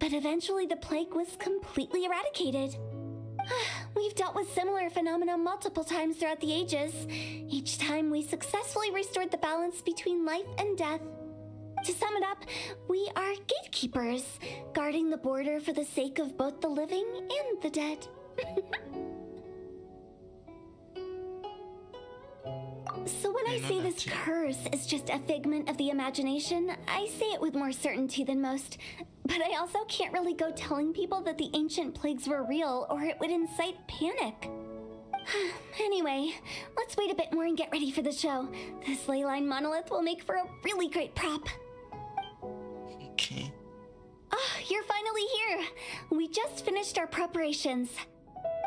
but eventually the plague was completely eradicated. We've dealt with similar phenomena multiple times throughout the ages. Each time we successfully restored the balance between life and death. To sum it up, we are gatekeepers, guarding the border for the sake of both the living and the dead. So when I say this curse is just a figment of the imagination, I say it with more certainty than most. But I also can't really go telling people that the ancient plagues were real, or it would incite panic. Anyway, let's wait a bit more and get ready for the show. This ley line monolith will make for a really great prop. Okay. Oh, you're finally here. We just finished our preparations.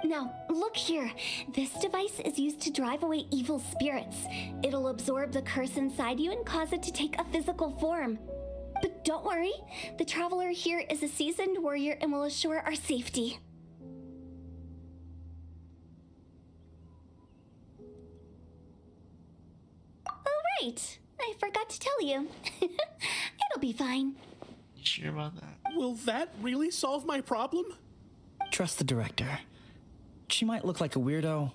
Now, look here. This device is used to drive away evil spirits. It'll absorb the curse inside you and cause it to take a physical form. But don't worry, the traveler here is a seasoned warrior and will assure our safety. Oh, right. I forgot to tell you. It'll be fine. You sure about that? Will that really solve my problem? Trust the director. She might look like a weirdo,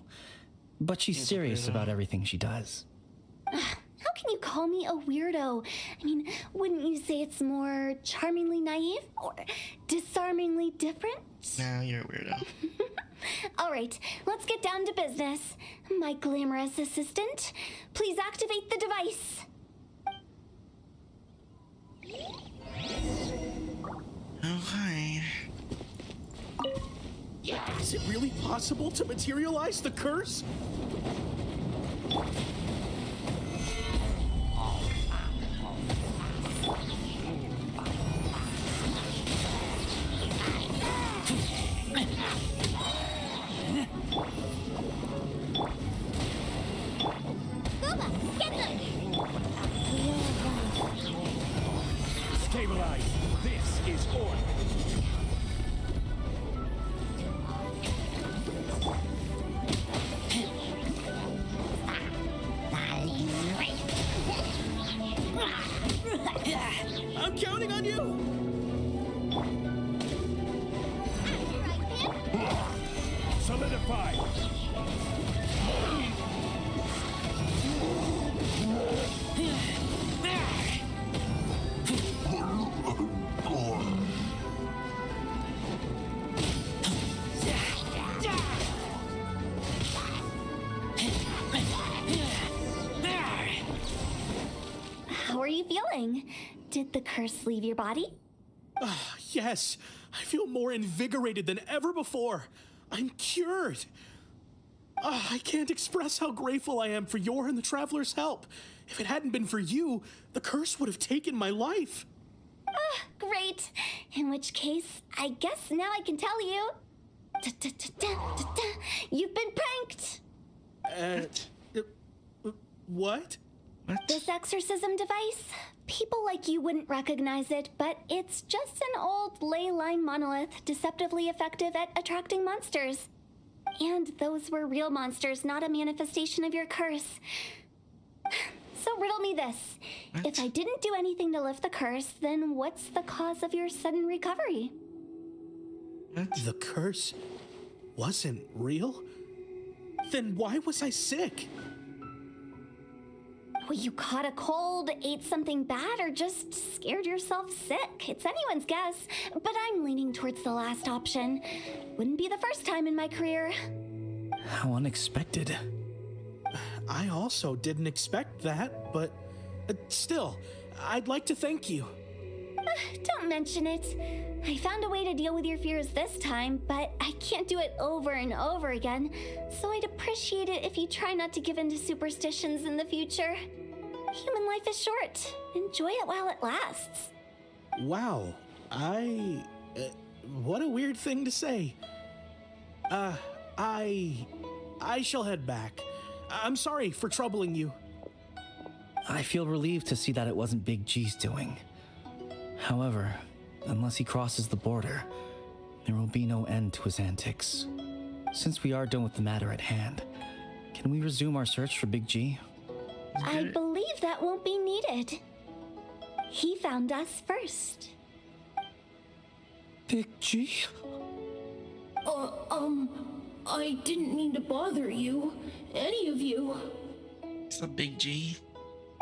but she's serious about everything she does. How can you call me a weirdo? I mean, wouldn't you say it's more charmingly naive or disarmingly different? Nah, you're a weirdo. All right, let's get down to business. My glamorous assistant, please activate the device. Okay. Is it really possible to materialize the curse? Booba, get them! Stabilize. This is order. I'm counting on you! Solidify. How are you feeling? Did the curse leave your body? Yes, I feel more invigorated than ever before. I'm cured. I can't express how grateful I am for your and the Traveler's help. If it hadn't been for you, the curse would have taken my life. Great. In which case, I guess now I can tell you. You've been pranked. What? This exorcism device, people like you wouldn't recognize it, but it's just an old ley line monolith deceptively effective at attracting monsters. And those were real monsters, not a manifestation of your curse. So riddle me this. What? If I didn't do anything to lift the curse, then what's the cause of your sudden recovery? The curse wasn't real? Then why was I sick? Well, you caught a cold, ate something bad, or just scared yourself sick. It's anyone's guess, but I'm leaning towards the last option. Wouldn't be the first time in my career. How unexpected. I also didn't expect that, but still, I'd like to thank you. Don't mention it. I found a way to deal with your fears this time, but I can't do it over and over again, so I'd appreciate it if you try not to give in to superstitions in the future. Human life is short. Enjoy it while it lasts. Wow, what a weird thing to say. I shall head back. I'm sorry for troubling you. I feel relieved to see that it wasn't Big G's doing. However, unless he crosses the border, there will be no end to his antics. Since we are done with the matter at hand, can we resume our search for Big G? I believe that won't be needed. He found us first. Big G? I didn't mean to bother you. Any of you. It's a Big G.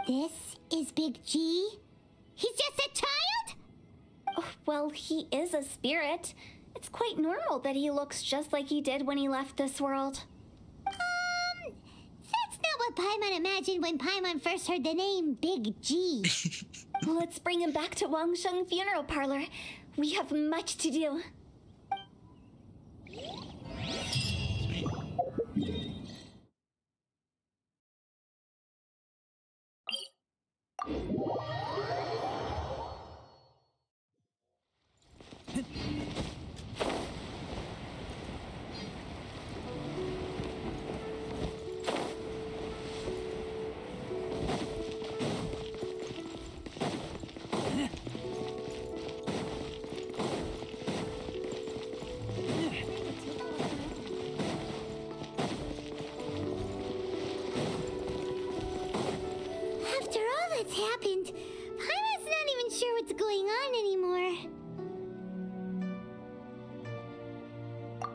This is Big G? He's just a child? Oh, well, he is a spirit. It's quite normal that he looks just like he did when he left this world. That's not what Paimon imagined when Paimon first heard the name Big G. Let's bring him back to Wangsheng Funeral Parlor. We have much to do. After all that's happened, Paimon's not even sure what's going on anymore.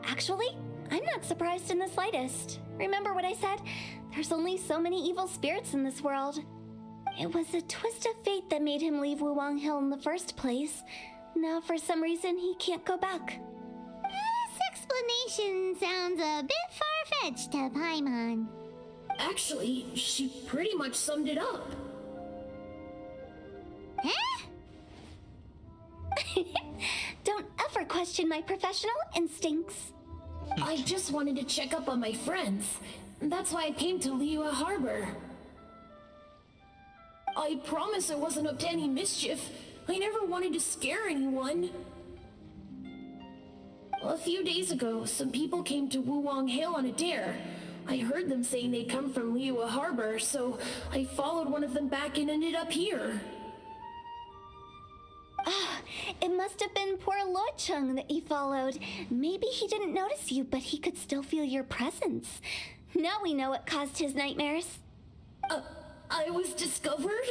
Actually, I'm not surprised in the slightest. Remember what I said? There's only so many evil spirits in this world. It was a twist of fate that made him leave Wuwang Hill in the first place. Now, for some reason, he can't go back. This explanation sounds a bit far-fetched to Paimon. Actually, she pretty much summed it up. Huh? Don't ever question my professional instincts. I just wanted to check up on my friends. That's why I came to Liyue Harbor. I promise I wasn't up to any mischief. I never wanted to scare anyone. A few days ago, some people came to Wuwang Hill on a dare. I heard them saying they'd come from Liyue Harbor, so I followed one of them back and ended up here. Ah, it must have been poor Luocheng that you followed. Maybe he didn't notice you, but he could still feel your presence. Now we know what caused his nightmares. I was discovered?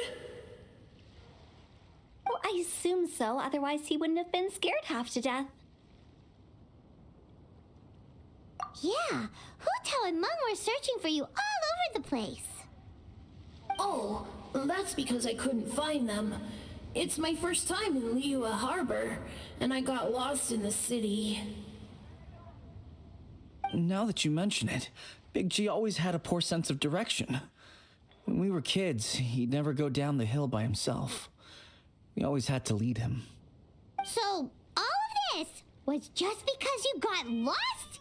Well, I assume so, otherwise he wouldn't have been scared half to death. Yeah, Hu Tao and Meng were searching for you all over the place. Oh, that's because I couldn't find them. It's my first time in Liyue Harbor, and I got lost in the city. Now that you mention it, Big G always had a poor sense of direction. When we were kids, he'd never go down the hill by himself. We always had to lead him. So, all of this was just because you got lost?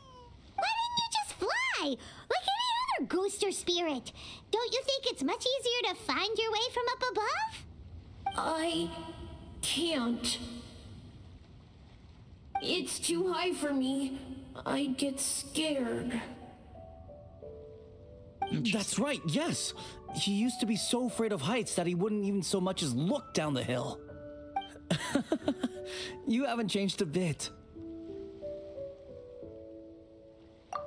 Why didn't you just fly? Like any other ghost or spirit? Don't you think it's much easier to find your way from up above? I can't. It's too high for me. I get scared. That's right, yes. He used to be so afraid of heights that he wouldn't even so much as look down the hill. You haven't changed a bit.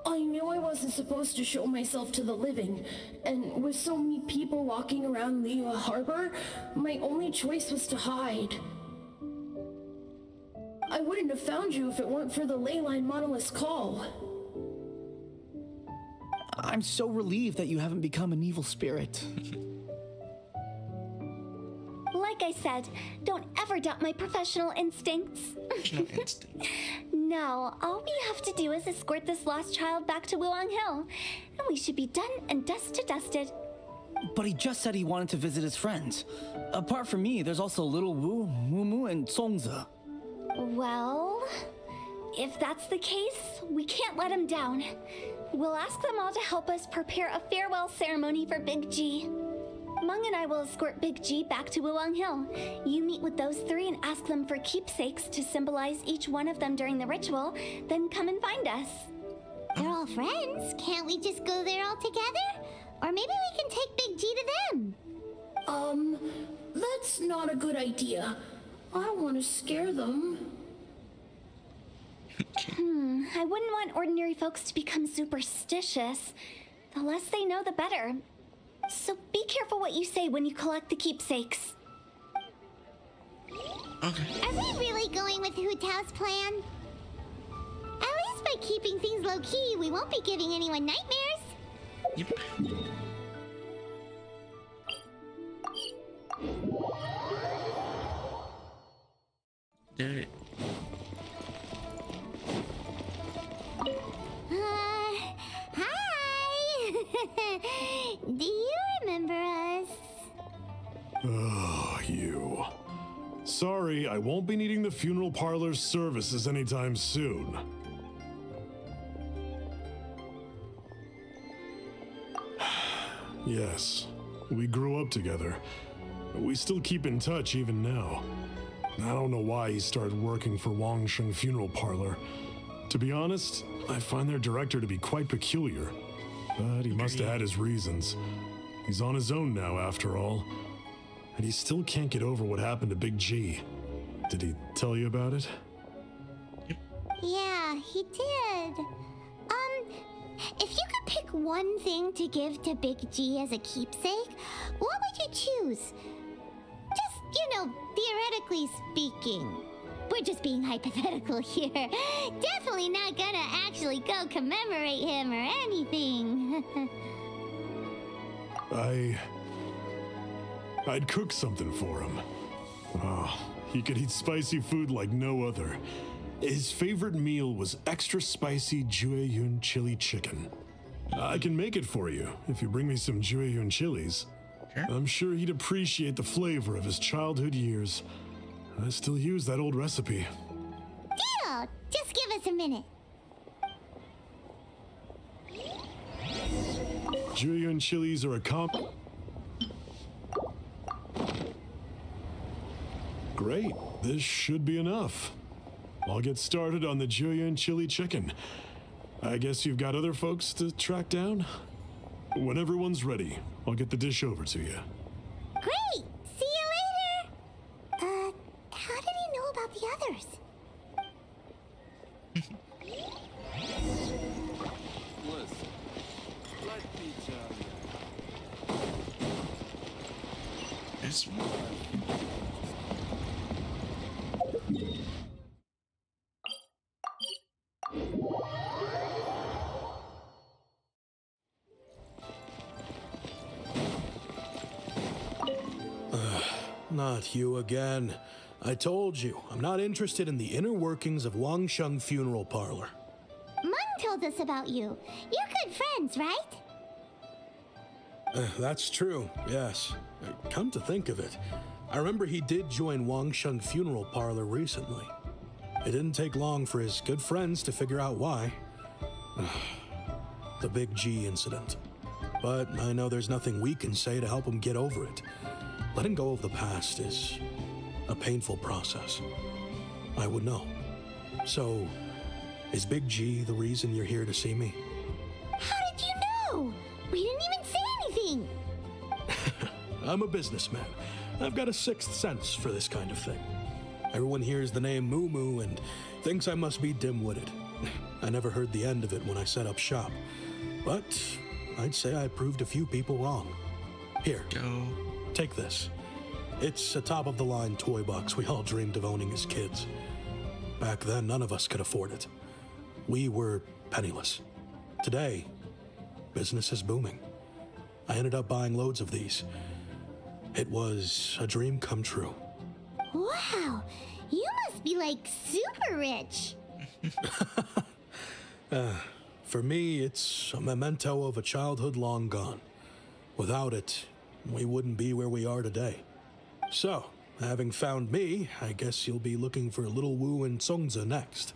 I knew I wasn't supposed to show myself to the living, and with so many people walking around Liyue Harbor, my only choice was to hide. I wouldn't have found you if it weren't for the Leyline Monolith's call. I'm so relieved that you haven't become an evil spirit. Like Like I said, don't ever doubt my professional instincts. No instinct. No, all we have to do is escort this lost child back to Wuang Hill, and we should be done and dust to dusted. But he just said he wanted to visit his friends. Apart from me, there's also Little Wu, Mumu, and Songza. Well, if that's the case, we can't let him down. We'll ask them all to help us prepare a farewell ceremony for Big G. Mung and I will escort Big G back to Wuang Hill. You meet with those three and ask them for keepsakes to symbolize each one of them during the ritual, then come and find us. They're all friends. Can't we just go there all together? Or maybe we can take Big G to them. That's not a good idea. I don't want to scare them. I wouldn't want ordinary folks to become superstitious. The less they know, the better. So be careful what you say when you collect the keepsakes. Okay. Are we really going with Hu Tao's plan? At least by keeping things low-key, we won't be giving anyone nightmares. Yep. Did it. Hi! Do you remember us? Oh, you. Sorry, I won't be needing the funeral parlor's services anytime soon. Yes, we grew up together. We still keep in touch even now. I don't know why he started working for Wangsheng Funeral Parlor. To be honest, I find their director to be quite peculiar. But he must have had his reasons. He's on his own now, after all. And he still can't get over what happened to Big G. Did he tell you about it? Yeah, he did. If you could pick one thing to give to Big G as a keepsake, what would you choose? Just, theoretically speaking. We're just being hypothetical here. Definitely not gonna actually go commemorate him or anything. I'd cook something for him. Oh, he could eat spicy food like no other. His favorite meal was extra spicy Jueyun chili chicken. I can make it for you if you bring me some Jueyun chilies. Sure. I'm sure he'd appreciate the flavor of his childhood years. I still use that old recipe. Deal! Just give us a minute. Jueyun chilies are a Great, this should be enough. I'll get started on the Jueyun chili chicken. I guess you've got other folks to track down? When everyone's ready, I'll get the dish over to you. Great! See you later! How did he know about the others? Listen, let me tell you. This one. Not you again. I told you, I'm not interested in the inner workings of Wangsheng Funeral Parlor. Mung told us about you. You're good friends, right? That's true, yes. Come to think of it, I remember he did join Wangsheng Funeral Parlor recently. It didn't take long for his good friends to figure out why. The Big G incident. But I know there's nothing we can say to help him get over it. Letting go of the past is a painful process. I would know. So, is Big G the reason you're here to see me? How did you know? We didn't even say anything. I'm a businessman. I've got a sixth sense for this kind of thing. Everyone hears the name Moo Moo and thinks I must be dim-witted. I never heard the end of it when I set up shop. But I'd say I proved a few people wrong. Here, take this. It's a top-of-the-line toy box we all dreamed of owning as kids. Back then, none of us could afford it. We were penniless. Today, business is booming. I ended up buying loads of these. It was a dream come true. Wow, you must be like super rich. For me, it's a memento of a childhood long gone. Without it, we wouldn't be where we are today. So, having found me, I guess you'll be looking for Little Wu and Songza next.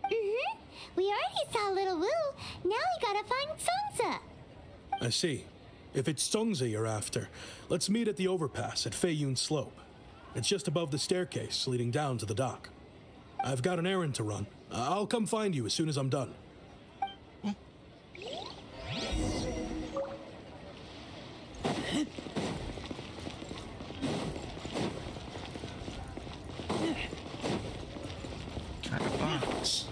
Mm-hmm. We already saw Little Wu. Now we gotta find Songza. I see. If it's Songza you're after, let's meet at the overpass at Feiyun Slope. It's just above the staircase leading down to the dock. I've got an errand to run. I'll come find you as soon as I'm done. Got a box.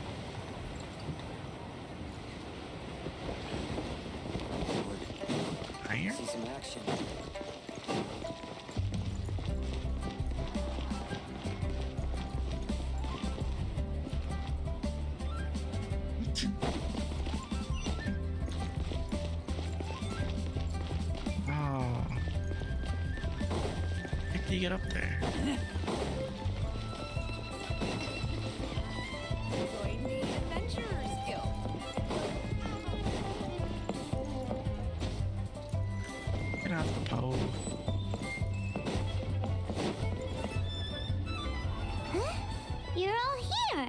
Iron? See some action. Oh. How do you get up there? Join the Adventurers Guild. Get off the pole. Huh? You're all here.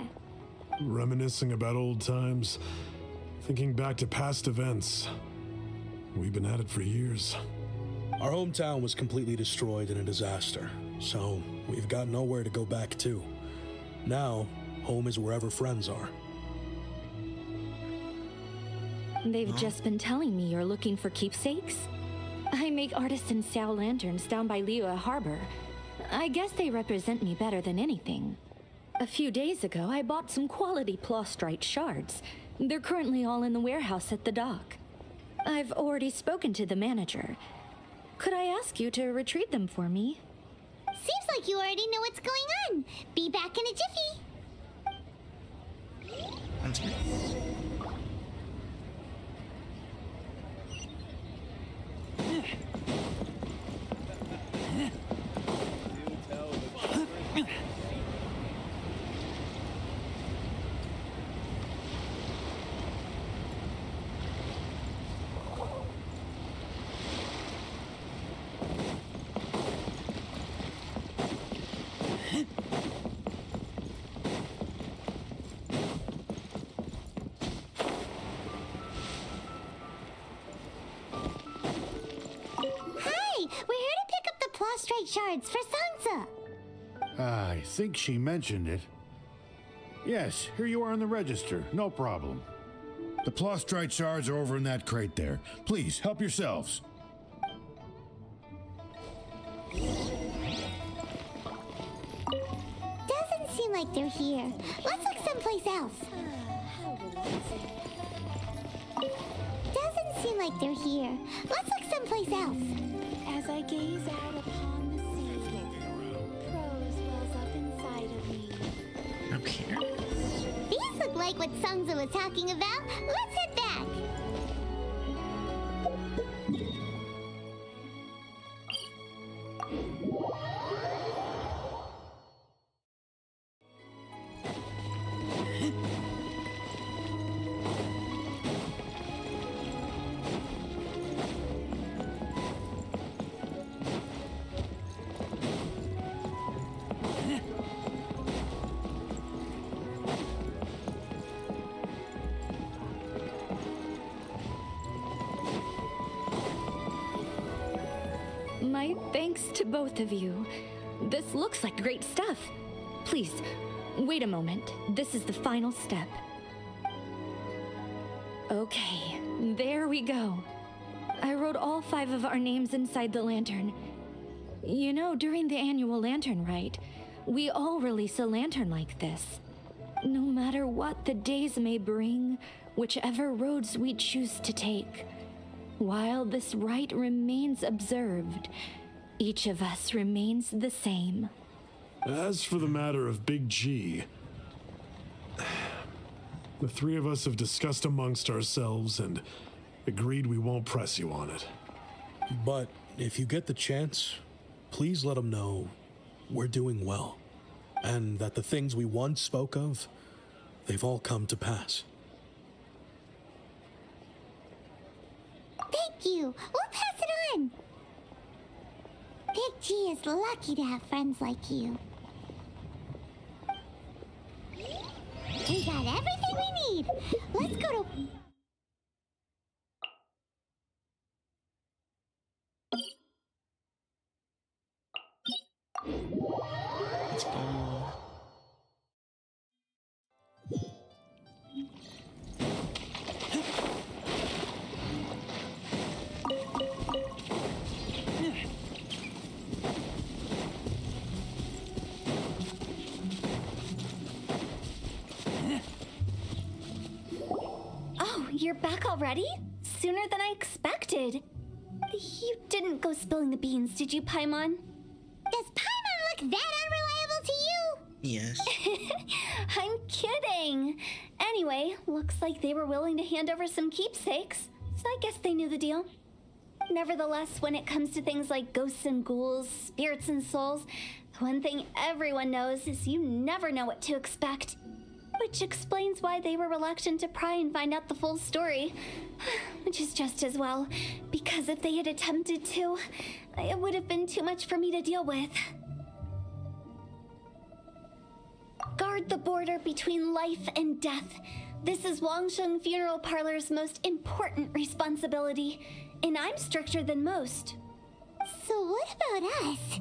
Reminiscing about old times, thinking back to past events. We've been at it for years. Our hometown was completely destroyed in a disaster, so we've got nowhere to go back to. Now, home is wherever friends are. They've just been telling me you're looking for keepsakes. I make artisan Sao lanterns down by Liyue Harbor. I guess they represent me better than anything. A few days ago, I bought some quality plastrite shards. They're currently all in the warehouse at the dock. I've already spoken to the manager. Could I ask you to retrieve them for me? Seems like you already know what's going on. Be back in a jiffy. That's good. Plastrite shards for Sansa. I think she mentioned it. Yes, here you are on the register. No problem. The plastrite shards are over in that crate there. Please, help yourselves. Doesn't seem like they're here. Let's look someplace else. Doesn't seem like they're here. Let's look someplace else. As I gaze out upon the sea, prose wells up inside of me. Up here? These look like what Songza was talking about. Let's head back. My thanks to both of you. This looks like great stuff. Please, wait a moment. This is the final step. Okay, there we go. I wrote all 5 of our names inside the lantern. You know, during the annual lantern rite, we all release a lantern like this. No matter what the days may bring, whichever roads we choose to take, while this rite remains observed, each of us remains the same. As for the matter of Big G, the 3 of us have discussed amongst ourselves and agreed we won't press you on it. But if you get the chance, please let him know we're doing well, and that the things we once spoke of, they've all come to pass. Thank you. We'll pass it on. Big G is lucky to have friends like you. We got everything we need. Let's go to... Let's go. Oh, you're back already? Sooner than I expected. You didn't go spilling the beans, did you, Paimon? Does Paimon look that unreliable to you? Yes. I'm kidding. Anyway, looks like they were willing to hand over some keepsakes, so I guess they knew the deal. Nevertheless, when it comes to things like ghosts and ghouls, spirits and souls, the one thing everyone knows is you never know what to expect. Which explains why they were reluctant to pry and find out the full story. Which is just as well, because if they had attempted to, it would have been too much for me to deal with. Guard the border between life and death. This is Wangsheng Funeral Parlor's most important responsibility, and I'm stricter than most. So what about us?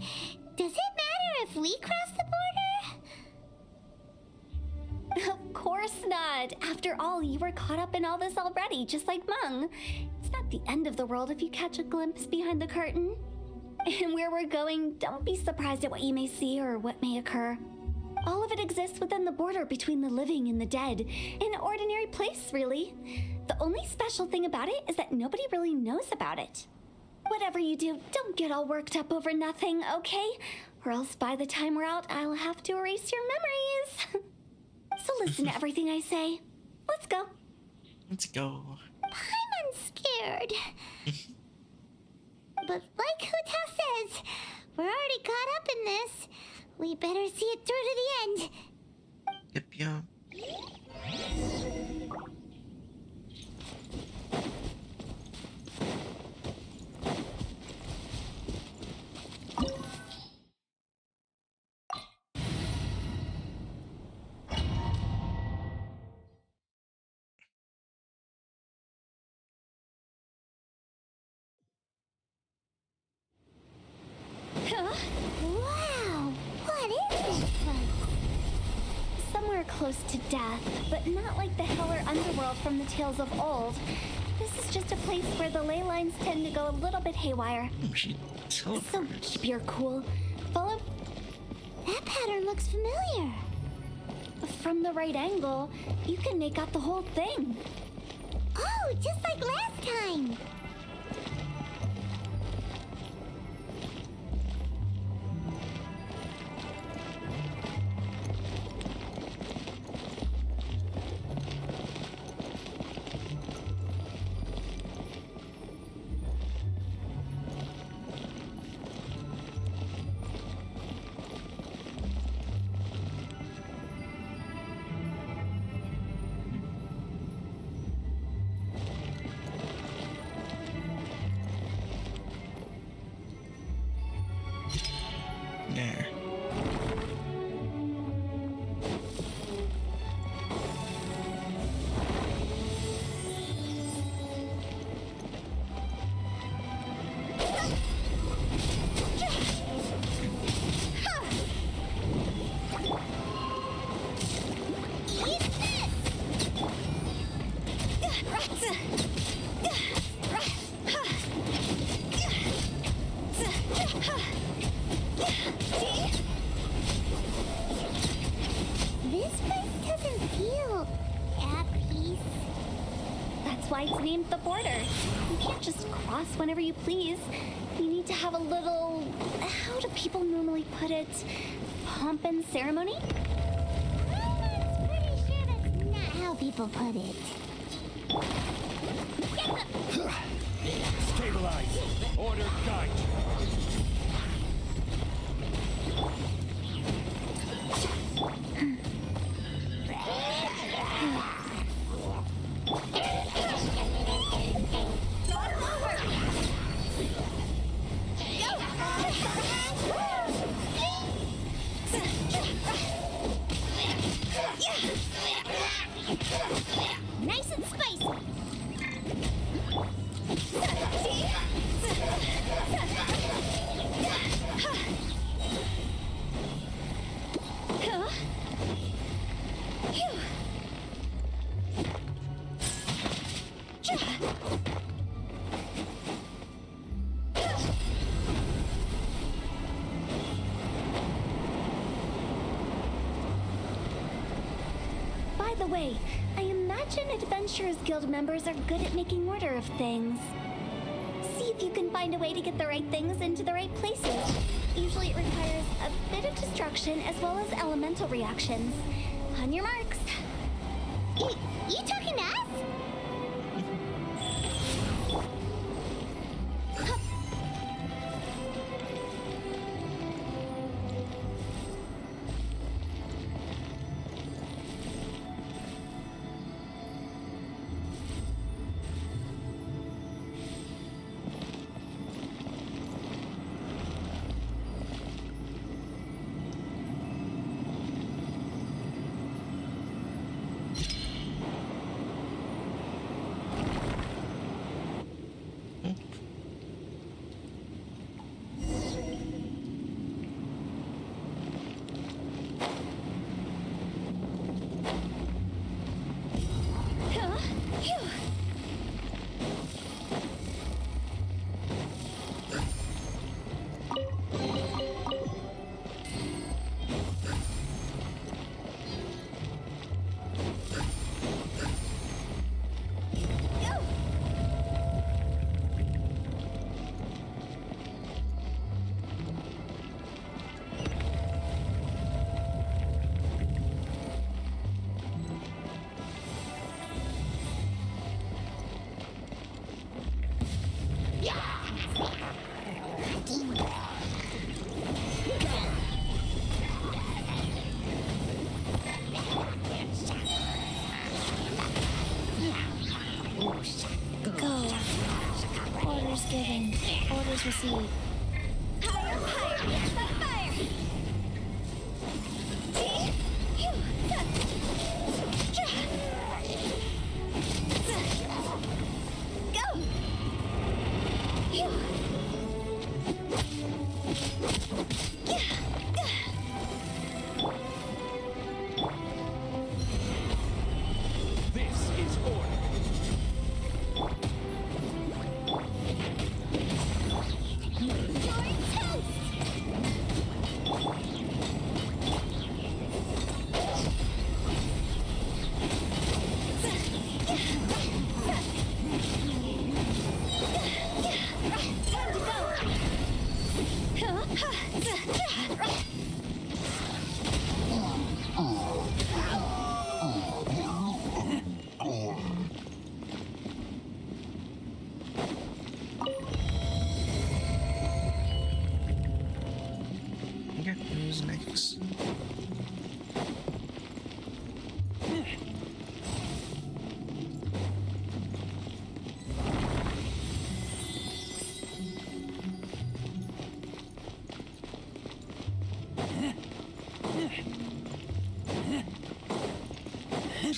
Does it matter if we cross the border? Of course not. After all, you were caught up in all this already, just like Meng. It's not the end of the world if you catch a glimpse behind the curtain. And where we're going, don't be surprised at what you may see or what may occur. All of it exists within the border between the living and the dead. An ordinary place, really. The only special thing about it is that nobody really knows about it. Whatever you do, don't get all worked up over nothing, okay? Or else by the time we're out, I'll have to erase your memories. So listen to everything I say. Let's go. Let's go. I'm scared. But like Huta says, we're already caught up in this. We better see it through to the end. Yep. Wow, what is this place? Somewhere close to death, but not like the hell or underworld from the tales of old. This is just a place where the ley lines tend to go a little bit haywire. So keep your cool. Follow. That pattern looks familiar. From the right angle, you can make out the whole thing. Oh, just like last time. There. This place doesn't feel at peace. That's why it's named the border. You can't just cross whenever you please. You need to have a little, how do people normally put it, pomp and ceremony? I'm pretty sure that's not how people put it. Stabilize. Order guide. Nice and spicy. By the way, I imagine Adventurers Guild members are good at making order of things. See if you can find a way to get the right things into the right places. Usually it requires a bit of destruction as well as elemental reactions. On your marks. You talking to us? Go. Orders given. Orders received. Higher, higher. Like fire. Go. This is order. Okay, who's next?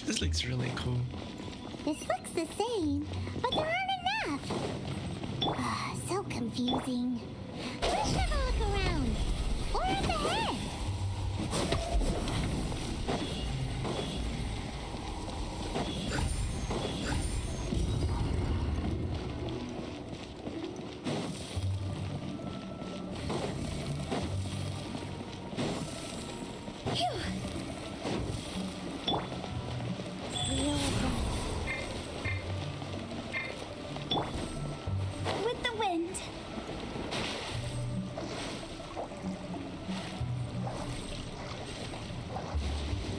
This looks really cool. This looks the same, but there aren't enough. So confusing. Let's have a look around. Or up ahead. With the wind.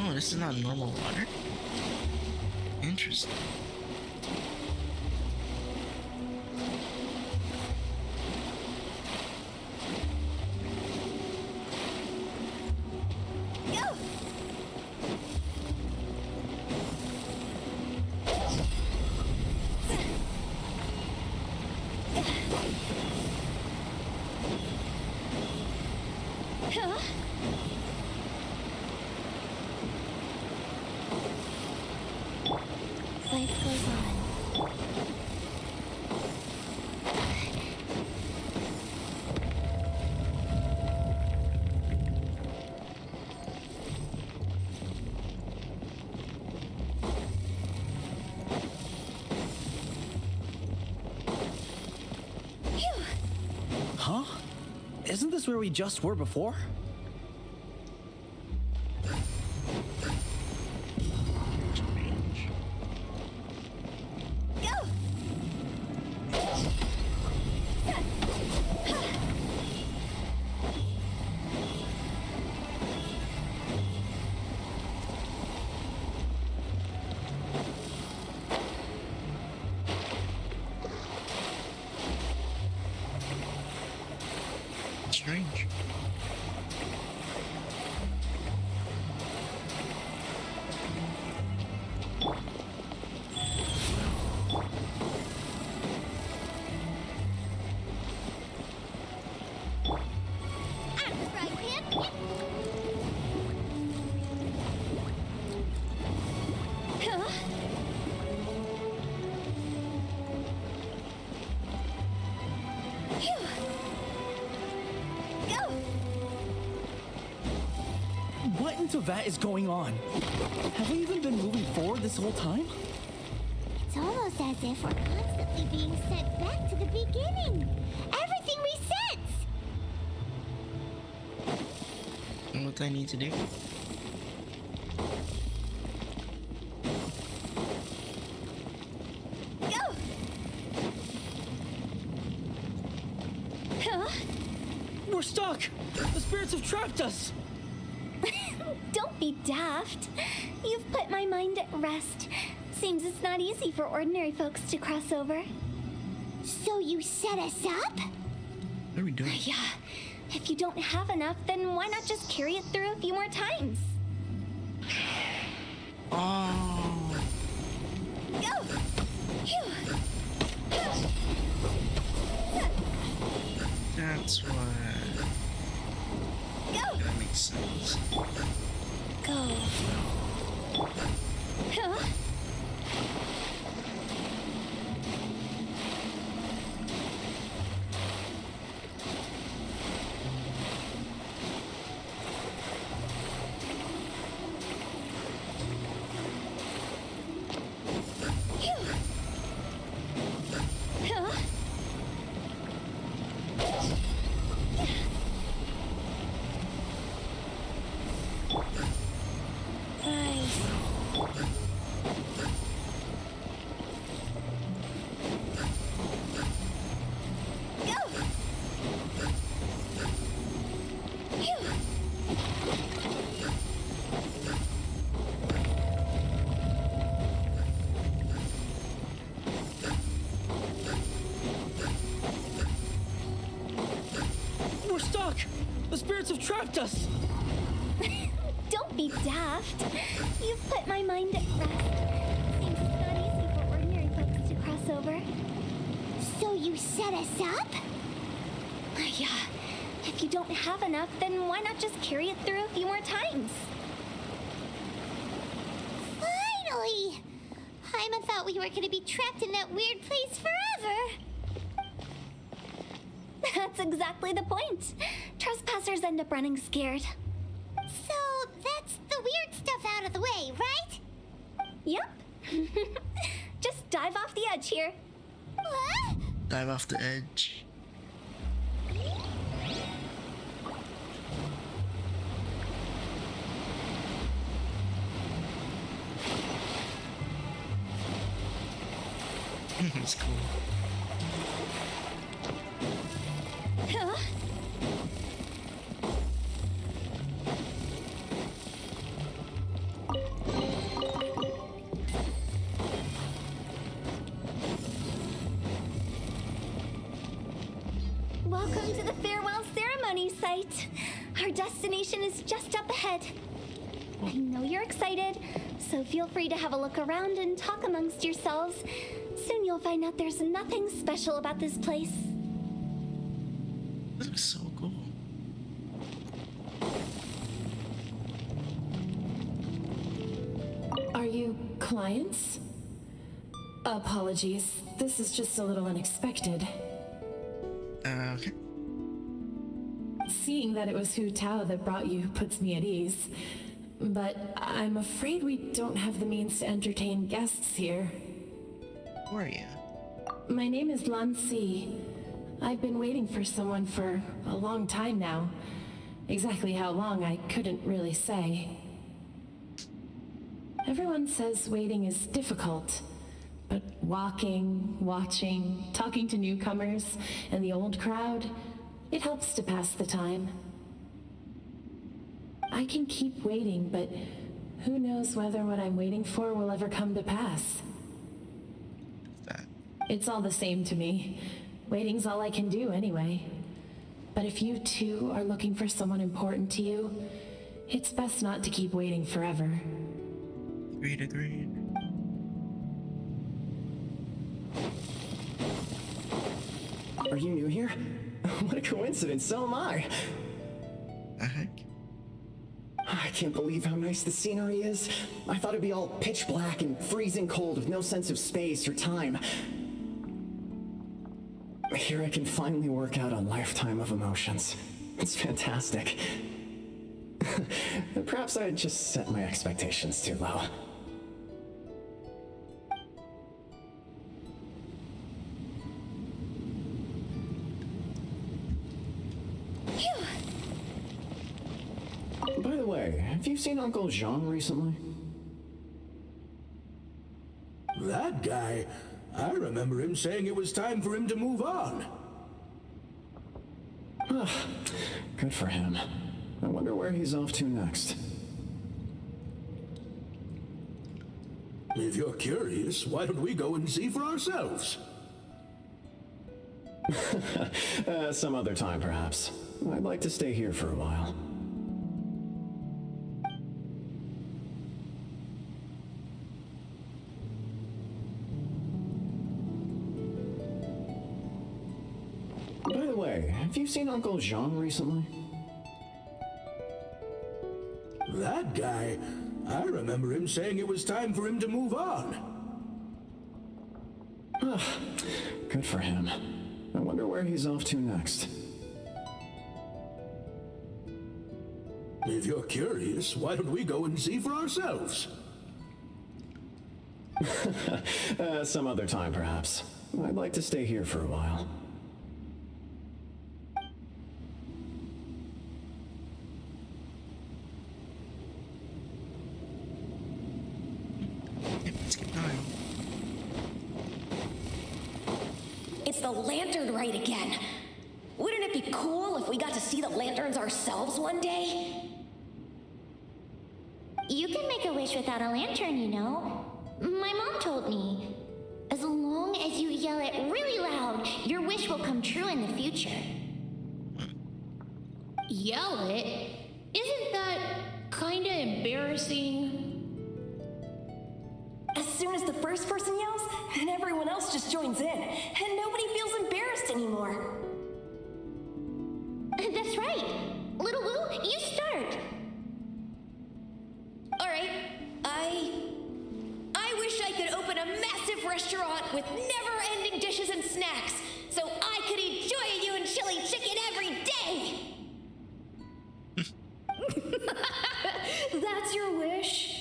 Oh, this is not normal water? Interesting. Go! Huh? life goes on. Huh? Isn't this where we just were before? Strange. What into that is going on? Have we even been moving forward this whole time? It's almost as if we're constantly being sent back to the beginning. Everything resets! And what do I need to do? We're stuck! The spirits have trapped us! Don't be daft. You've put my mind at rest. Seems it's not easy for ordinary folks to cross over. So you set us up? What are we doing? Yeah. If you don't have enough, then why not just carry it through a few more times? Oh. Go! Phew. That's why. Go! That makes sense. Go. Huh? We're stuck! The spirits have trapped us! Don't be daft. You've put my mind at rest. Seems it's not easy for ordinary folks to cross over. So you set us up? Yeah. If you don't have enough, then why not just carry it through a few more times? Finally! Paimon thought we were gonna be trapped in that weird place forever. That's exactly the point. Trespassers end up running scared. So that's the weird stuff out of the way, right? Yep. Just dive off the edge here. What? Dive off the edge. That's cool. Huh? Welcome to the farewell ceremony site. Our destination is just up ahead. I know you're excited, so feel free to have a look around and talk amongst yourselves. Soon you'll find out there's nothing special about this place. This looks so cool. Are you clients? Apologies. This is just a little unexpected. Okay. Seeing that it was Hu Tao that brought you puts me at ease. But I'm afraid we don't have the means to entertain guests here. Who are you? My name is Lan Si. I've been waiting for someone for a long time now. Exactly how long, I couldn't really say. Everyone says waiting is difficult, but walking, watching, talking to newcomers and the old crowd, it helps to pass the time. I can keep waiting, but who knows whether what I'm waiting for will ever come to pass. It's all the same to me. Waiting's all I can do anyway. But if you too are looking for someone important to you, it's best not to keep waiting forever. Agreed. Are you new here? What a coincidence, so am I. I can't believe how nice the scenery is. I thought it'd be all pitch black and freezing cold with no sense of space or time. Here I can finally work out a lifetime of emotions. It's fantastic. Perhaps I just set my expectations too low. By the way, have you seen Uncle Jean recently? That guy? I remember him saying it was time for him to move on. Good for him. I wonder where he's off to next. If you're curious, why don't we go and see for ourselves? Some other time, perhaps. I'd like to stay here for a while. By the way, have you seen Uncle Jean recently? That guy? I remember him saying it was time for him to move on. Good for him. I wonder where he's off to next. If you're curious, why don't we go and see for ourselves? Some other time, perhaps. I'd like to stay here for a while. It's the lantern rite again. Wouldn't it be cool if we got to see the lanterns ourselves one day? You can make a wish without a lantern, you know. My mom told me. As long as you yell it really loud, your wish will come true in the future. Yell it? Isn't that kinda embarrassing? As soon as the first person yells, and everyone else just joins in, and nobody feels embarrassed anymore. That's right. Little Wu, you start. Alright, I wish I could open a massive restaurant with never-ending dishes and snacks, so I could enjoy you and chili chicken every day! That's your wish?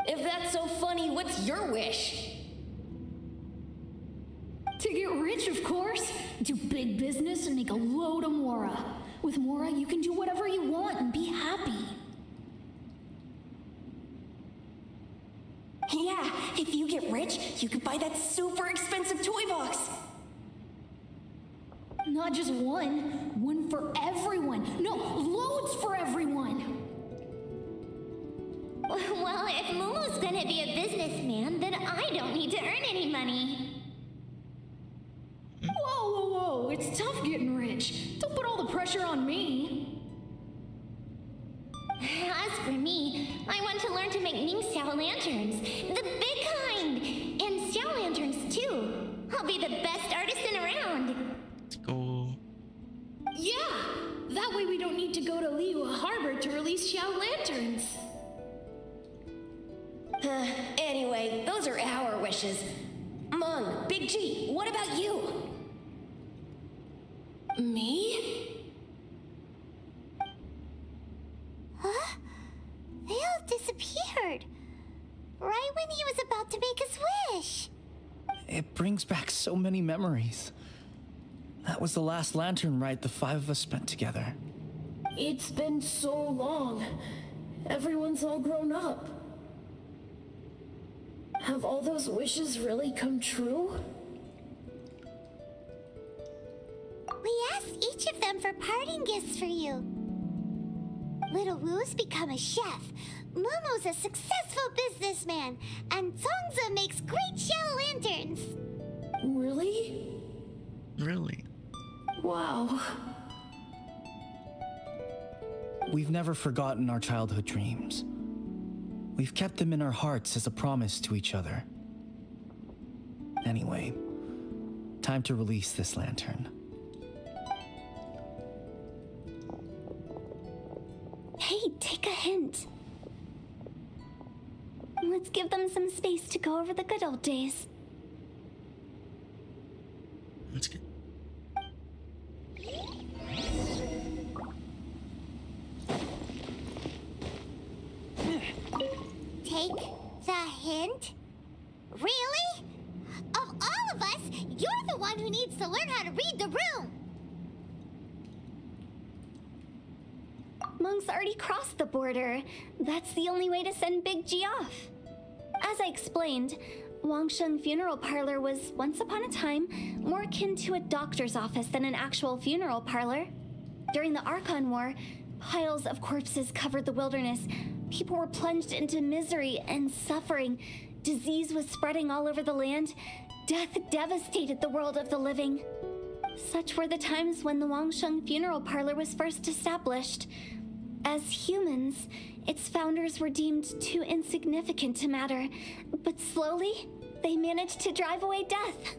If that's so funny, what's your wish? To get rich, of course. Do big business and make a load of Mora. With Mora, you can do whatever you want and be happy. Yeah, if you get rich, you could buy that super expensive toy box. Not just one. One for everyone. No, loads for everyone. Well, if Momo's gonna be a businessman, then I don't need to earn any money. Whoa. It's tough getting rich. Don't put all the pressure on me. As for me, I want to learn to make Ning-Xiao lanterns. The big kind! And Xiao lanterns, too. I'll be the best artisan around. Go. Yeah! That way we don't need to go to Liyue Harbor to release Xiao lanterns. Anyway, those Those are our wishes. Mung, Big G, what about you? Me? Huh? They all disappeared. Right when he was about to make his wish. It brings back so many memories. That was the last lantern ride the 5 of us spent together. It's been so long. Everyone's all grown up. Have all those wishes really come true? We asked each of them for parting gifts for you. Little Wu's become a chef, Momo's a successful businessman, and Zongza makes great shell lanterns. Really? Really? Wow. We've never forgotten our childhood dreams. We've kept them in our hearts as a promise to each other. Anyway, time to release this lantern. Hey, take a hint. Let's give them some space to go over the good old days. That's good. Take the hint? Really? Of all of us, you're the one who needs to learn how to read the room. Monk's already crossed the border. That's the only way to send Big G off. As I explained, Wangsheng Funeral Parlor was, once upon a time, more akin to a doctor's office than an actual funeral parlor. During the Archon War, piles of corpses covered the wilderness. People were plunged into misery and suffering. Disease was spreading all over the land. Death devastated the world of the living. Such were the times when the Wangsheng Funeral Parlor was first established. As humans, its founders were deemed too insignificant to matter, but slowly, they managed to drive away death.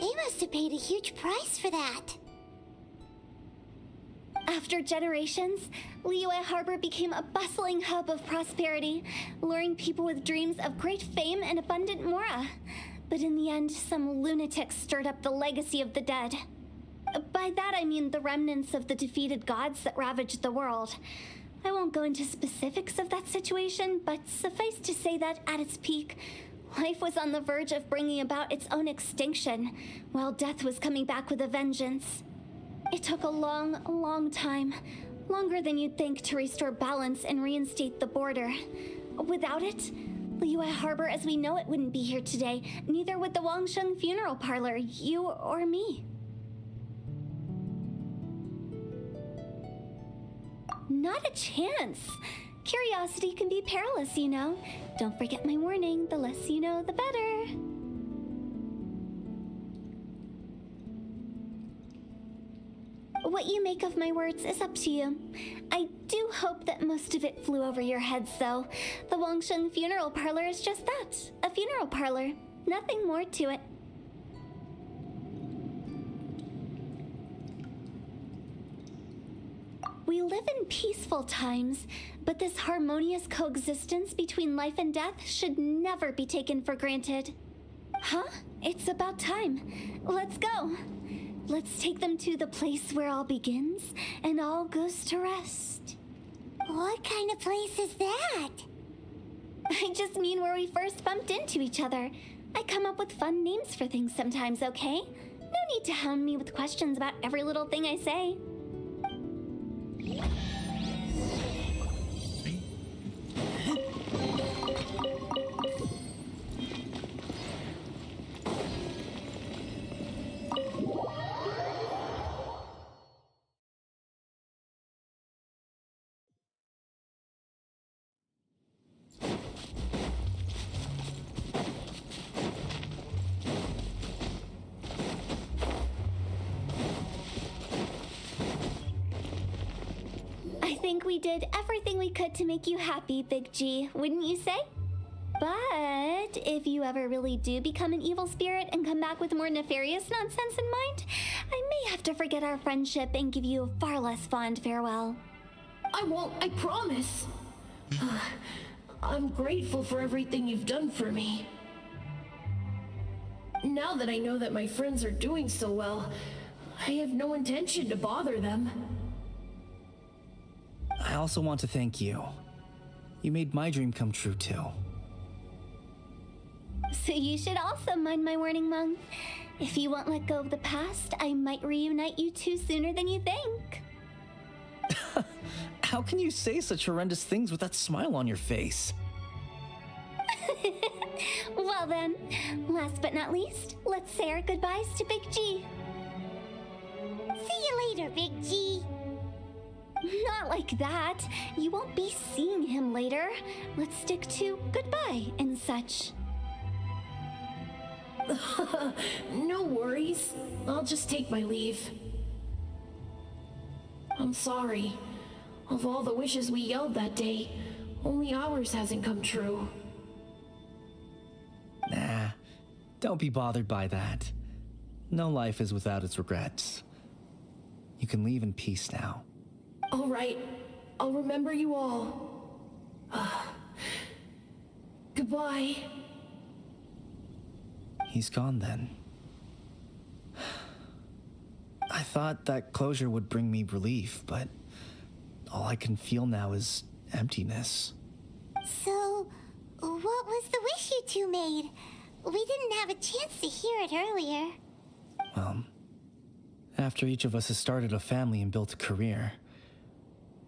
They must have paid a huge price for that. After generations, Liyue Harbor became a bustling hub of prosperity, luring people with dreams of great fame and abundant mora. But in the end, some lunatics stirred up the legacy of the dead. By that I mean the remnants of the defeated gods that ravaged the world. I won't go into specifics of that situation, but suffice to say that at its peak, life was on the verge of bringing about its own extinction, while death was coming back with a vengeance. It took a long, long time, longer than you'd think, to restore balance and reinstate the border. Without it, Liyue Harbor as we know it wouldn't be here today, neither would the Wangsheng Funeral Parlor, you or me. Not a chance. Curiosity can be perilous, you know. Don't forget my warning, the less you know, the better. What you make of my words is up to you. I do hope that most of it flew over your heads, though. The Wangsheng Funeral Parlor is just that, a funeral parlor. Nothing more to it. We live in peaceful times, but this harmonious coexistence between life and death should never be taken for granted. Huh? It's about time. Let's go. Let's take them to the place where all begins and all goes to rest. What kind of place is that? I just mean where we first bumped into each other. I come up with fun names for things sometimes, okay? No need to hound me with questions about every little thing I say. I think we did everything we could to make you happy, Big G, wouldn't you say? But if you ever really do become an evil spirit and come back with more nefarious nonsense in mind, I may have to forget our friendship and give you a far less fond farewell. I won't, I promise. I'm grateful for everything you've done for me. Now that I know that my friends are doing so well, I have no intention to bother them. I also want to thank you. You made my dream come true too. So you should also mind my warning, Mung. If you won't let go of the past, I might reunite you two sooner than you think. How can you say such horrendous things with that smile on your face? Well then, last but not least, let's say our goodbyes to Big G. See you later, Big G. Not like that. You won't be seeing him later. Let's stick to goodbye and such. No worries. I'll just take my leave. I'm sorry. Of all the wishes we yelled that day, only ours hasn't come true. Nah, don't be bothered by that. No life is without its regrets. You can leave in peace now. All right. I'll remember you all. Goodbye. He's gone then. I thought that closure would bring me relief, but all I can feel now is emptiness. So, what was the wish you two made? We didn't have a chance to hear it earlier. After each of us has started a family and built a career,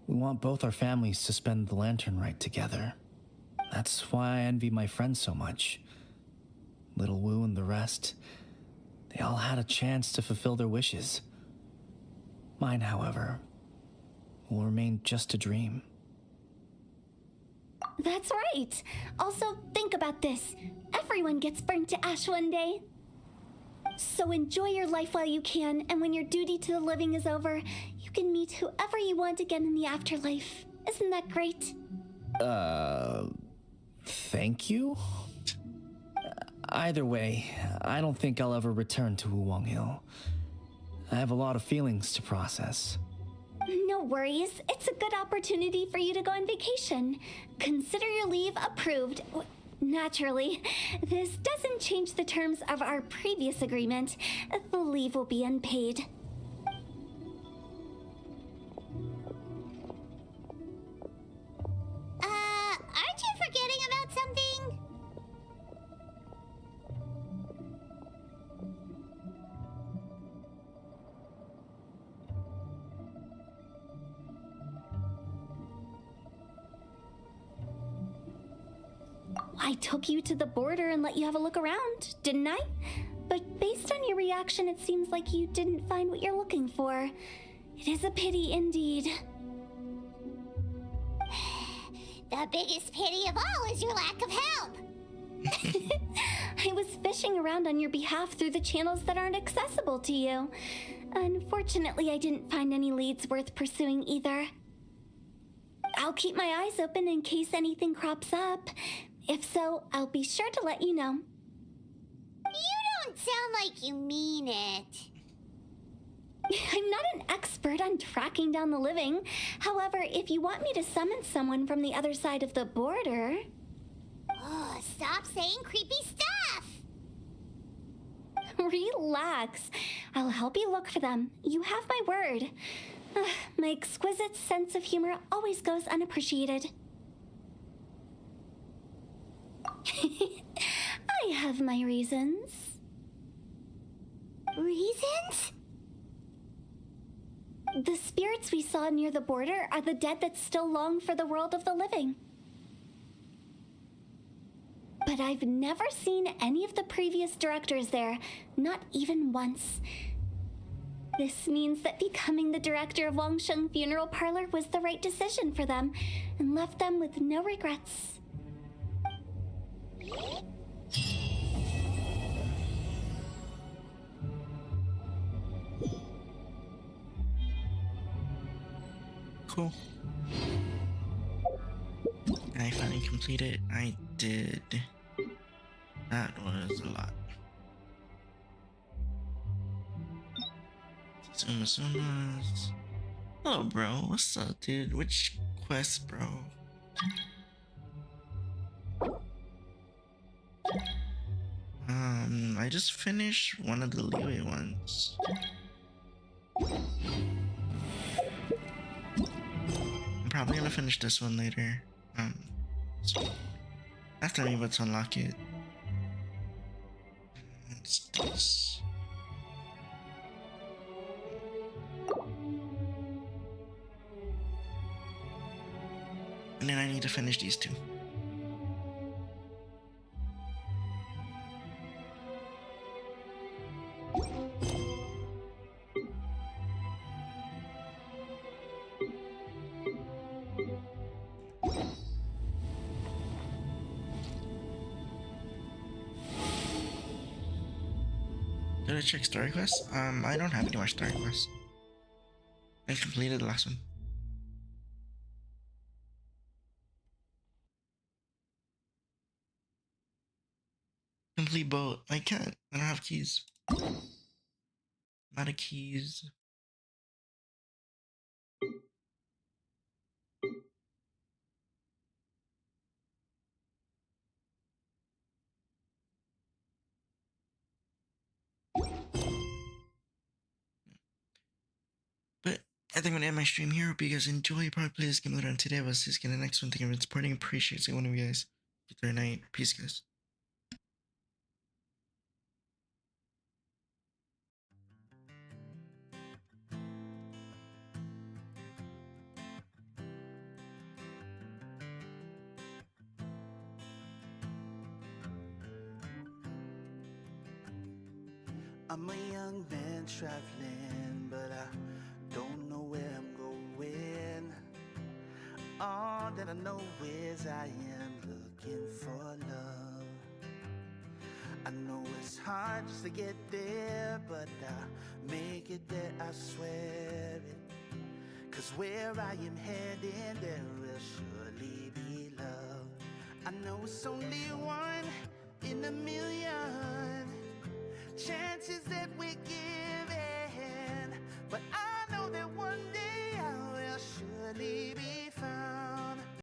we want both our families to spend the lantern rite together. That's why I envy my friends so much. Little Wu and the rest, they all had a chance to fulfill their wishes. Mine, however, will remain just a dream. That's right. Also, think about this. Everyone gets burned to ash one day. So enjoy your life while you can, and when your duty to the living is over, you can meet whoever you want again in the afterlife. Isn't that great? Thank you? Either way, I don't think I'll ever return to Wuwang Hill. I have a lot of feelings to process. No worries. It's a good opportunity for you to go on vacation. Consider your leave approved. Naturally, this doesn't change the terms of our previous agreement. The leave will be unpaid. Aren't you forgetting about something? I took you to the border and let you have a look around, didn't I? But based on your reaction, it seems like you didn't find what you're looking for. It is a pity indeed. The biggest pity of all is your lack of help. I was fishing around on your behalf through the channels that aren't accessible to you. Unfortunately, I didn't find any leads worth pursuing either. I'll keep my eyes open in case anything crops up. If so, I'll be sure to let you know. You don't sound like you mean it. I'm not an expert on tracking down the living. However, if you want me to summon someone from the other side of the border... Oh, stop saying creepy stuff! Relax. I'll help you look for them. You have my word. My exquisite sense of humor always goes unappreciated. I have my reasons. Reasons? The spirits we saw near the border are the dead that still long for the world of the living. But I've never seen any of the previous directors there, not even once. This means that becoming the director of Wangsheng Funeral Parlor was the right decision for them, and left them with no regrets. Cool. I finally completed. I did. That was a lot. Sumas. Hello, bro. What's up, dude? Which quest, bro? I just finished one of the Liyue ones. I'm probably gonna finish this one later. So after I'm able to unlock it. It's this. And then I need to finish these two. Did I check story quests? I don't have any more story quests. I completed the last one. Complete boat. I can't. I don't have keys. I'm out of keys. But I think I'm gonna end my stream here. Hope you guys enjoy. Probably play this game later on today. I'll see you in the next one. Thank you for supporting. Appreciate one of you guys. Good night. Peace, guys. I'm a young man traveling, but I don't know where I'm going. All that I know is I am looking for love. I know it's hard just to get there, but I'll make it there, I swear it. 'Cause where I am heading, there will surely be love. I know it's only